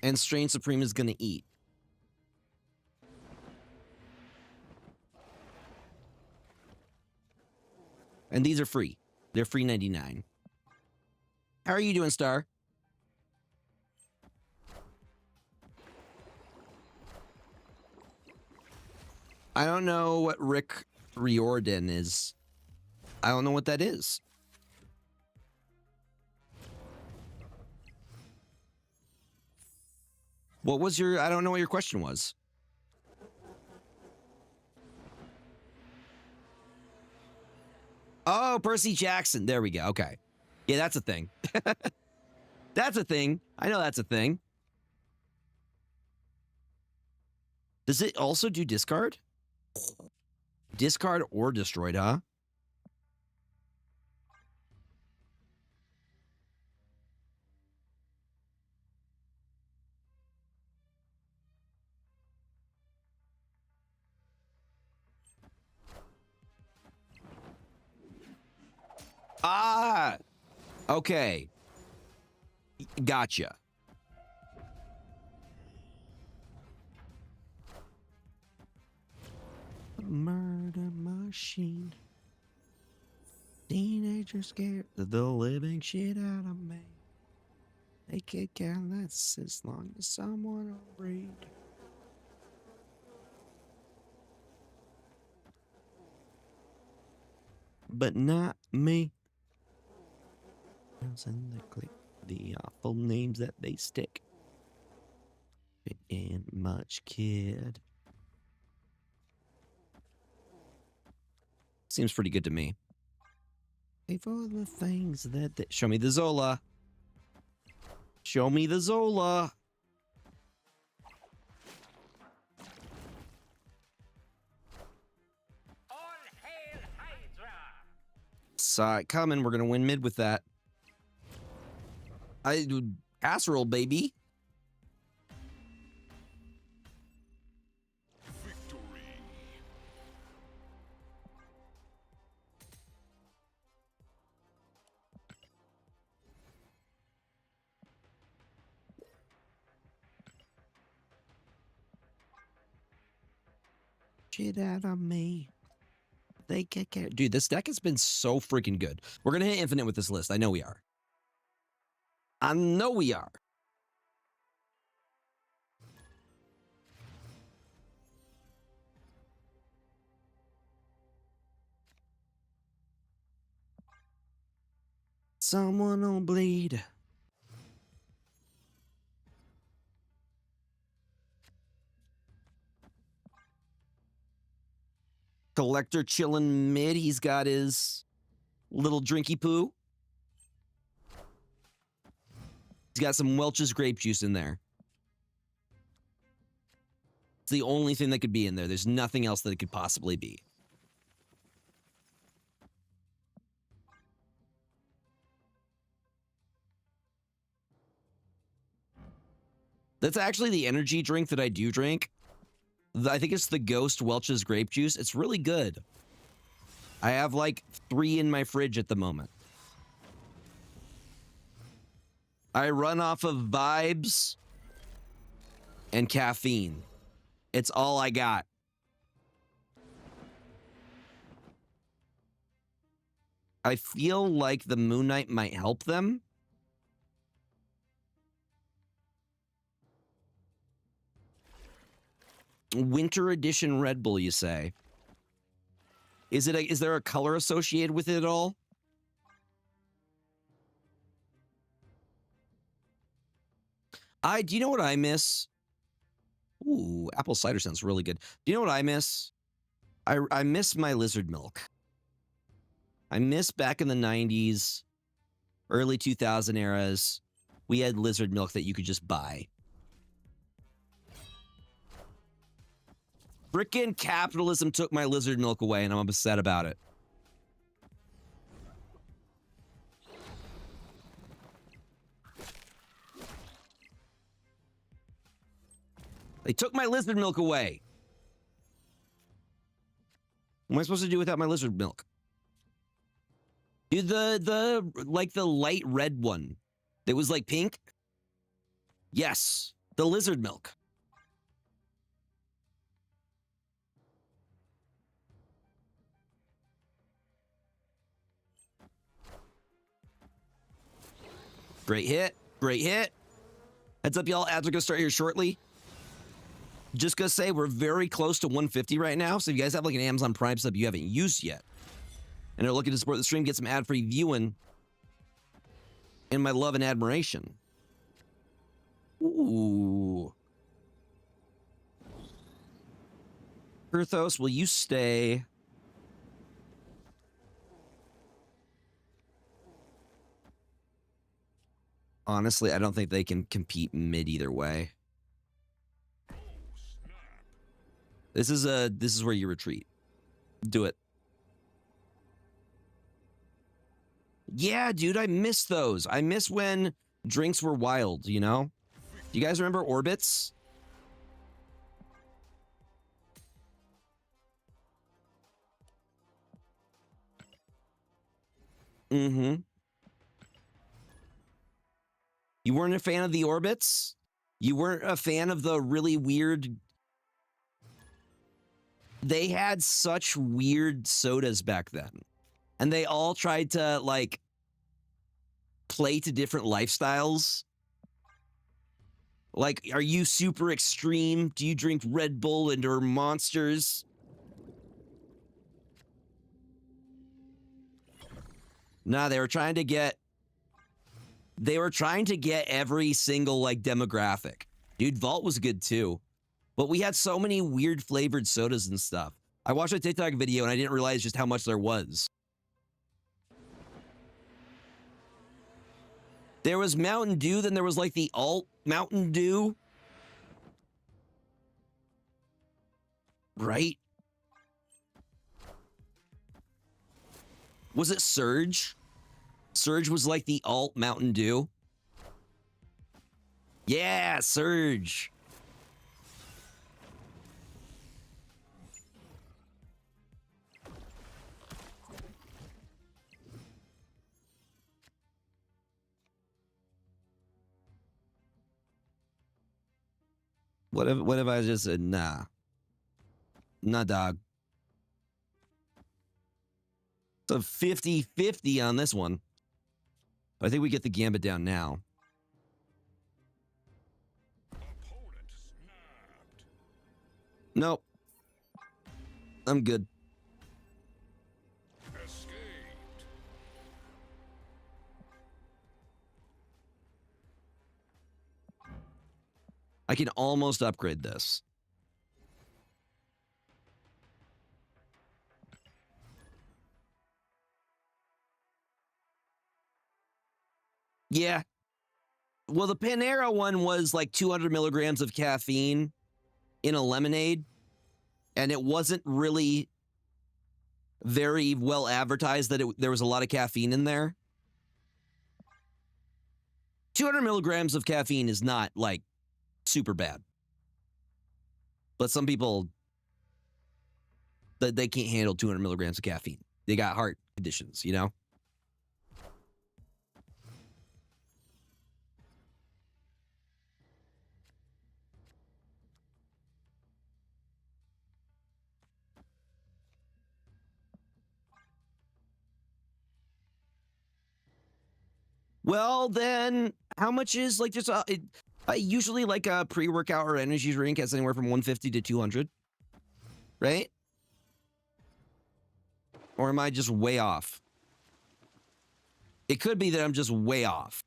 And Strange Supreme is going to eat. And these are free. They're free 99. How are you doing, Star? I don't know what Rick Riordan is. I don't know what that is. What was your... I don't know what your question was. Oh, Percy Jackson. There we go. Okay. Yeah, that's a thing. That's a thing. I know that's a thing. Does it also do discard? Discard or destroyed, huh? Ah, okay. Gotcha. Murder machine. Teenagers scared the living shit out of me. They could care less as long as someone will breed. But not me. And the click, the awful names that they stick. It ain't much, kid. Seems pretty good to me. Pay for the things that show me the Zola. Show me the Zola. All hail Hydra! Saw it coming. We're gonna win mid with that. Casserole, baby. Victory! Shit out of me. They kick it. Dude, this deck has been so freaking good. We're gonna hit infinite with this list. I know we are. I know we are. Someone will bleed. Collector chilling mid. He's got his little drinky poo. He's got some Welch's grape juice in there. It's the only thing that could be in there. There's nothing else that it could possibly be. That's actually the energy drink that I do drink. I think it's the Ghost Welch's grape juice. It's really good. I have like 3 in my fridge at the moment. I run off of vibes and caffeine. It's all I got. I feel like the Moon Knight might help them. Winter edition Red Bull, you say? Is there a color associated with it at all? Do you know what I miss? Ooh, apple cider sounds really good. Do you know what I miss? I miss my lizard milk. I miss back in the 90s, early 2000 eras, we had lizard milk that you could just buy. Frickin' capitalism took my lizard milk away, and I'm upset about it. They took my lizard milk away. What am I supposed to do without my lizard milk? Dude, the light red one that was like pink? Yes, the lizard milk. Great hit. Great hit. Heads up, y'all. Ads are going to start here shortly. Just going to say we're very close to 150 right now. So if you guys have like an Amazon Prime sub you haven't used yet and are looking to support the stream, get some ad-free viewing and my love and admiration. Ooh. Kurthos, will you stay? Honestly, I don't think they can compete mid either way. This is where you retreat. Do it. Yeah, dude, I miss those. I miss when drinks were wild, you know? Do you guys remember Orbits? Mm-hmm. You weren't a fan of the orbits? You weren't a fan of the really weird... They had such weird sodas back then. And they all tried to, like, play to different lifestyles. Like, are you super extreme? Do you drink Red Bull and or Monsters? Nah, they were trying to get every single, like, demographic. Dude, Vault was good too. But we had so many weird flavored sodas and stuff. I watched a TikTok video and I didn't realize just how much there was. There was Mountain Dew, then there was like the alt Mountain Dew. Right? Was it Surge? Surge was like the alt Mountain Dew. Yeah, Surge. What if I just said, nah. Nah, dog. It's a 50-50 on this one. I think we get the gambit down now. Opponent snapped. Nope. I'm good. Escaped. I can almost upgrade this. Yeah. Well, the Panera one was like 200 milligrams of caffeine in a lemonade, and it wasn't really very well advertised that there was a lot of caffeine in there. 200 milligrams of caffeine is not, like, super bad. But some people, they can't handle 200 milligrams of caffeine. They got heart conditions, you know? Well, then, how much is, like, just usually, like, a pre-workout or energy drink has anywhere from 150 to 200, right? Or am I just way off? It could be that I'm just way off.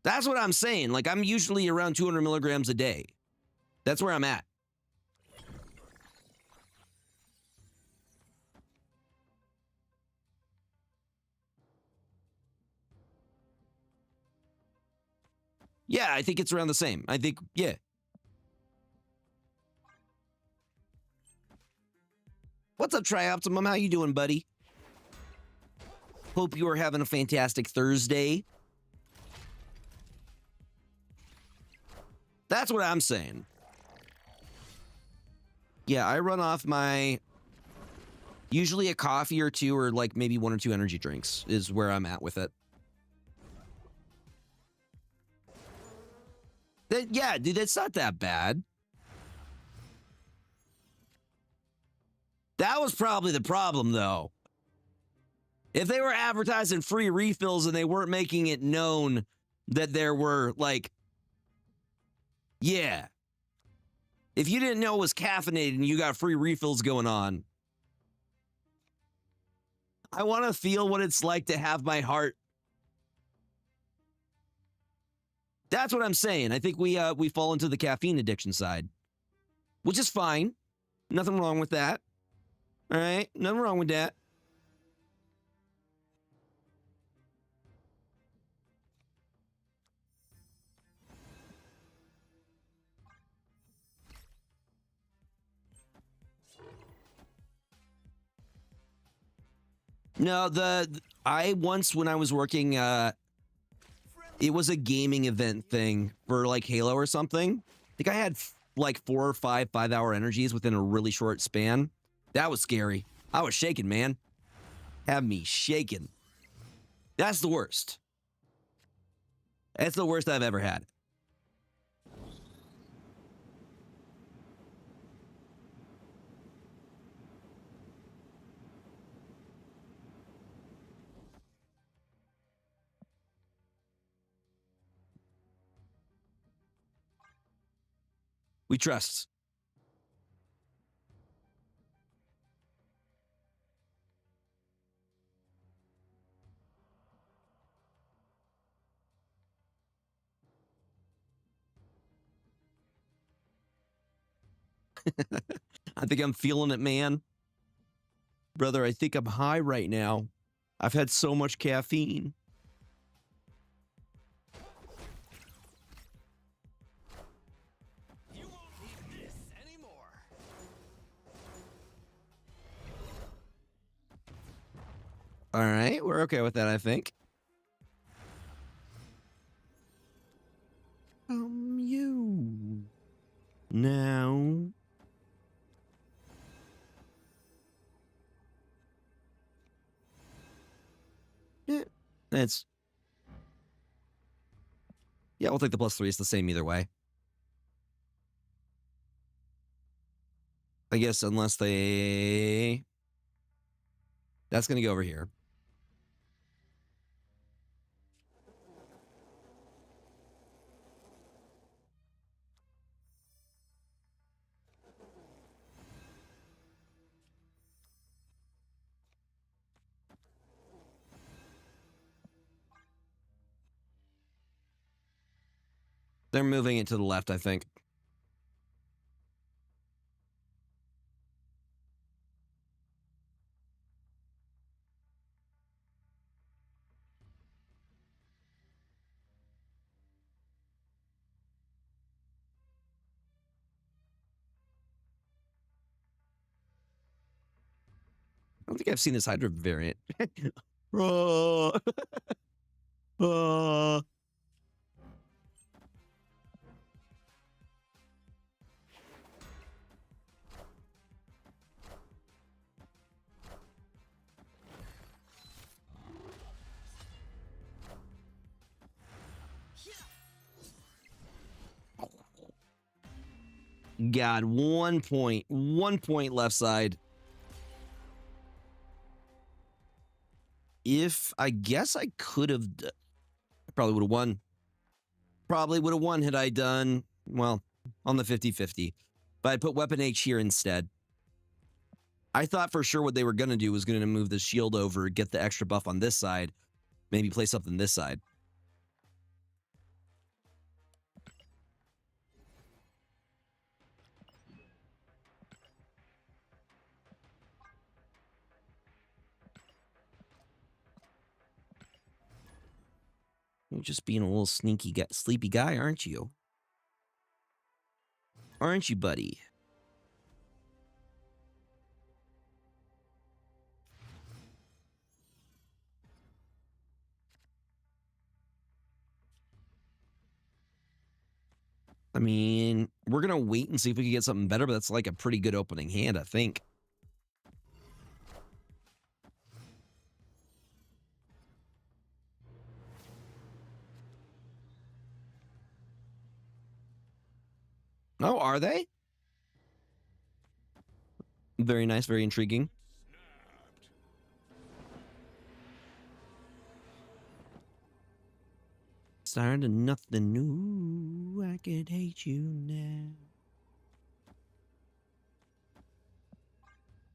That's what I'm saying. Like, I'm usually around 200 milligrams a day. That's where I'm at. Yeah, I think it's around the same. I think, yeah. What's up, Trioptimum? How you doing, buddy? Hope you are having a fantastic Thursday. That's what I'm saying. Yeah, I run off my... Usually a coffee or two, or like maybe 1 or 2 energy drinks is where I'm at with it. Yeah, dude, it's not that bad. That was probably the problem, though. If they were advertising free refills and they weren't making it known that there were, like... Yeah. If you didn't know it was caffeinated and you got free refills going on... I want to feel what it's like to have my heart... That's what I'm saying. I think we fall into the caffeine addiction side, which is fine. Nothing wrong with that. All right, nothing wrong with that. No, I once when I was working, it was a gaming event thing for like Halo or something. I think I had like 4 or 5 5-hour energies within a really short span. That was scary. I was shaking, man. Have me shaking. That's the worst. That's the worst I've ever had. We trust. I think I'm feeling it, man. Brother, I think I'm high right now. I've had so much caffeine. You won't need this anymore. All right, we're okay with that, I think. You. Now. Yeah, it's... Yeah, we'll take the +3. It's the same either way. I guess unless they... That's going to go over here. They're moving it to the left, I think. I don't think I've seen this Hydra variant. uh, uh. God, 1 point. 1 point left side. If I guess I could have... I probably would have won. Probably would have won had I done, well, on the 50-50. But I'd put Weapon H here instead. I thought for sure what they were going to do was going to move the shield over, get the extra buff on this side, maybe play something this side. You're just being a little sneaky, sleepy guy, aren't you? Aren't you, buddy? I mean, we're going to wait and see if we can get something better, but that's like a pretty good opening hand, I think. Oh, are they? Very nice, very intriguing. Starting to nothing new. I could hate you now.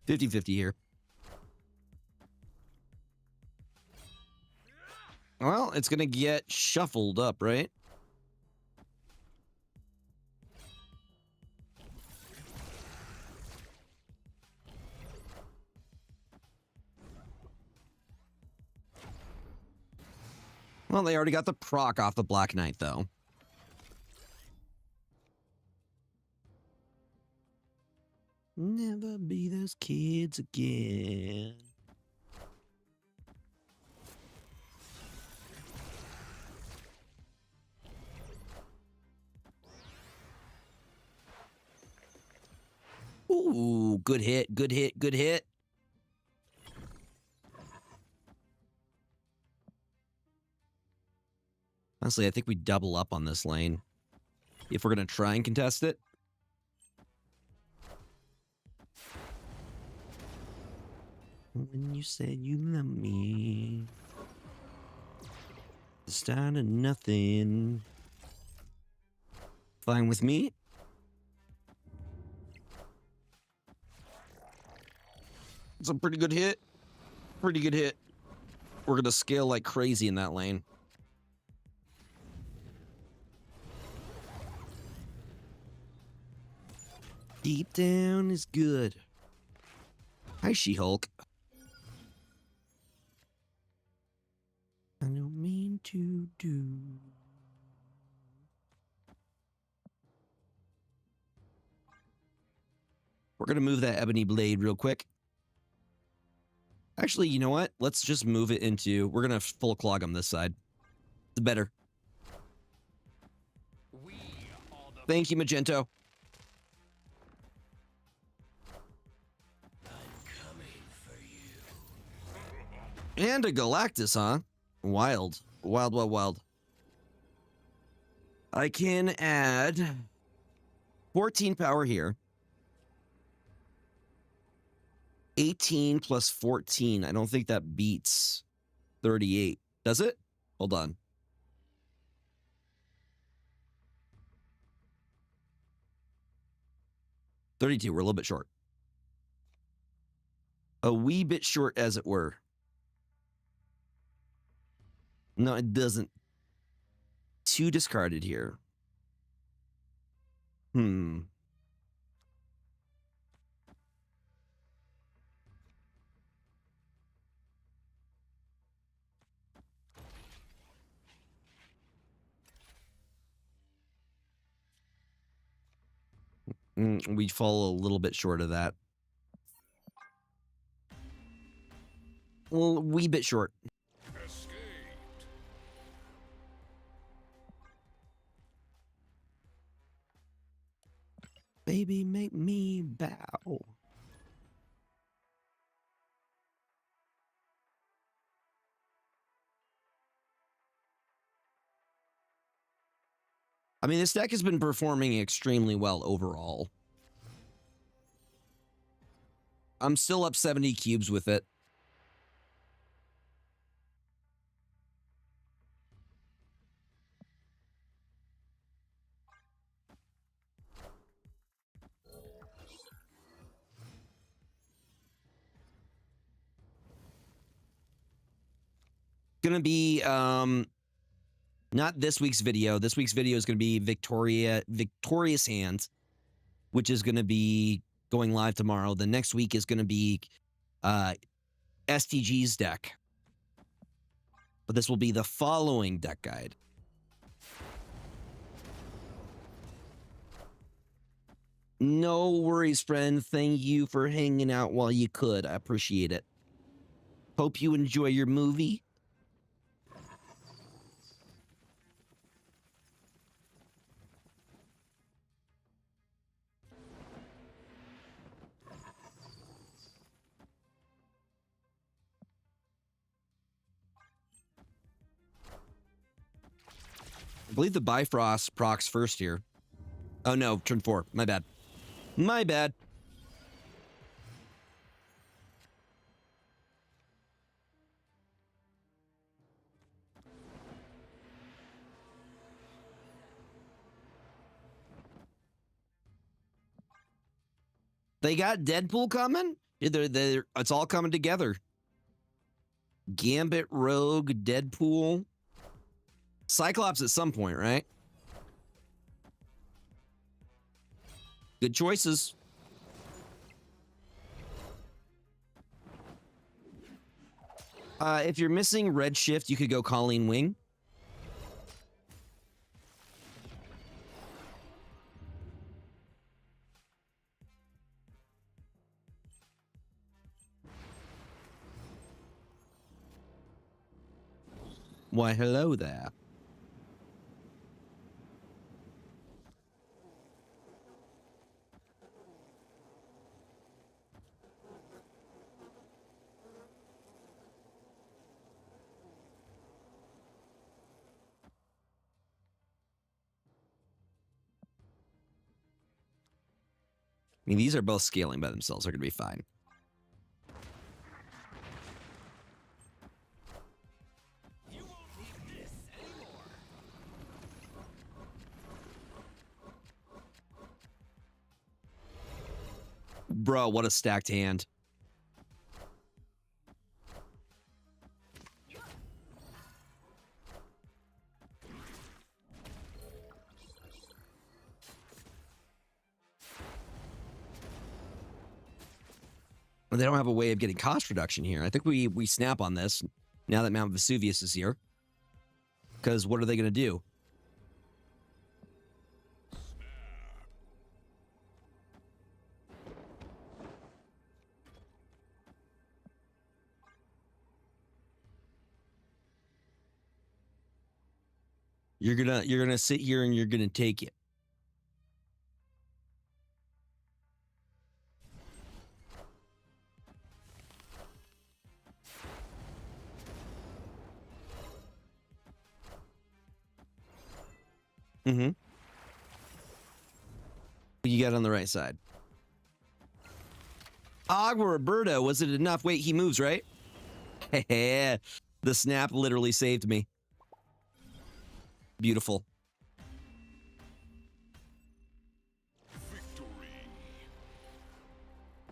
50-50 here. Well, it's going to get shuffled up, right? Well, they already got the proc off the Black Knight, though. Never be those kids again. Ooh, good hit, good hit, good hit. Honestly, I think we double up on this lane if we're going to try and contest it. When you said you love me, it's down to nothing. Fine with me. It's a pretty good hit. Pretty good hit. We're going to scale like crazy in that lane. Deep down is good. Hi, She-Hulk. I don't mean to do. We're going to move that ebony blade real quick. Actually, you know what? Let's just move it into... We're going to full clog them this side. It's better. We are the Thank you, Magento. And a Galactus, huh? Wild. Wild, wild, wild. I can add 14 power here. 18 plus 14. I don't think that beats 38. Does it? Hold on. $32. We're a little bit short. A wee bit short, as it were. No, it doesn't. 2 discarded here. We fall a little bit short of that. Well, a wee bit short. escaped. Baby, make me bow. I mean, this deck has been performing extremely well overall. I'm still up 70 cubes with it. Gonna be not this week's video. This week's video is gonna be Victorious Hands, which is gonna be going live tomorrow. The next week is gonna be STG's deck. But this will be the following deck guide. No worries, friend. Thank you for hanging out while you could. I appreciate it. Hope you enjoy your movie. I believe the Bifrost procs first here. Oh no, turn 4. My bad. My bad. They got Deadpool coming? It's all coming together. Gambit, Rogue, Deadpool. Cyclops at some point, right? Good choices. If you're missing Redshift, you could go Colleen Wing. Why, hello there. mean, these are both scaling by themselves. They're going to be fine. You won't need this anymore. Bro, what a stacked hand. They don't have a way of getting cost reduction here. I think we snap on this now that Mount Vesuvius is here. Because what are they going to do? You're gonna sit here and you're gonna take it. Mm-hmm. You got it on the right side. Agua Roberto, was it enough? Wait, he moves, right? The snap literally saved me. Beautiful.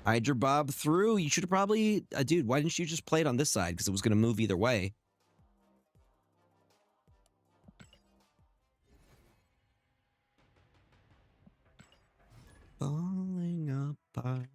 Hydra Bob through. You should have probably... dude, why didn't you just play it on this side? Because it was going to move either way. Falling apart.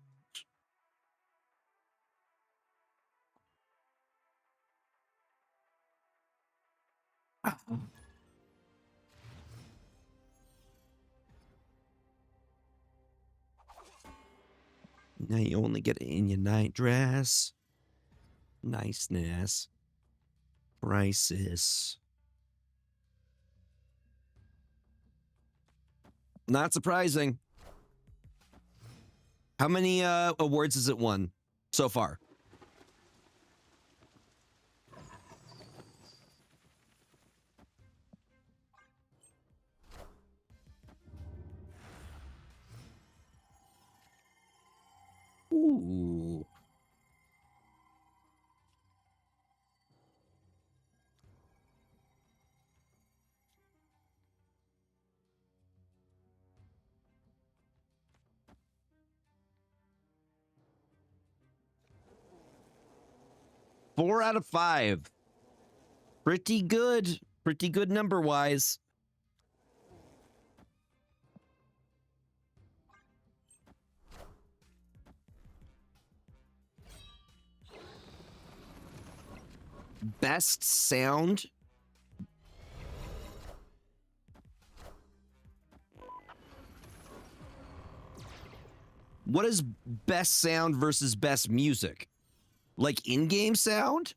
Now you only get it in your night dress. Niceness. Crisis. Not surprising. How many awards has it won so far? Ooh. Four out of 5. Pretty good. Pretty good number-wise. Best sound. What is best sound versus best music? Like in-game sound?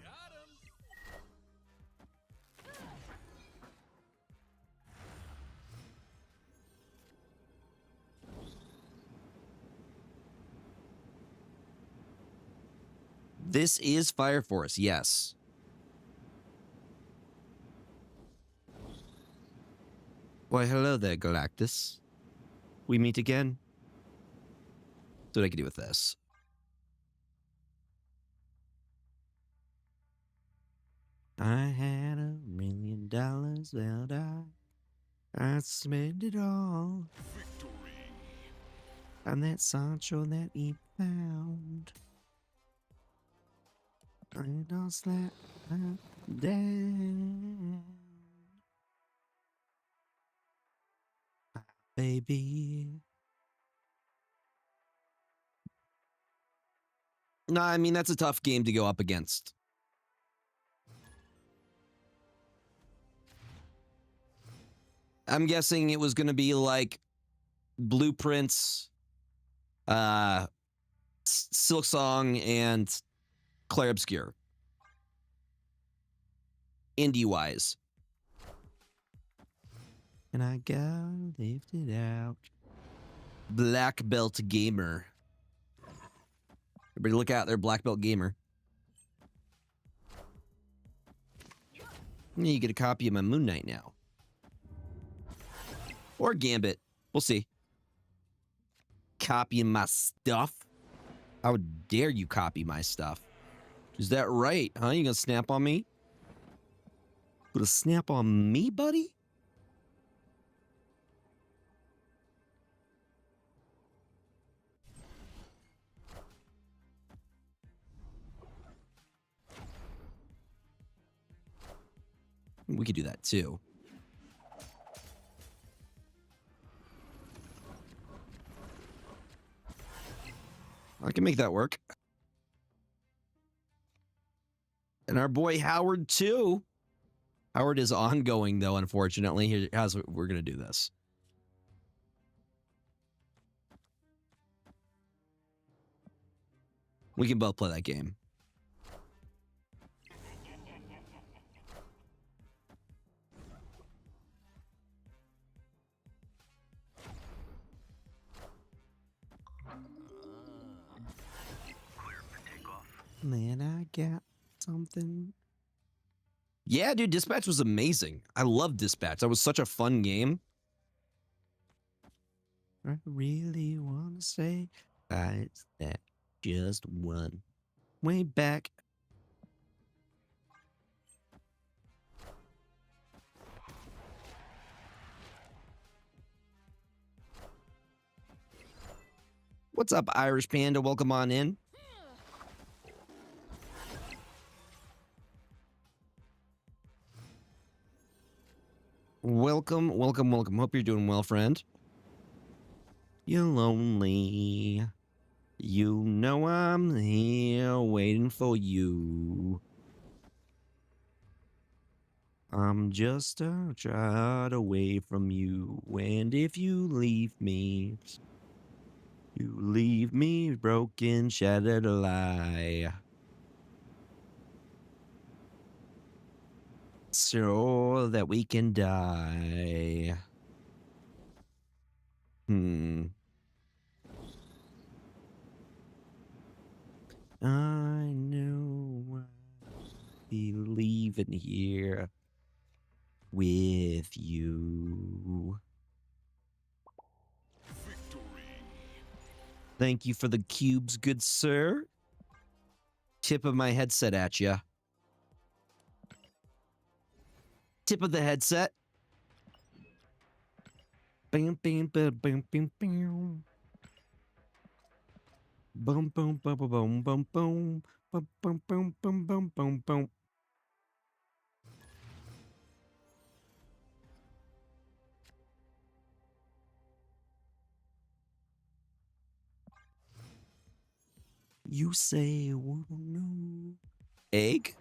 Got him. This is Fire Force, yes. Why, hello there, Galactus. We meet again. So what I can do with this? I had $1 million, and I spent it all. Victory. And that Sancho that he found. I don't slap down. Baby. No, I mean, that's a tough game to go up against. I'm guessing it was going to be like Blueprints, Silk Song, and Clair Obscure. Indie-wise. and I gotta lift it out. Black belt gamer. Everybody look out there, black belt gamer. Yeah, you get a copy of my Moon Knight now. Or Gambit. We'll see. Copying my stuff? How dare you copy my stuff? Is that right, huh? You gonna snap on me? Gonna snap on me, buddy? We could do that too. I can make that work. And our boy Howard too. Howard is ongoing though, unfortunately. How's we're gonna do this? We can both play that game. Man, I got something. Yeah, dude, Dispatch was amazing. I love Dispatch. That was such a fun game. I really want to say it's that just one way back. What's up, Irish Panda? Welcome on in. Welcome, welcome, welcome. Hope you're doing well, friend. You're lonely. You know I'm here waiting for you. I'm just a child away from you. And if you leave me broken, shattered, alive. So that we can die. I know I'll be leaving here with you. Victory. Thank you for the cubes, good sir. Tip of my headset at ya. Tip of the headset. Bam, bam, bam, bam, bam, bam. Boom, boom, boom, boom, boom, boom, boom, boom, boom, boom, boom, boom, boom, boom. You say, "Wanna know?" Egg?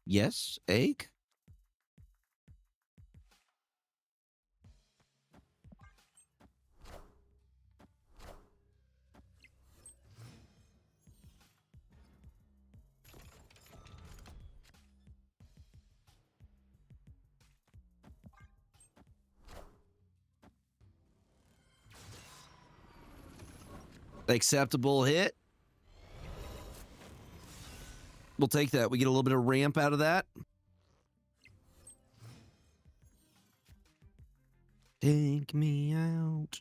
Yes, egg? Acceptable hit. We'll take that. We get a little bit of ramp out of that. Take me out.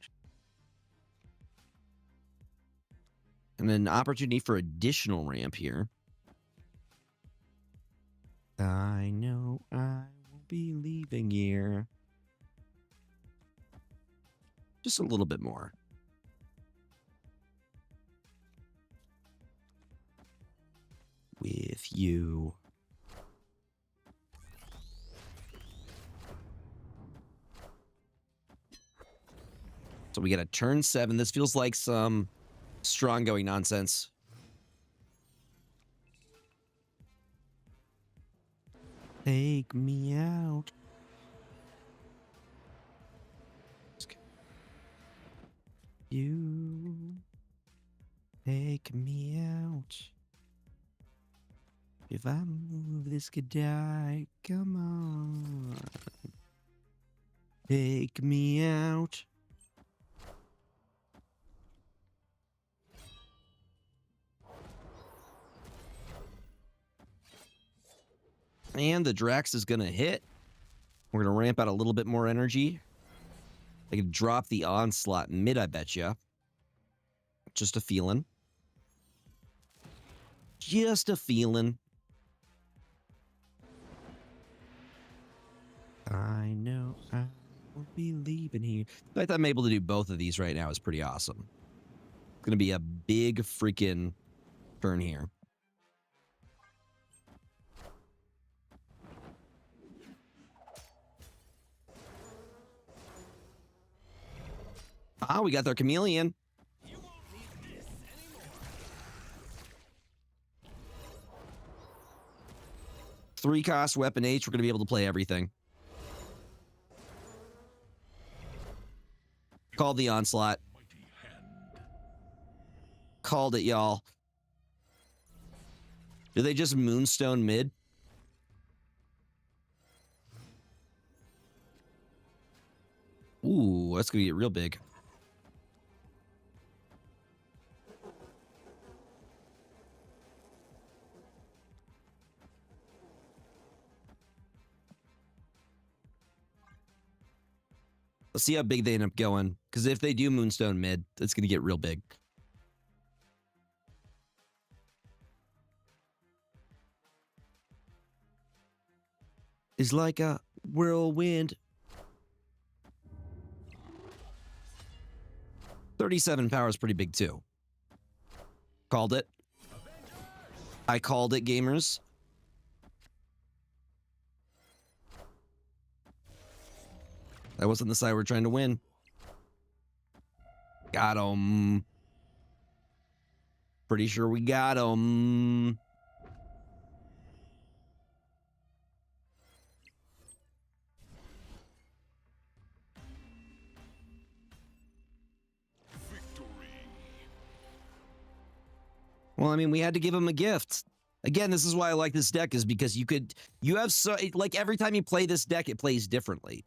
And an opportunity for additional ramp here. I know I will be leaving here. Just a little bit more. With you. So we get a turn 7. This feels like some strong going nonsense. Take me out. You take me out. If I move, this could die. Come on. Take me out. And the Drax is going to hit. We're going to ramp out a little bit more energy. I could drop the onslaught mid, I bet ya. Just a feeling. Just a feeling. I know I won't be leaving here. The fact that I'm able to do both of these right now is pretty awesome. It's going to be a big freaking turn here. Ah, we got their chameleon. You won't need this anymore. 3-cost weapon H. We're going to be able to play everything. Called the onslaught. Called it, y'all. Did they just moonstone mid? Ooh, that's going to get real big. Let's see how big they end up going. Because if they do moonstone mid, it's going to get real big. It's like a whirlwind. 37 power is pretty big too. Called it. I called it, gamers. That wasn't the side we're trying to win. Got him. Pretty sure we got him. Well, I mean, we had to give him a gift. Again, this is why I like this deck, is because you have so, like, every time you play this deck, it plays differently.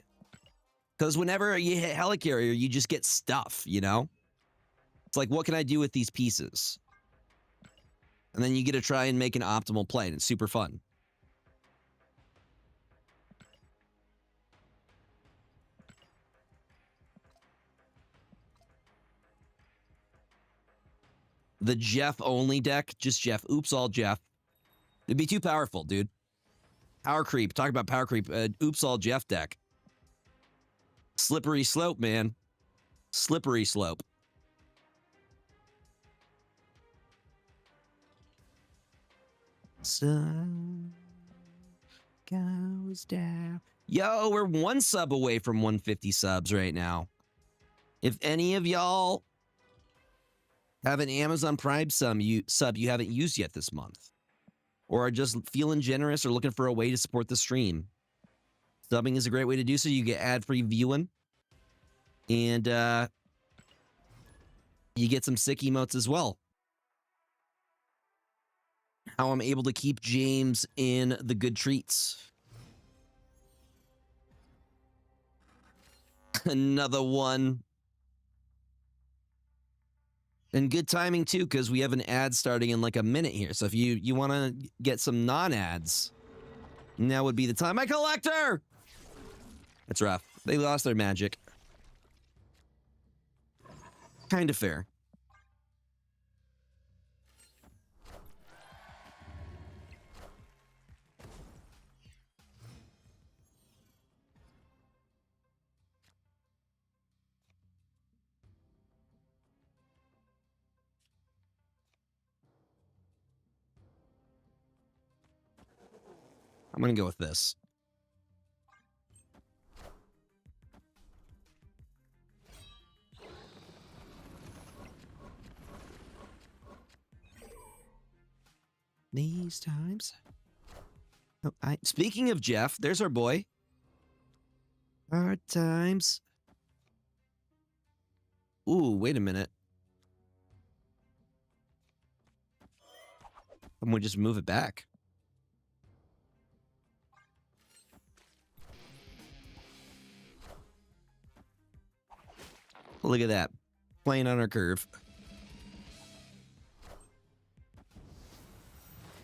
Because whenever you hit Helicarrier, you just get stuff, you know? It's like, what can I do with these pieces? And then you get to try and make an optimal play, and it's super fun. The Jeff only deck, just Jeff. Oops, all Jeff. It'd be too powerful, dude. Power creep. Talk about power creep. Oops, all Jeff deck. Slippery slope, man. Slippery slope. Sun goes down. Yo, we're 1 sub away from 150 subs right now. If any of y'all have an Amazon Prime sub you haven't used yet this month, or are just feeling generous or looking for a way to support the stream, subbing is a great way to do so. You get ad-free viewing, and you get some sick emotes as well. How I'm able to keep James in the good treats. Another one. And good timing, too, because we have an ad starting in like a minute here. So if you want to get some non-ads, now would be the time. My collector! That's rough. They lost their magic. Kind of fair. I'm going to go with this. These times. Oh, speaking of Jeff, there's our boy. Hard times. Ooh, wait a minute. I'm going to just move it back. Look at that. Playing on our curve.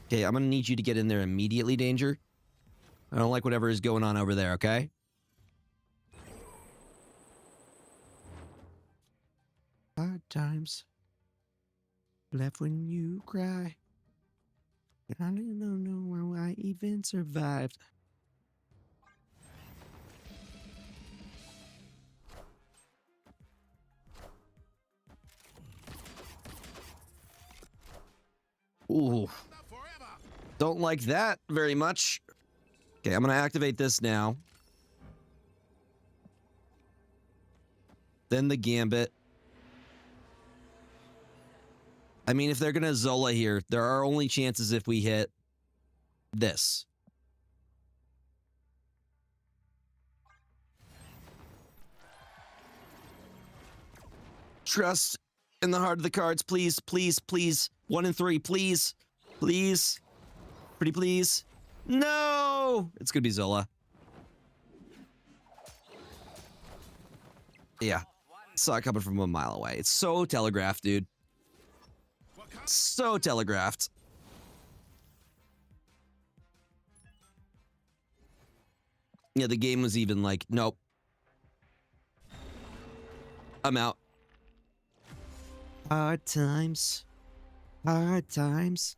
Okay, I'm going to need you to get in there immediately, Danger. I don't like whatever is going on over there, okay? Hard times left when you cry. I don't know how I even survived. Ooh. Don't like that very much. Okay, I'm going to activate this now. Then the Gambit. I mean, if they're going to Zola here, there are only chances if we hit this. Trust in the heart of the cards, please, please, please. 1 and 3, please, please, pretty please. No, it's gonna be Zola. Yeah, saw it coming from a mile away. It's so telegraphed, dude. So telegraphed. Yeah, the game was even like, nope. I'm out. Hard times. Hard times.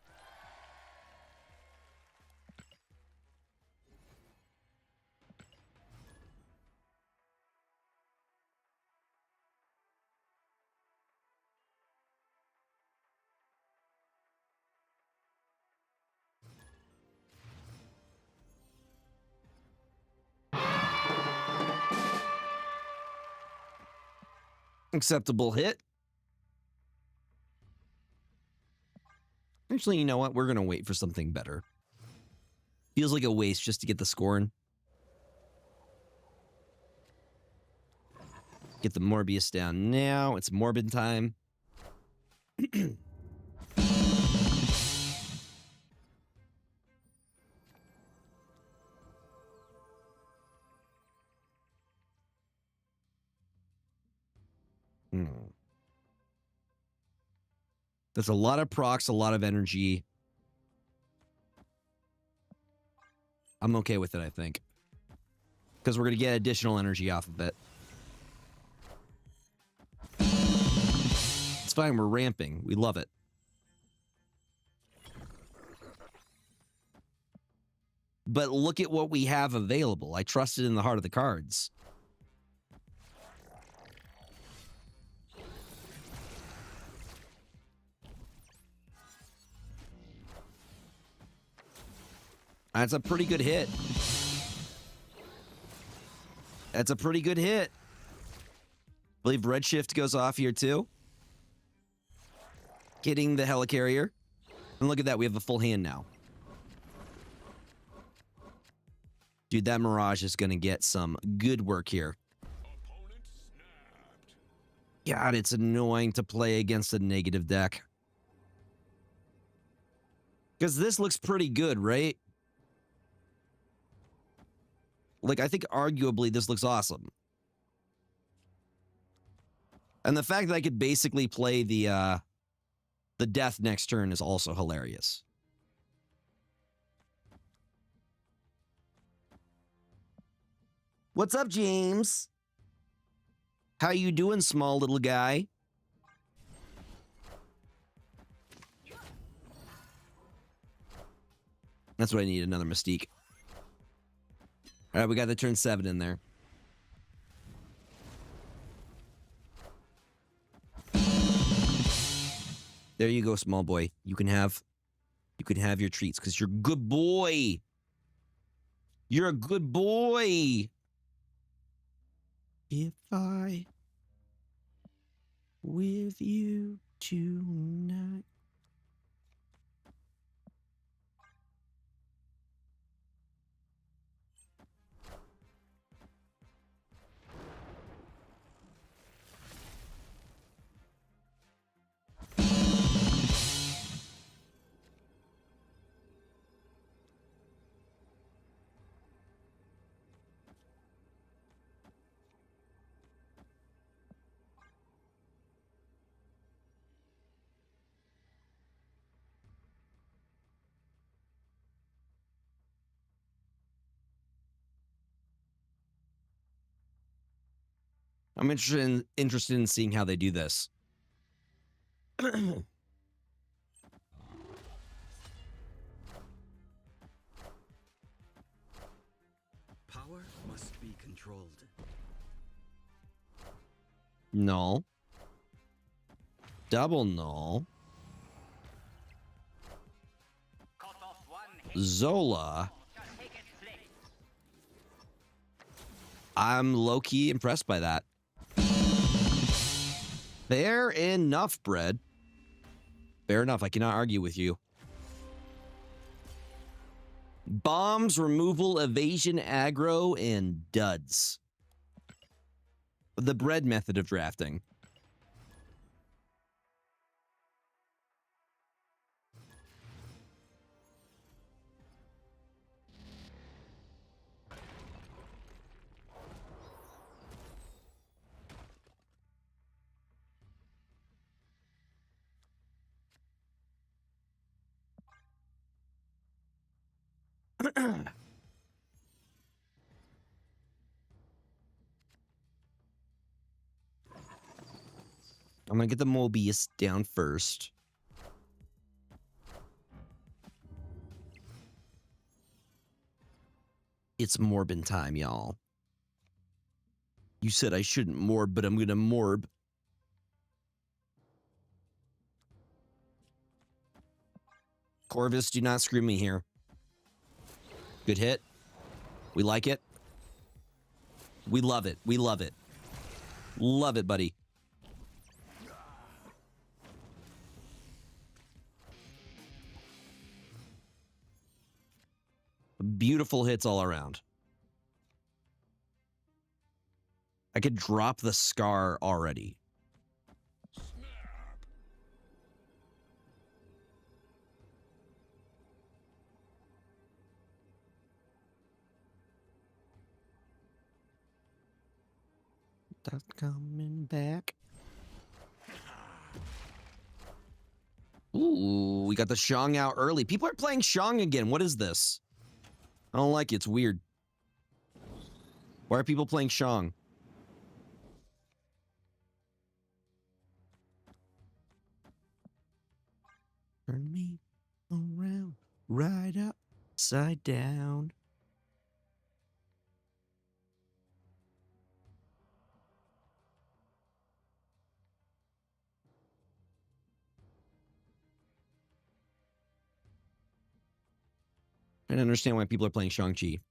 Acceptable hit. Actually, you know what? We're going to wait for something better. Feels like a waste just to get the scoring. Get the Morbius down now. It's Morbid time. There's a lot of procs, a lot of energy. I'm okay with it, I think. Because we're going to get additional energy off of it. It's fine, we're ramping. We love it. But look at what we have available. I trusted in the heart of the cards. That's a pretty good hit. That's a pretty good hit. I believe Redshift goes off here too. Getting the Helicarrier. And look at that, we have a full hand now. Dude, that Mirage is going to get some good work here. God, it's annoying to play against a negative deck. Because this looks pretty good, right? Like, I think arguably this looks awesome. And the fact that I could basically play the death next turn is also hilarious. What's up, James? How you doing, small little guy? That's what I need, another Mystique. All right, we got the turn 7 in there. There you go, small boy. You can have your treats because you're a good boy. You're a good boy. If I with you tonight. I'm interested in seeing how they do this. Power must be controlled. No. Double null. Zola. I'm low-key impressed by that. Fair enough, Bread. Fair enough. I cannot argue with you. Bombs, removal, evasion, aggro, and duds. The Bread method of drafting. I'm gonna get the Mobius down first. It's Morbin time, y'all. You said I shouldn't morb, but I'm gonna morb. Corvus, do not screw me here. Good hit. We like it. We love it. We love it. Love it, buddy. Beautiful hits all around. I could drop the Scar already. That's coming back. Ooh, we got the Shang out early. People are playing Shang again. What is this? I don't like it. It's weird. Why are people playing Shang? Turn me around, right upside down. I don't understand why people are playing Shang-Chi.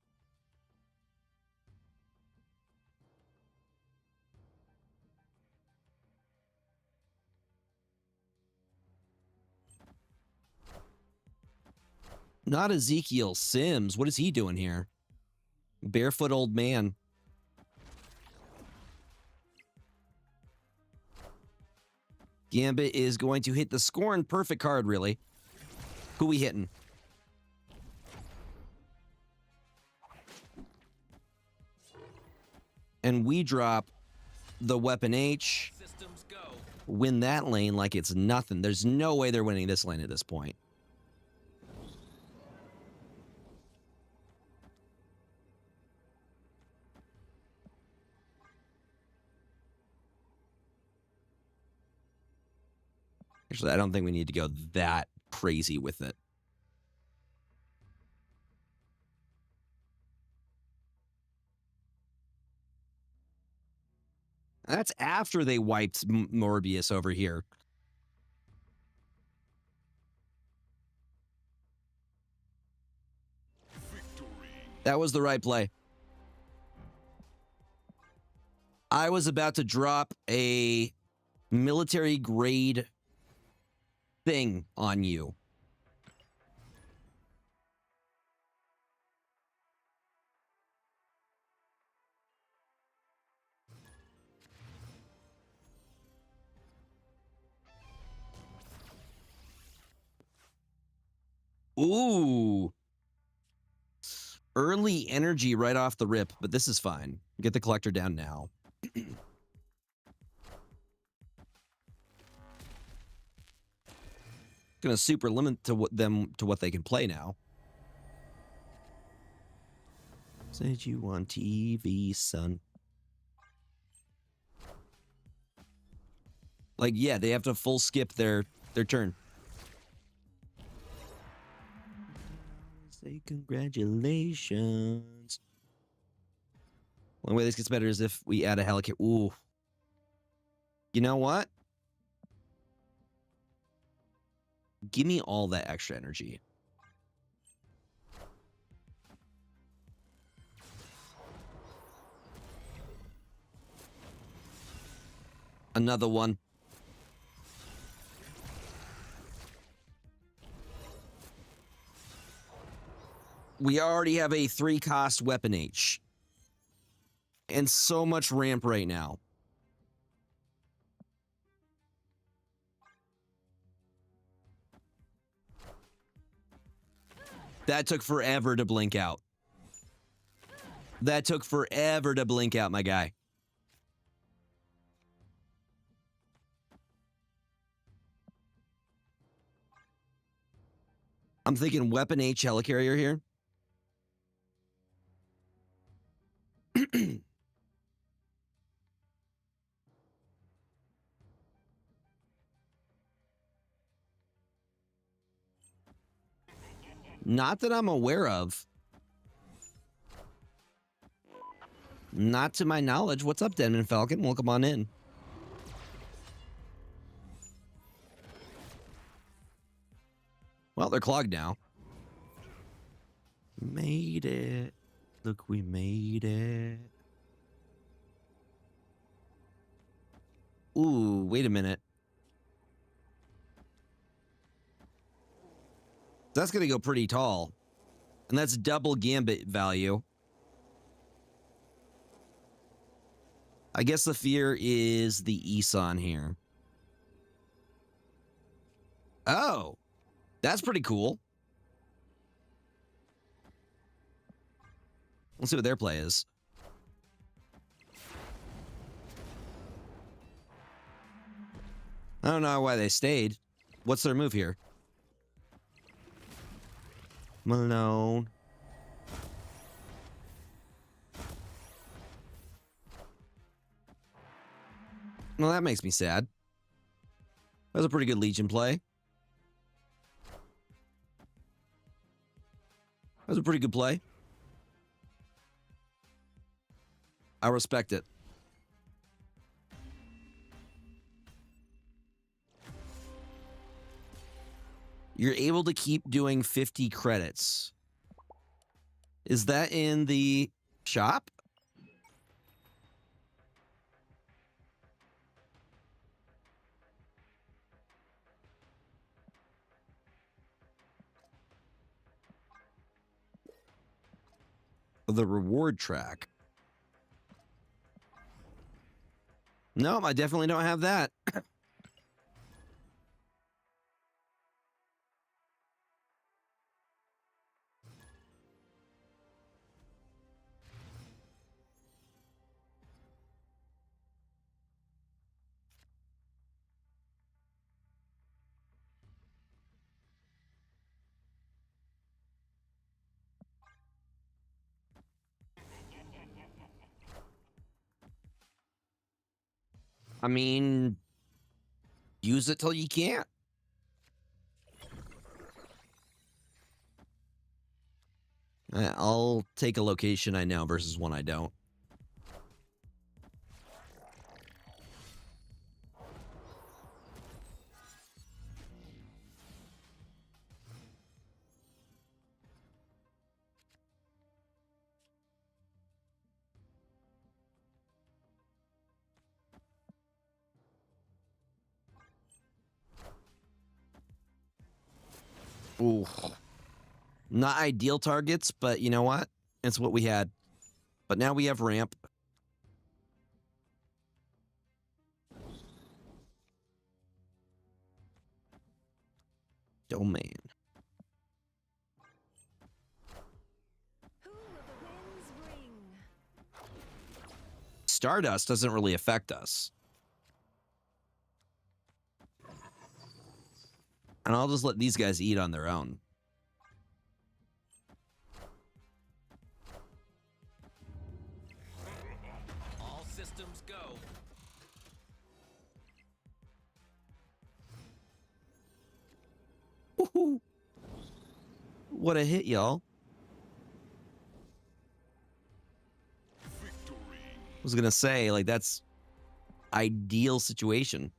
Not Ezekiel Sims. What is he doing here? Barefoot old man. Gambit is going to hit the Scorn. Perfect card, really. Who we hitting? And we drop the Weapon H. Systems go. Win that lane like it's nothing. There's no way they're winning this lane at this point. Actually, I don't think we need to go that crazy with it. That's after they wiped Morbius over here. Victory. That was the right play. I was about to drop a military grade thing on you. Ooh. Early energy right off the rip, but this is fine. Get the collector down now. Gonna super limit to what they can play now. Said you on TV, son. Like, yeah, they have to full skip their turn. Say congratulations. One way this gets better is if we add a helicopter. Ooh. You know what? Give me all that extra energy. Another one. We already have a 3-cost weapon H. And so much ramp right now. That took forever to blink out. That took forever to blink out, my guy. I'm thinking weapon H helicarrier here. Not that I'm aware of. Not to my knowledge. What's up, Denman Falcon? Welcome on in. Well, they're clogged now. Made it. Look, we made it. Ooh, wait a minute. That's going to go pretty tall. And that's double gambit value. I guess the fear is the Eson here. Oh, that's pretty cool. Let's see what their play is. I don't know why they stayed. What's their move here? Malone. Well, that makes me sad. That was a pretty good Legion play. That was a pretty good play. I respect it. You're able to keep doing 50 credits. Is that in the shop? The reward track. No, I definitely don't have that. I mean, use it till you can't. I'll take a location I know versus one I don't. Ooh. Not ideal targets, but you know what? It's what we had. But now we have ramp. Domain. Who will the winds bring? Stardust doesn't really affect us. And I'll just let these guys eat on their own. All systems go. What a hit, y'all. I was gonna say, like, that's ideal situation.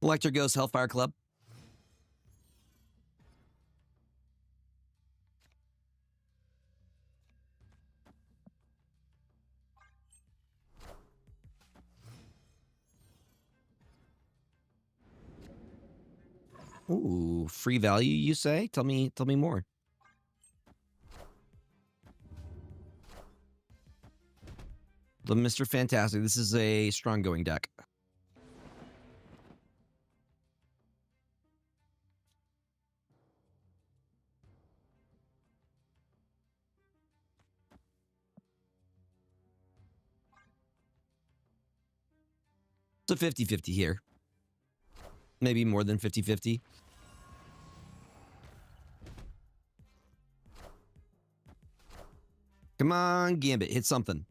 Electric Ghost Hellfire Club. Ooh, free value, you say? Tell me more. The Mr. Fantastic. This is a strong going deck. It's a 50-50 here. Maybe more than 50-50. Come on, Gambit, hit something.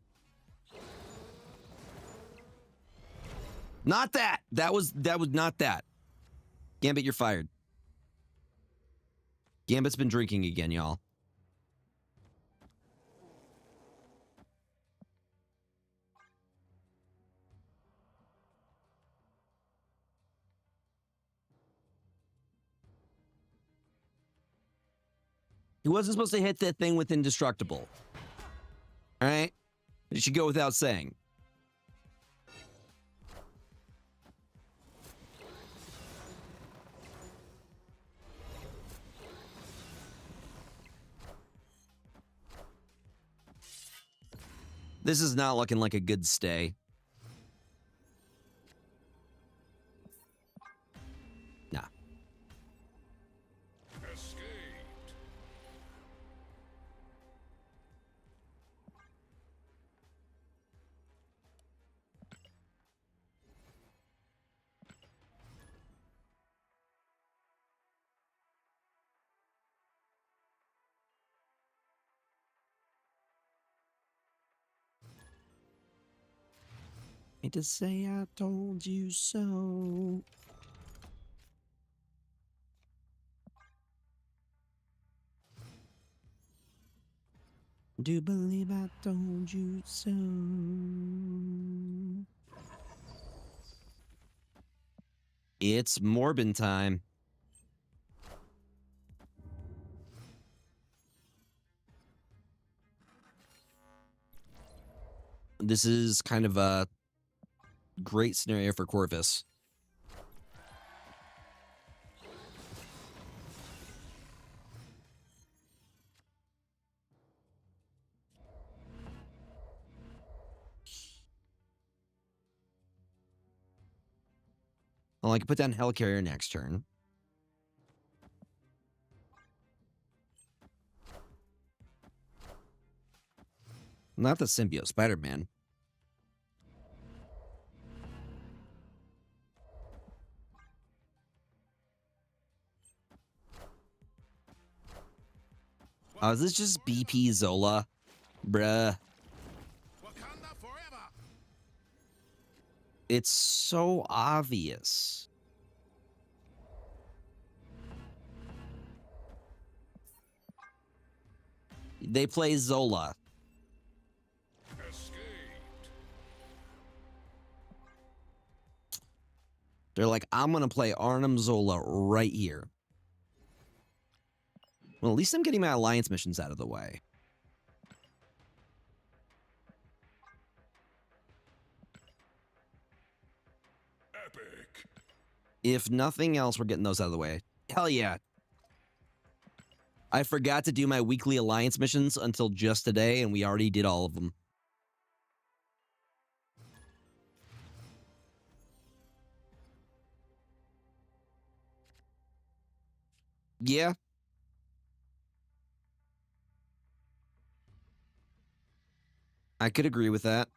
Not that. That was not that. Gambit, you're fired. Gambit's been drinking again, y'all. He wasn't supposed to hit that thing with Indestructible. All right? It should go without saying. This is not looking like a good stay. Nah. Escaped. And to say I told you so. Do believe I told you so. It's Morbin time. This is kind of a great scenario for Corvus. Well, I can put down Hellcarrier next turn. Not the Symbiote, Spider-Man. Oh, is this just BP Zola? Bruh. Wakanda forever. It's so obvious. They play Zola. Escaped. They're like, I'm going to play Arnim Zola right here. Well, at least I'm getting my alliance missions out of the way. Epic. If nothing else, we're getting those out of the way. Hell yeah. I forgot to do my weekly alliance missions until just today, and we already did all of them. Yeah. I could agree with that.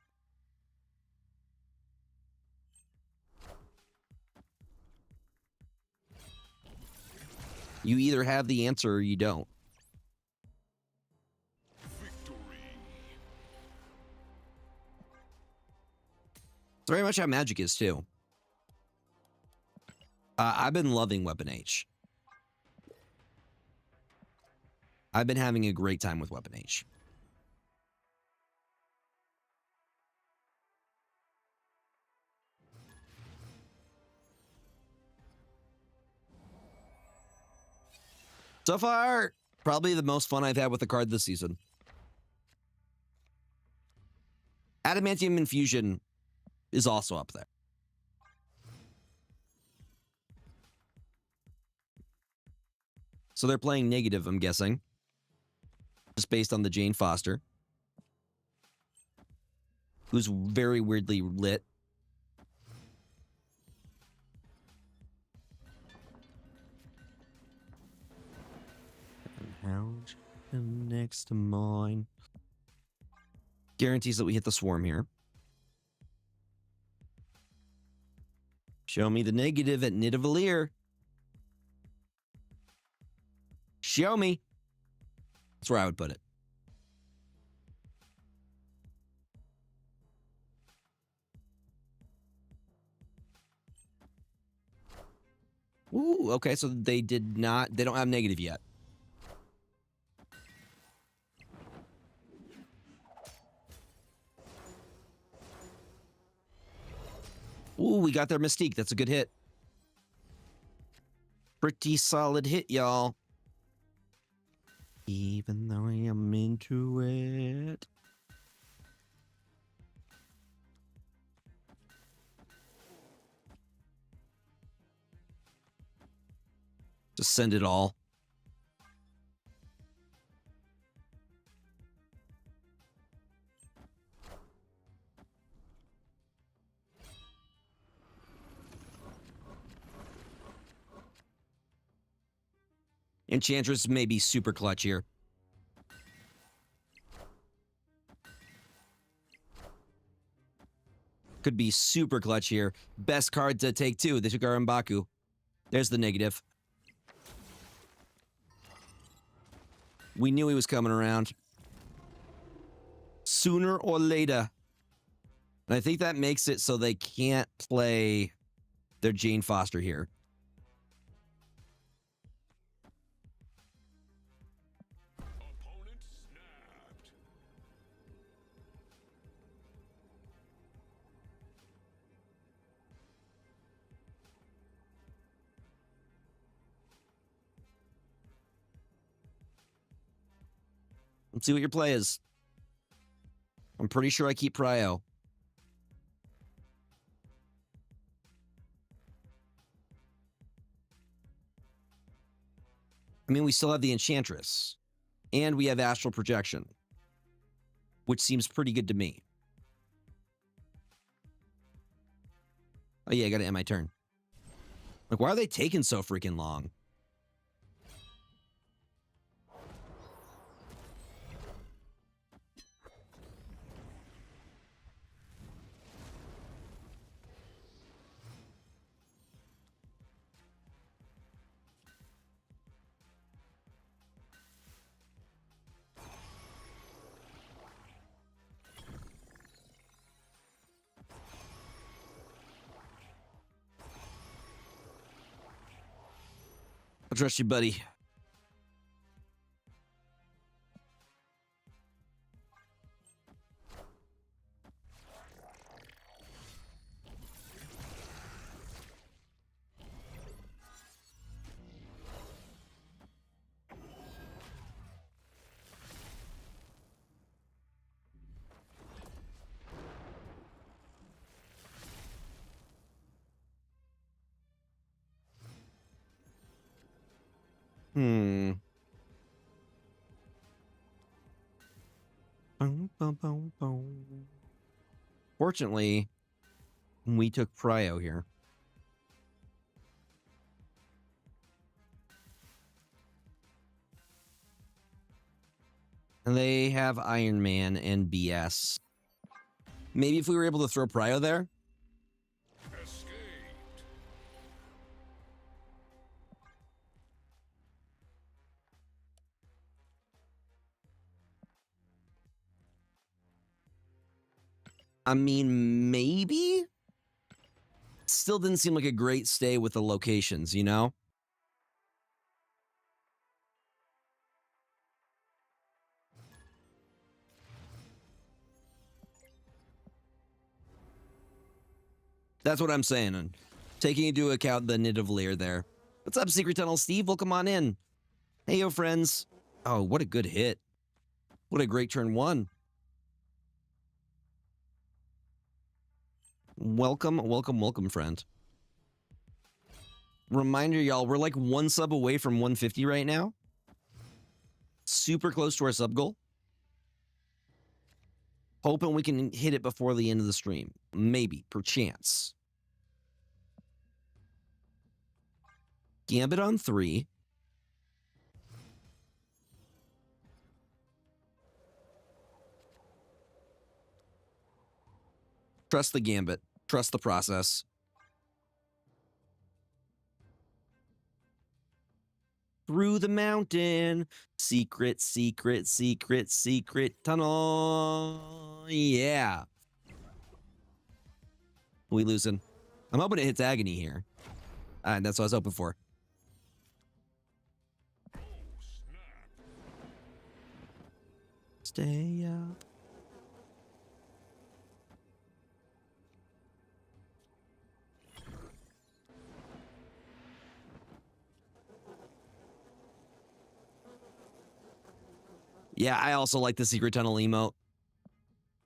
You either have the answer or you don't. It's very much how Magic is, too. I've been loving Weapon H. I've been having a great time with Weapon H. So far, probably the most fun I've had with the card this season. Adamantium Infusion is also up there. So they're playing negative, I'm guessing. Just based on the Jane Foster. Who's very weirdly lit. How's next to mine? Guarantees that we hit the swarm here. Show me the negative at Nidavellir. Show me. That's where I would put it. Ooh, okay, so they don't have negative yet. Ooh, we got their Mystique. That's a good hit. Pretty solid hit, y'all. Even though I am into it. Just send it all. Enchantress may be super clutch here. Could be super clutch here. Best card to take too. They took our M'Baku. There's the negative. We knew he was coming around. Sooner or later. And I think that makes it so they can't play their Jane Foster here. Opponent snapped. Let's see what your play is. I'm pretty sure I keep Prio. I mean, we still have the Enchantress. And we have Astral Projection. Which seems pretty good to me. Oh yeah, I gotta end my turn. Like, why are they taking so freaking long? I trust you, buddy. Boom, boom, boom, boom. Fortunately, we took Prio here. And they have Iron Man and BS. Maybe if we were able to throw Prio there. Escaped. I mean, maybe? Still didn't seem like a great stay with the locations, you know? That's what I'm saying. And taking into account the Nidavellir there. What's up, Secret Tunnel Steve? Welcome on in. Hey, yo, friends. Oh, what a good hit. What a great turn one. Welcome, welcome, welcome, friend. Reminder, y'all, we're like one sub away from 150 right now. Super close to our sub goal. Hoping we can hit it before the end of the stream. Maybe, perchance. Gambit on 3. Trust the Gambit. Trust the process. Through the mountain. Secret, secret, secret, secret tunnel. Yeah. We losing. I'm hoping it hits agony here. That's what I was hoping for. Stay up. Yeah, I also like the Secret Tunnel emote.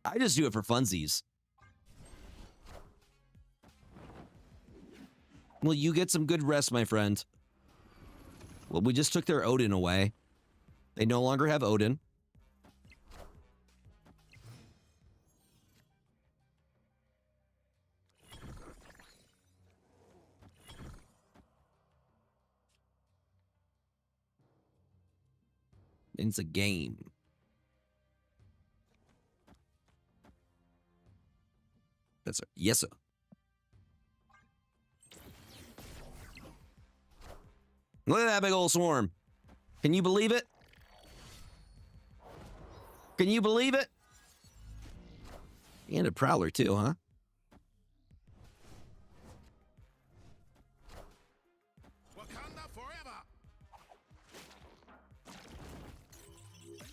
I just do it for funsies. Well, you get some good rest, my friend. Well, we just took their Odin away. They no longer have Odin. It's a game. That's it. Yes, sir. Look at that big old swarm. Can you believe it? Can you believe it? And a prowler too, huh? Wakanda forever.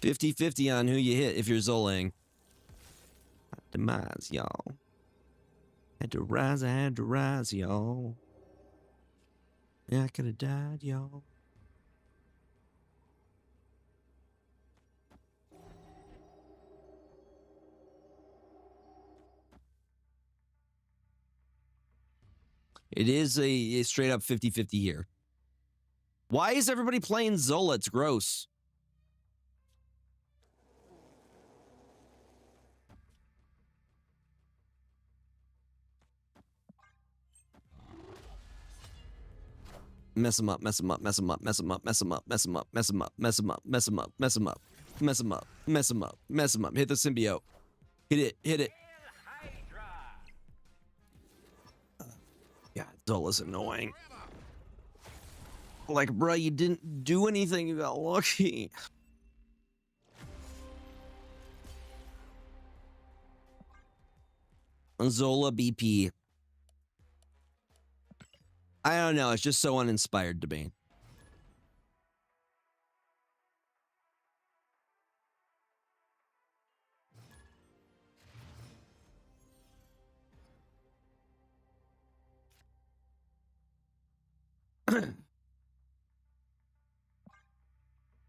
50-50 on who you hit if you're Zolang. Demise, y'all. Had to rise, I had to rise, y'all. Yeah, I could have died, y'all. It is a straight up 50-50 here. Why is everybody playing Zola? It's gross. Mess him up, mess him up, mess him up, mess him up, mess him up, mess him up, mess him up, mess him up, mess him up, mess him up, mess him up, mess him up, mess him up. Hit the symbiote. Hit it, hit it. God, Zola's annoying. Like, bruh, you didn't do anything. You got lucky. Zola BP. I don't know. It's just so uninspired to me.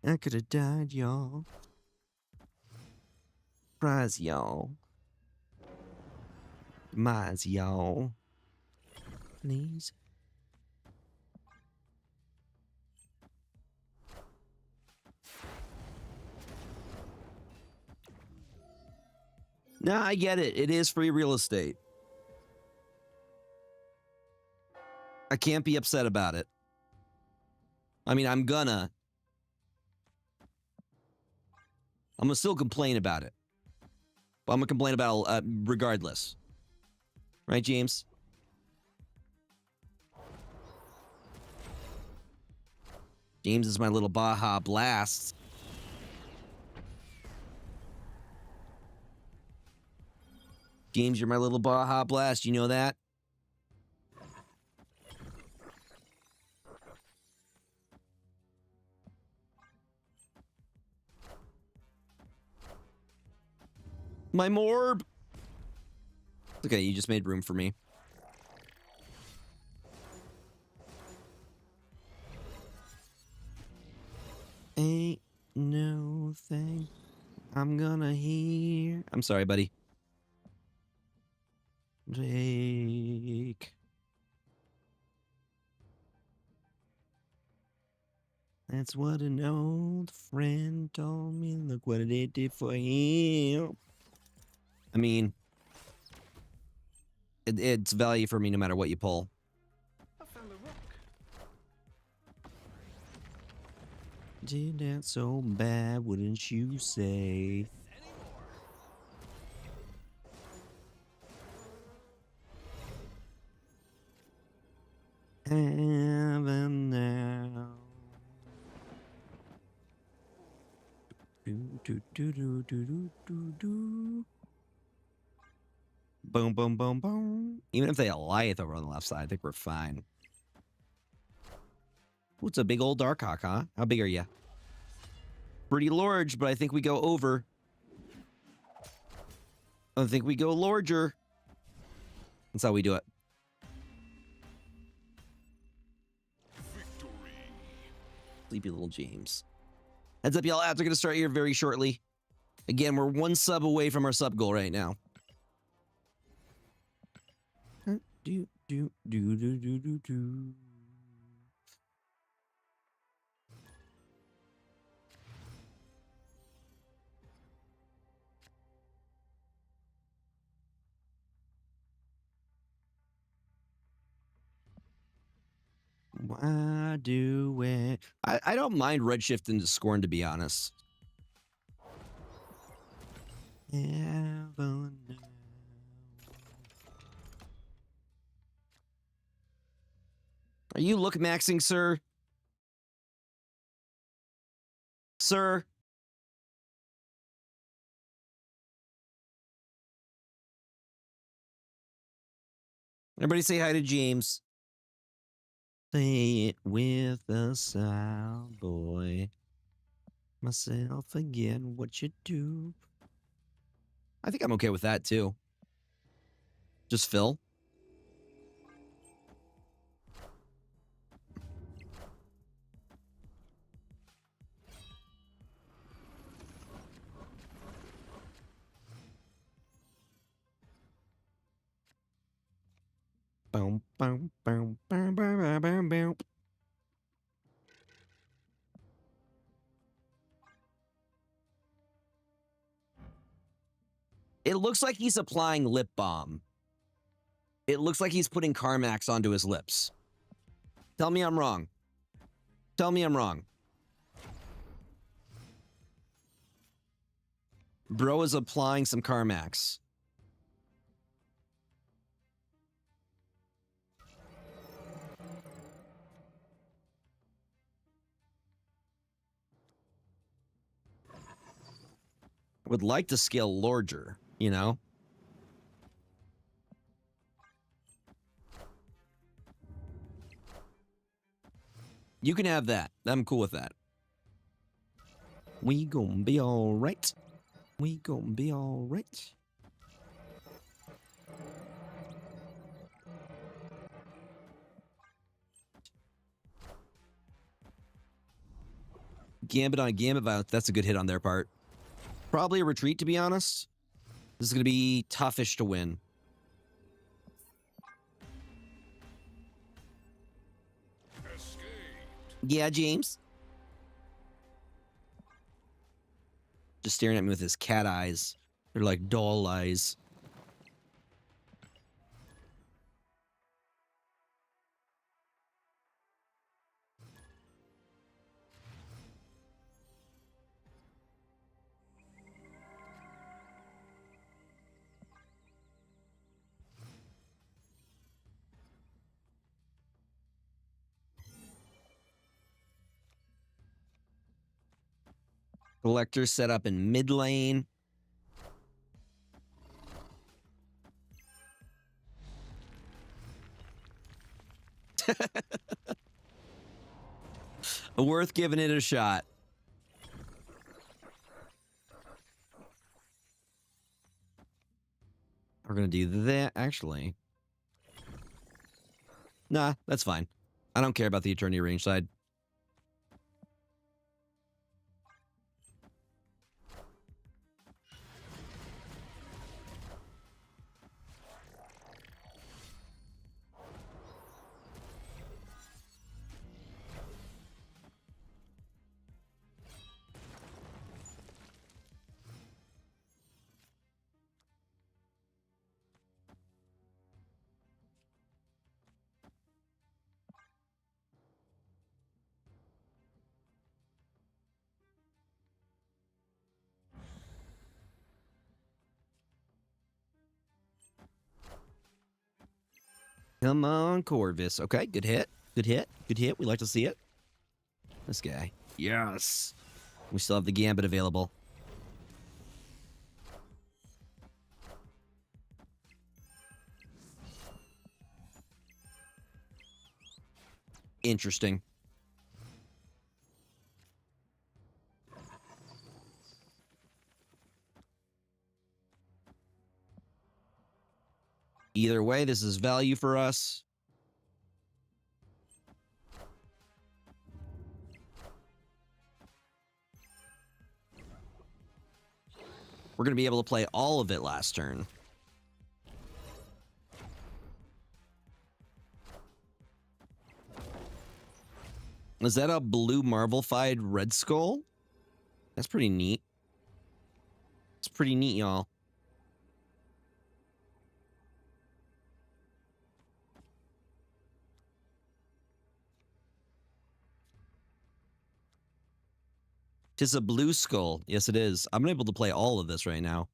I could have died, y'all. Surprise, y'all. Demise, y'all. Please. No, I get it. It is free real estate. I can't be upset about it. I mean, I'm gonna still complain about it. But I'm gonna complain about it regardless. Right, James? James is my little Baja Blast. Games, you're my little Baja Blast. You know that? My Morb! Okay, you just made room for me. Ain't no thing I'm gonna hear. I'm sorry, buddy. Jake. That's what an old friend told me. Look what it did for him. I mean, it's value for me no matter what you pull. I found a rock. Did that so bad, wouldn't you say? Heaven now. Do, do, do, do, do, do, do, do. Boom, boom, boom, boom. Even if they Goliath over on the left side, I think we're fine. Ooh, it's a big old Darkhawk, huh? How big are you? Pretty large, but I think we go over. I think we go larger. That's how we do it. Victory. Sleepy little James. Heads up, y'all. Ads are going to start here very shortly. Again, we're one sub away from our sub goal right now. Do, do, do, do, do, do, do. Why do it? I don't mind redshift into Scorn, to be honest. Heaven now. Are you look maxing, sir? Sir? Everybody say hi to James. Say it with a sound, boy. Myself again, what you do? I think I'm okay with that, too. Just Phil. Boom, boom, boom, boom, boom, boom, boom, boom. It looks like he's applying lip balm. It looks like he's putting Carmax onto his lips. Tell me I'm wrong. Tell me I'm wrong. Bro is applying some Carmax. Would like to scale larger, you know? You can have that. I'm cool with that. We gonna be all right. We gonna be all right. Gambit on Gambit Violence. That's a good hit on their part. Probably a retreat, to be honest. This is going to be toughish to win. Escaped. Yeah, James? Just staring at me with his cat eyes. They're like doll eyes. Collector set up in mid lane. Worth giving it a shot. We're gonna do that, actually. Nah, that's fine. I don't care about the Eternity range side. Come on, Corvus. Okay, good hit. Good hit. Good hit. We like to see it. This guy. Yes. We still have the Gambit available. Interesting. Either way, this is value for us. We're going to be able to play all of it last turn. Is that a blue Marvel-fied Red Skull? That's pretty neat. It's pretty neat, y'all. Tis a blue skull. Yes, it is. I'm able to play all of this right now,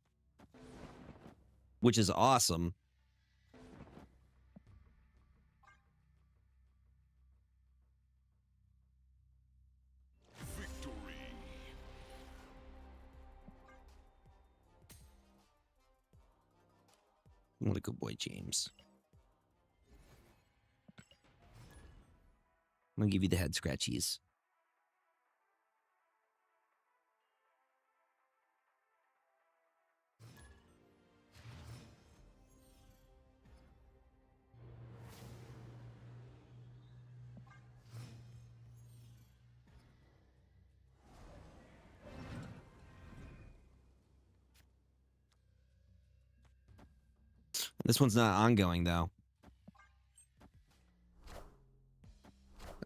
which is awesome. Victory. What a good boy, James. I'm gonna give you the head scratchies. This one's not ongoing, though.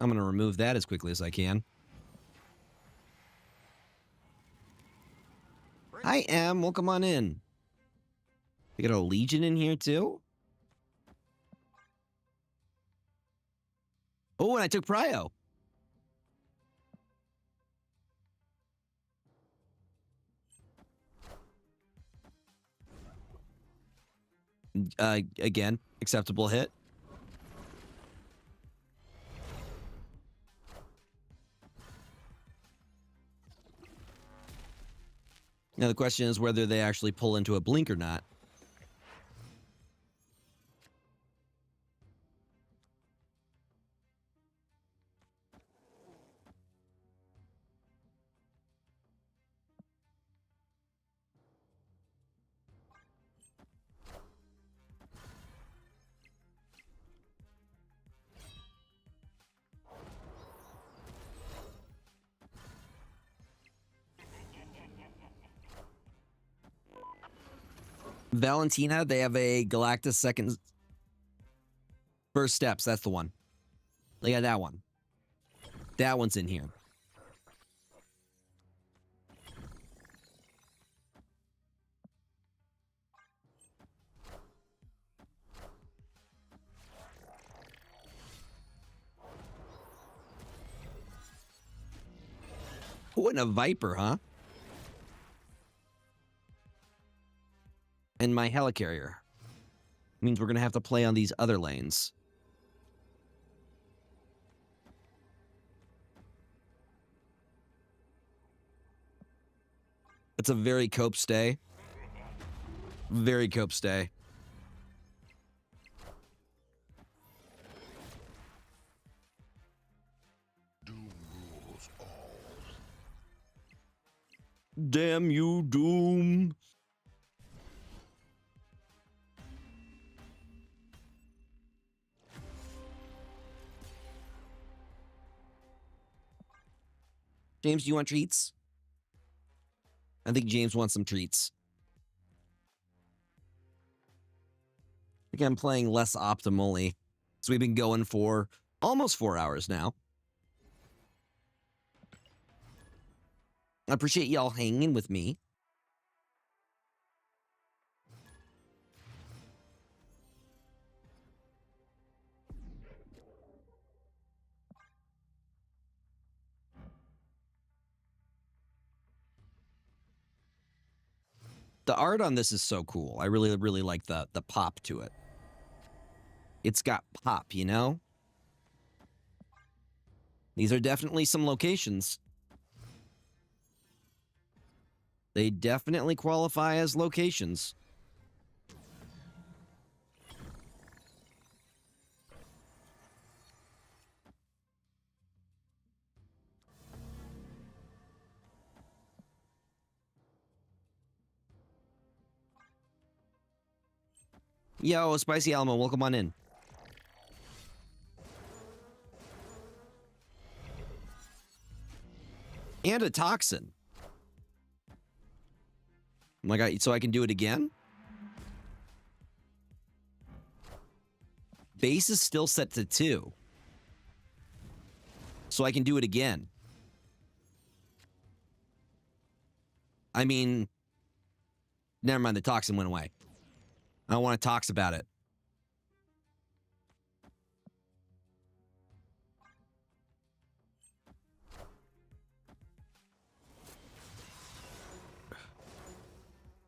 I'm going to remove that as quickly as I can. Hi, Em. Welcome on in. We got a Legion in here, too? Oh, and I took Prio. Again, acceptable hit. Now the question is whether they actually pull into a blink or not. Valentina, they have a Galactus second first steps. That's the one. They got that one. That one's in here. Oh, and a Viper, huh? And my Helicarrier. Means we're going to have to play on these other lanes. It's a very cope stay. Very cope stay. Damn you, Doom. James, do you want treats? I think James wants some treats. I think I'm playing less optimally. So we've been going for almost 4 hours now. I appreciate y'all hanging with me. The art on this is so cool. I really, really like the pop to it. It's got pop, you know? These are definitely some locations. They definitely qualify as locations. Yo, Spicy Alamo, welcome on in. And a toxin. Oh my god, so I can do it again? Base is still set to 2. So I can do it again. I mean, never mind, the toxin went away. I don't want to talk about it.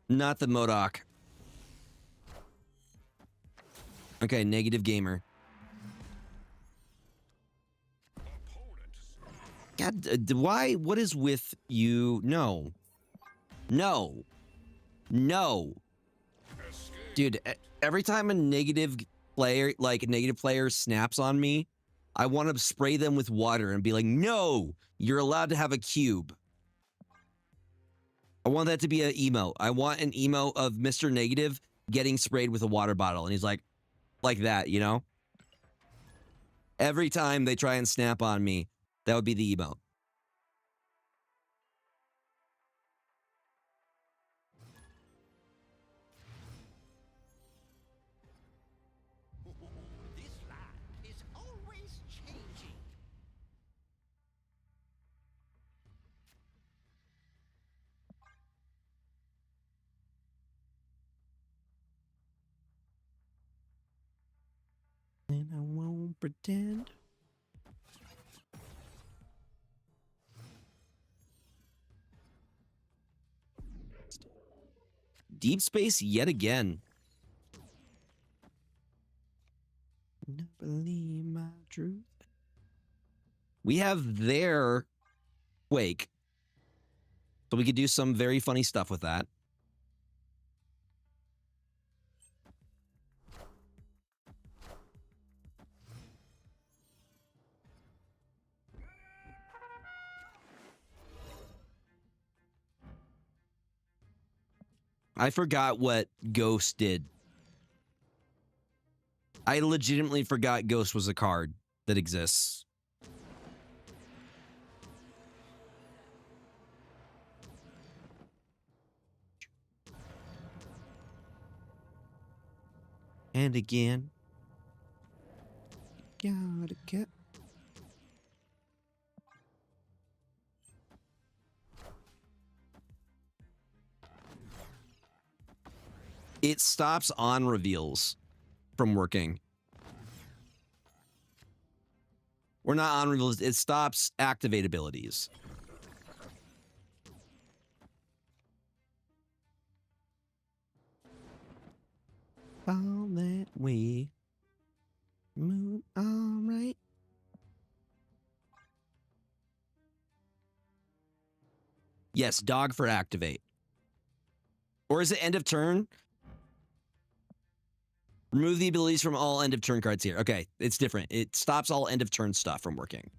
Not the MODOK. Okay, negative gamer. God, why? What is with you? No. No. No. Dude, every time a negative player snaps on me, I want to spray them with water and be like, no, you're allowed to have a cube. I want that to be an emo. I want an emo of Mr. Negative getting sprayed with a water bottle. And he's like that, you know? Every time they try and snap on me, that would be the emo. This land is always changing. And I won't pretend. Deep space yet again. Not believe my truth. We have their Quake. So we could do some very funny stuff with that. I forgot what Ghost did. I legitimately forgot Ghost was a card that exists. And again. Gotta get. It stops on reveals from working. Or not on reveals, it stops activate abilities. All that way. Move all right. Yes, dog for activate. Or is it end of turn? Remove the abilities from all end of turn cards here. Okay, it's different. It stops all end of turn stuff from working.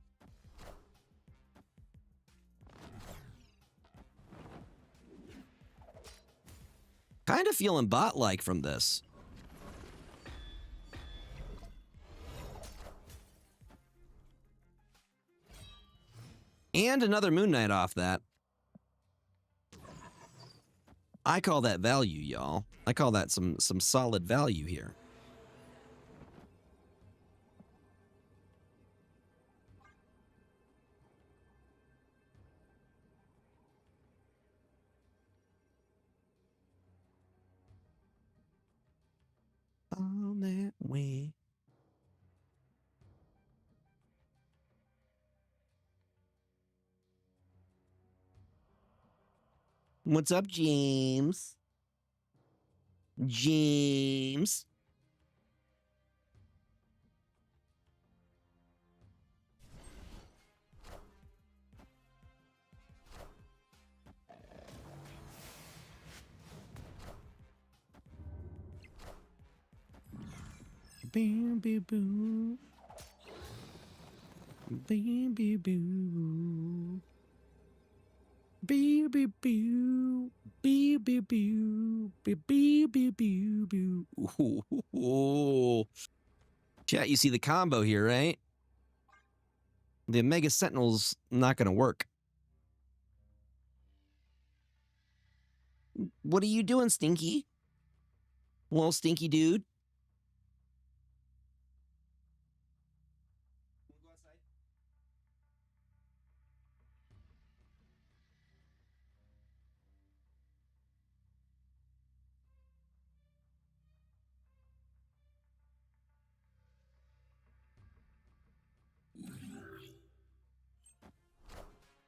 Kind of feeling bot-like from this. And another Moon Knight off that. I call that value, y'all. I call that some solid value here. On that way. What's up, James? James? Bam, boo, boo. Bam, boo, boo. Boo, boo, boo. Boo, boo, boo. Boo, boo, boo, boo, boo. Ooh. Chat, you see the combo here, right? The Mega Sentinel's not going to work. What are you doing, Stinky? Little stinky dude?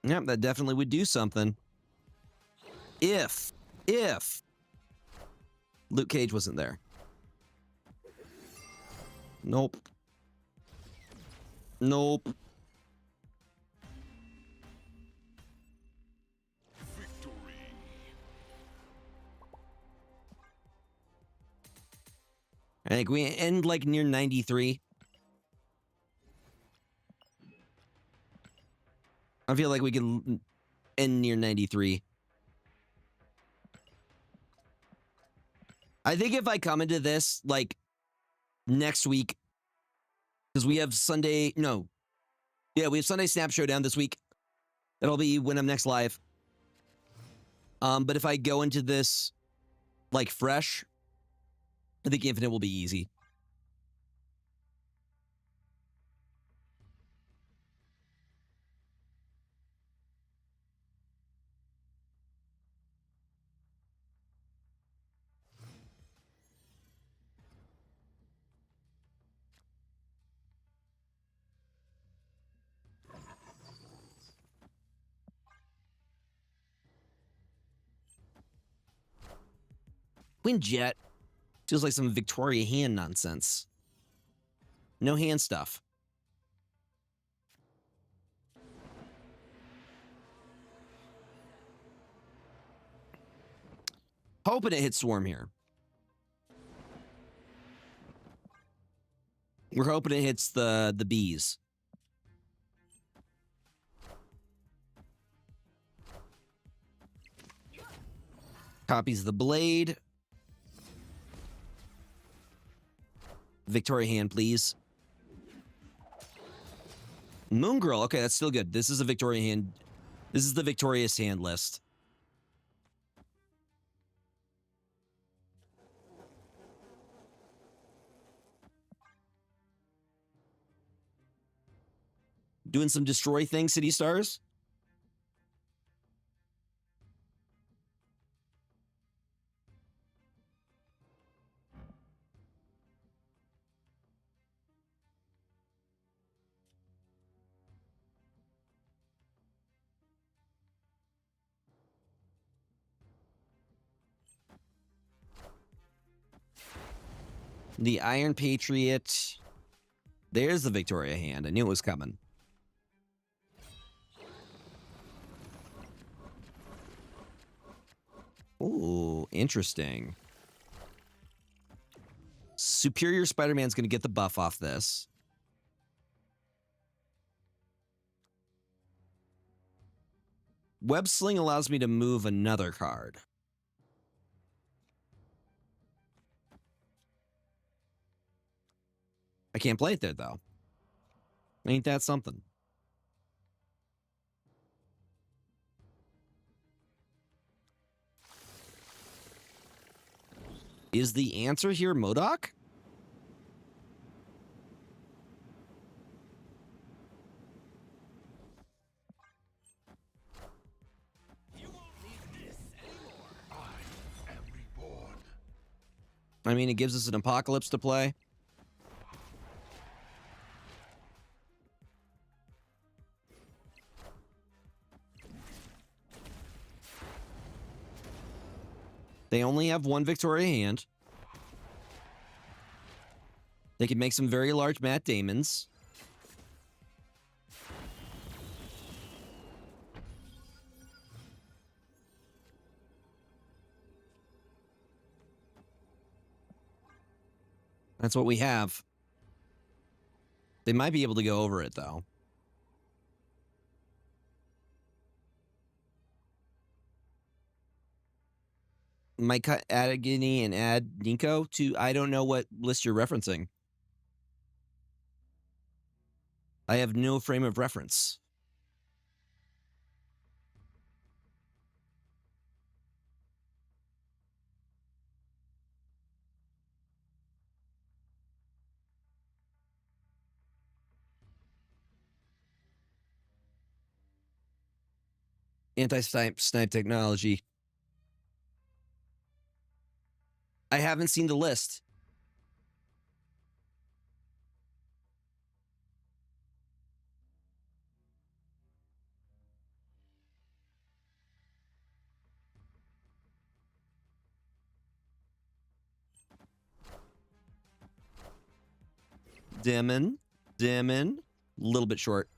Yep, that definitely would do something. If Luke Cage wasn't there. Nope. Nope. Victory. I think we end like near 93. I feel like we can end near 93. I think if I come into this like next week, because we have Sunday, no. Yeah, we have Sunday Snap Showdown this week. That'll be when I'm next live. But if I go into this like fresh, I think Infinite will be easy. Quinjet feels like some Victoria hand nonsense. No hand stuff. Hoping it hits Swarm here. We're hoping it hits the bees. Copies the blade. Victoria hand, please. Moon Girl. Okay, that's still good. This is a Victoria hand. This is the victorious hand list. Doing some destroy things, City Stars. The Iron Patriot. There's the Victoria hand. I knew it was coming. Ooh, interesting. Superior Spider-Man's going to get the buff off this. Web Sling allows me to move another card. I can't play it there, though. Ain't that something? Is the answer here MODOK? You won't need this anymore. I am reborn. I mean, it gives us an Apocalypse to play. They only have one Victoria hand. They can make some very large Matt Damons. That's what we have. They might be able to go over it, though. Might cut Agony and add Nico to... I don't know what list you're referencing. I have no frame of reference. Anti-snipe technology. I haven't seen the list. Dimming. A little bit short.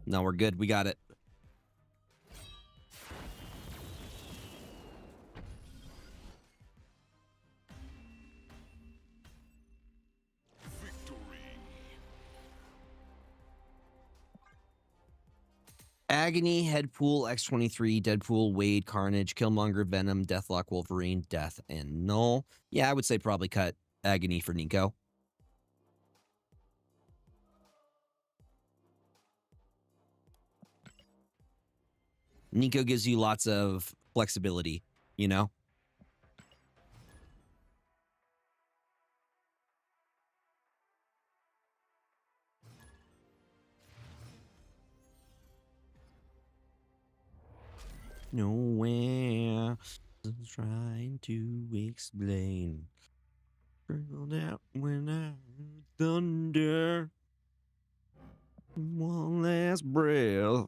No, we're good. We got it. Victory. Agony, Headpool, X-23, Deadpool, Wade, Carnage, Killmonger, Venom, Deathlock, Wolverine, Death, and Null. Yeah, I would say probably cut Agony for Nico. Nico gives you lots of flexibility, you know? Nowhere. Trying to explain. Sprinkled out when I heard thunder. One last breath.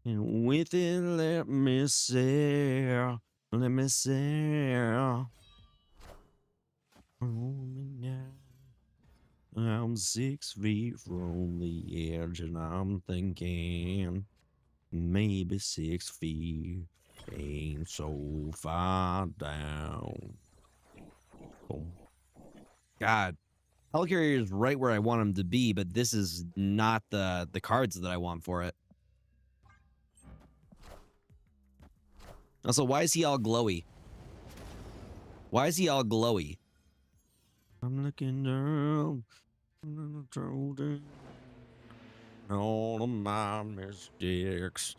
And with it, let me say. Let me say. Hold me now. I'm 6 feet from the edge, and I'm thinking maybe 6 feet ain't so far down. Oh. God, Helicarrier is right where I want him to be, but this is not the cards that I want for it. Also, why is he all glowy? Why is he all glowy? I'm looking down. All of my mistakes.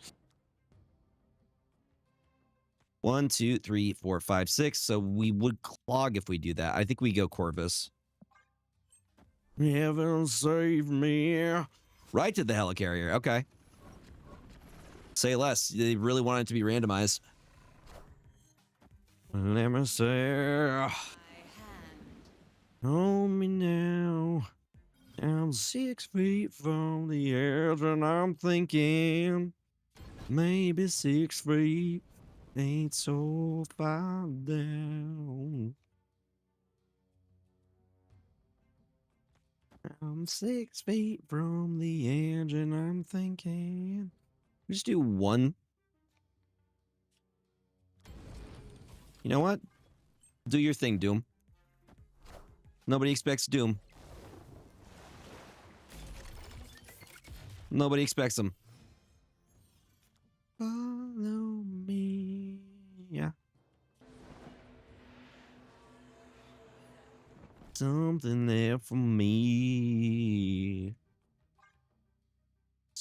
1, 2, 3, 4, 5, 6. So we would clog if we do that. I think we go Corvus. Heaven save me. Right to the Helicarrier. Okay. Say less. They really want it to be randomized. Let me say. My hand. Hold me now. I'm 6 feet from the edge, and I'm thinking maybe 6 feet ain't so far down. I'm 6 feet from the edge, and I'm thinking. Just do one. You know what? Do your thing, Doom. Nobody expects Doom. Nobody expects him. Follow me. Yeah.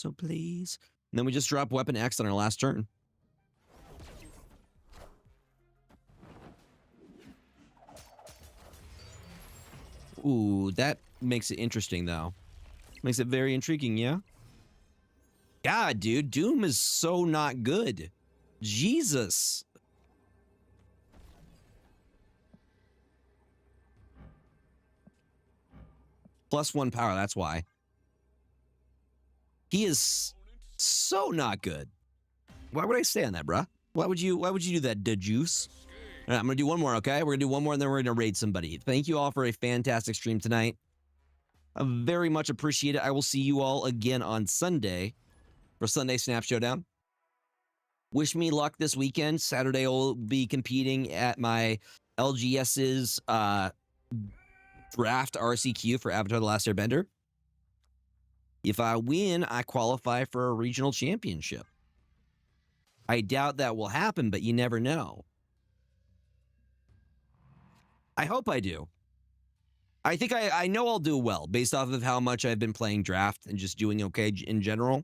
So please. And then we just drop weapon X on our last turn. Ooh, that makes it interesting, though. Makes it very intriguing, yeah? God, dude, Doom is so not good. Jesus. +1 power, that's why. He is so not good. Why would I stay on that, bruh? Why would you do that, the juice? All right, I'm gonna do one more, okay? We're gonna do one more and then we're gonna raid somebody. Thank you all for a fantastic stream tonight. I very much appreciate it. I will see you all again on Sunday for Sunday Snap Showdown. Wish me luck this weekend. Saturday I'll be competing at my LGS's draft RCQ for Avatar The Last Airbender. If I win, I qualify for a regional championship. I doubt that will happen, but you never know. I hope I do. I think I know I'll do well based off of how much I've been playing draft and just doing okay in general.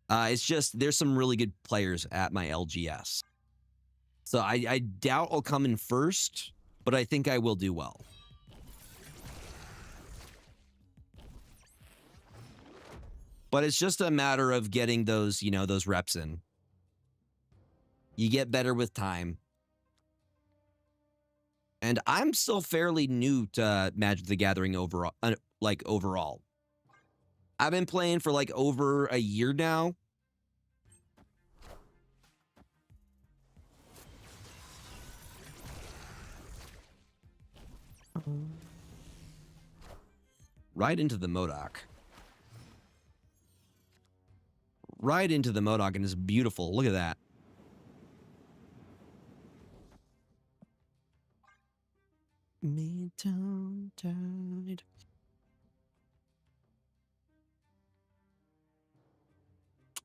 It's just there's some really good players at my LGS. So I doubt I'll come in first, but I think I will do well. But it's just a matter of getting those, you know, those reps in. You get better with time. And I'm still fairly new to Magic the Gathering overall. Overall. I've been playing for like over a year now. Right into the Modok. Right into the Modok, and it's beautiful. Look at that. Midtown Tide.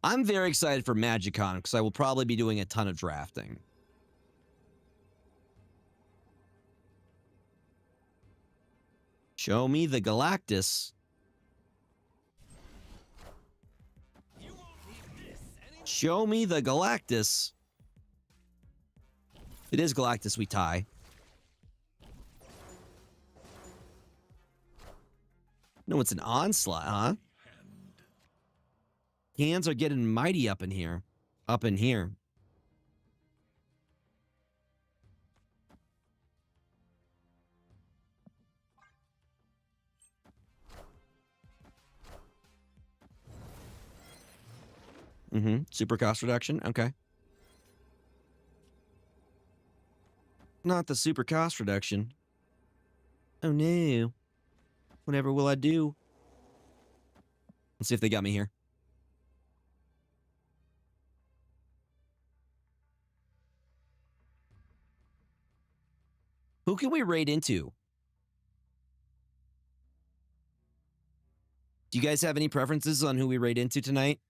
I'm very excited for MagicCon because I will probably be doing a ton of drafting. Show me the Galactus. You won't need this anymore. Show me the Galactus. It is Galactus we tie. No, it's an onslaught, huh? Hands are getting mighty up in here. Up in here. Super cost reduction. Okay. Not the super cost reduction. Oh no. Whatever will I do? Let's see if they got me here. Who can we raid into? Do you guys have any preferences on who we raid into tonight?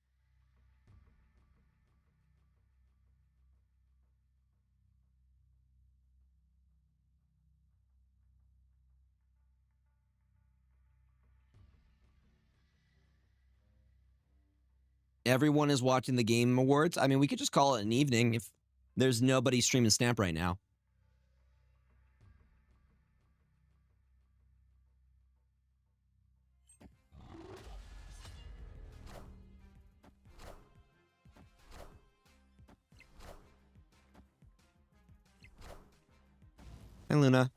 Everyone is watching the Game Awards. I mean, we could just call it an evening if there's nobody streaming Snap right now. Hi, Luna.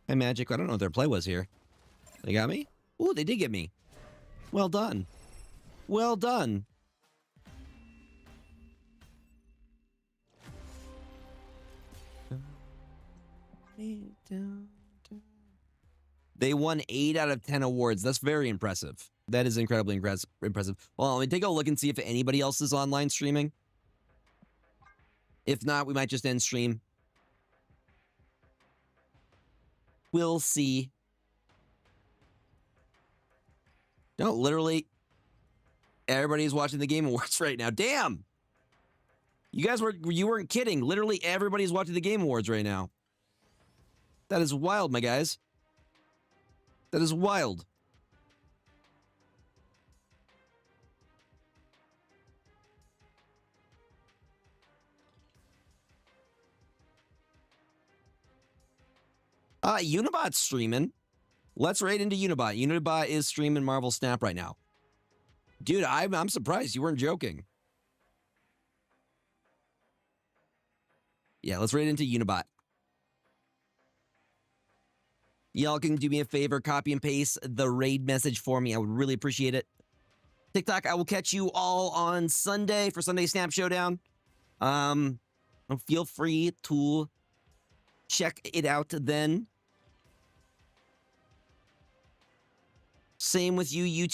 Hi, Magic. I don't know what their play was here. They got me? Ooh, they did get me. Well done. Well done. They won 8 out of 10 awards. That's very impressive. That is incredibly impressive. Well, let me take a look and see if anybody else is online streaming. If not, we might just end stream. We'll see. No, literally, everybody's watching the Game Awards right now. Damn! You weren't kidding. Literally, everybody's watching the Game Awards right now. That is wild, my guys. That is wild. Unibot's streaming. Let's raid into Unibot. Unibot is streaming Marvel Snap right now. Dude, I'm surprised you weren't joking. Yeah, let's raid into Unibot. Y'all can do me a favor, copy and paste the raid message for me. I would really appreciate it. TikTok, I will catch you all on Sunday for Sunday Snap Showdown. Feel free to check it out then. Same with you, YouTube.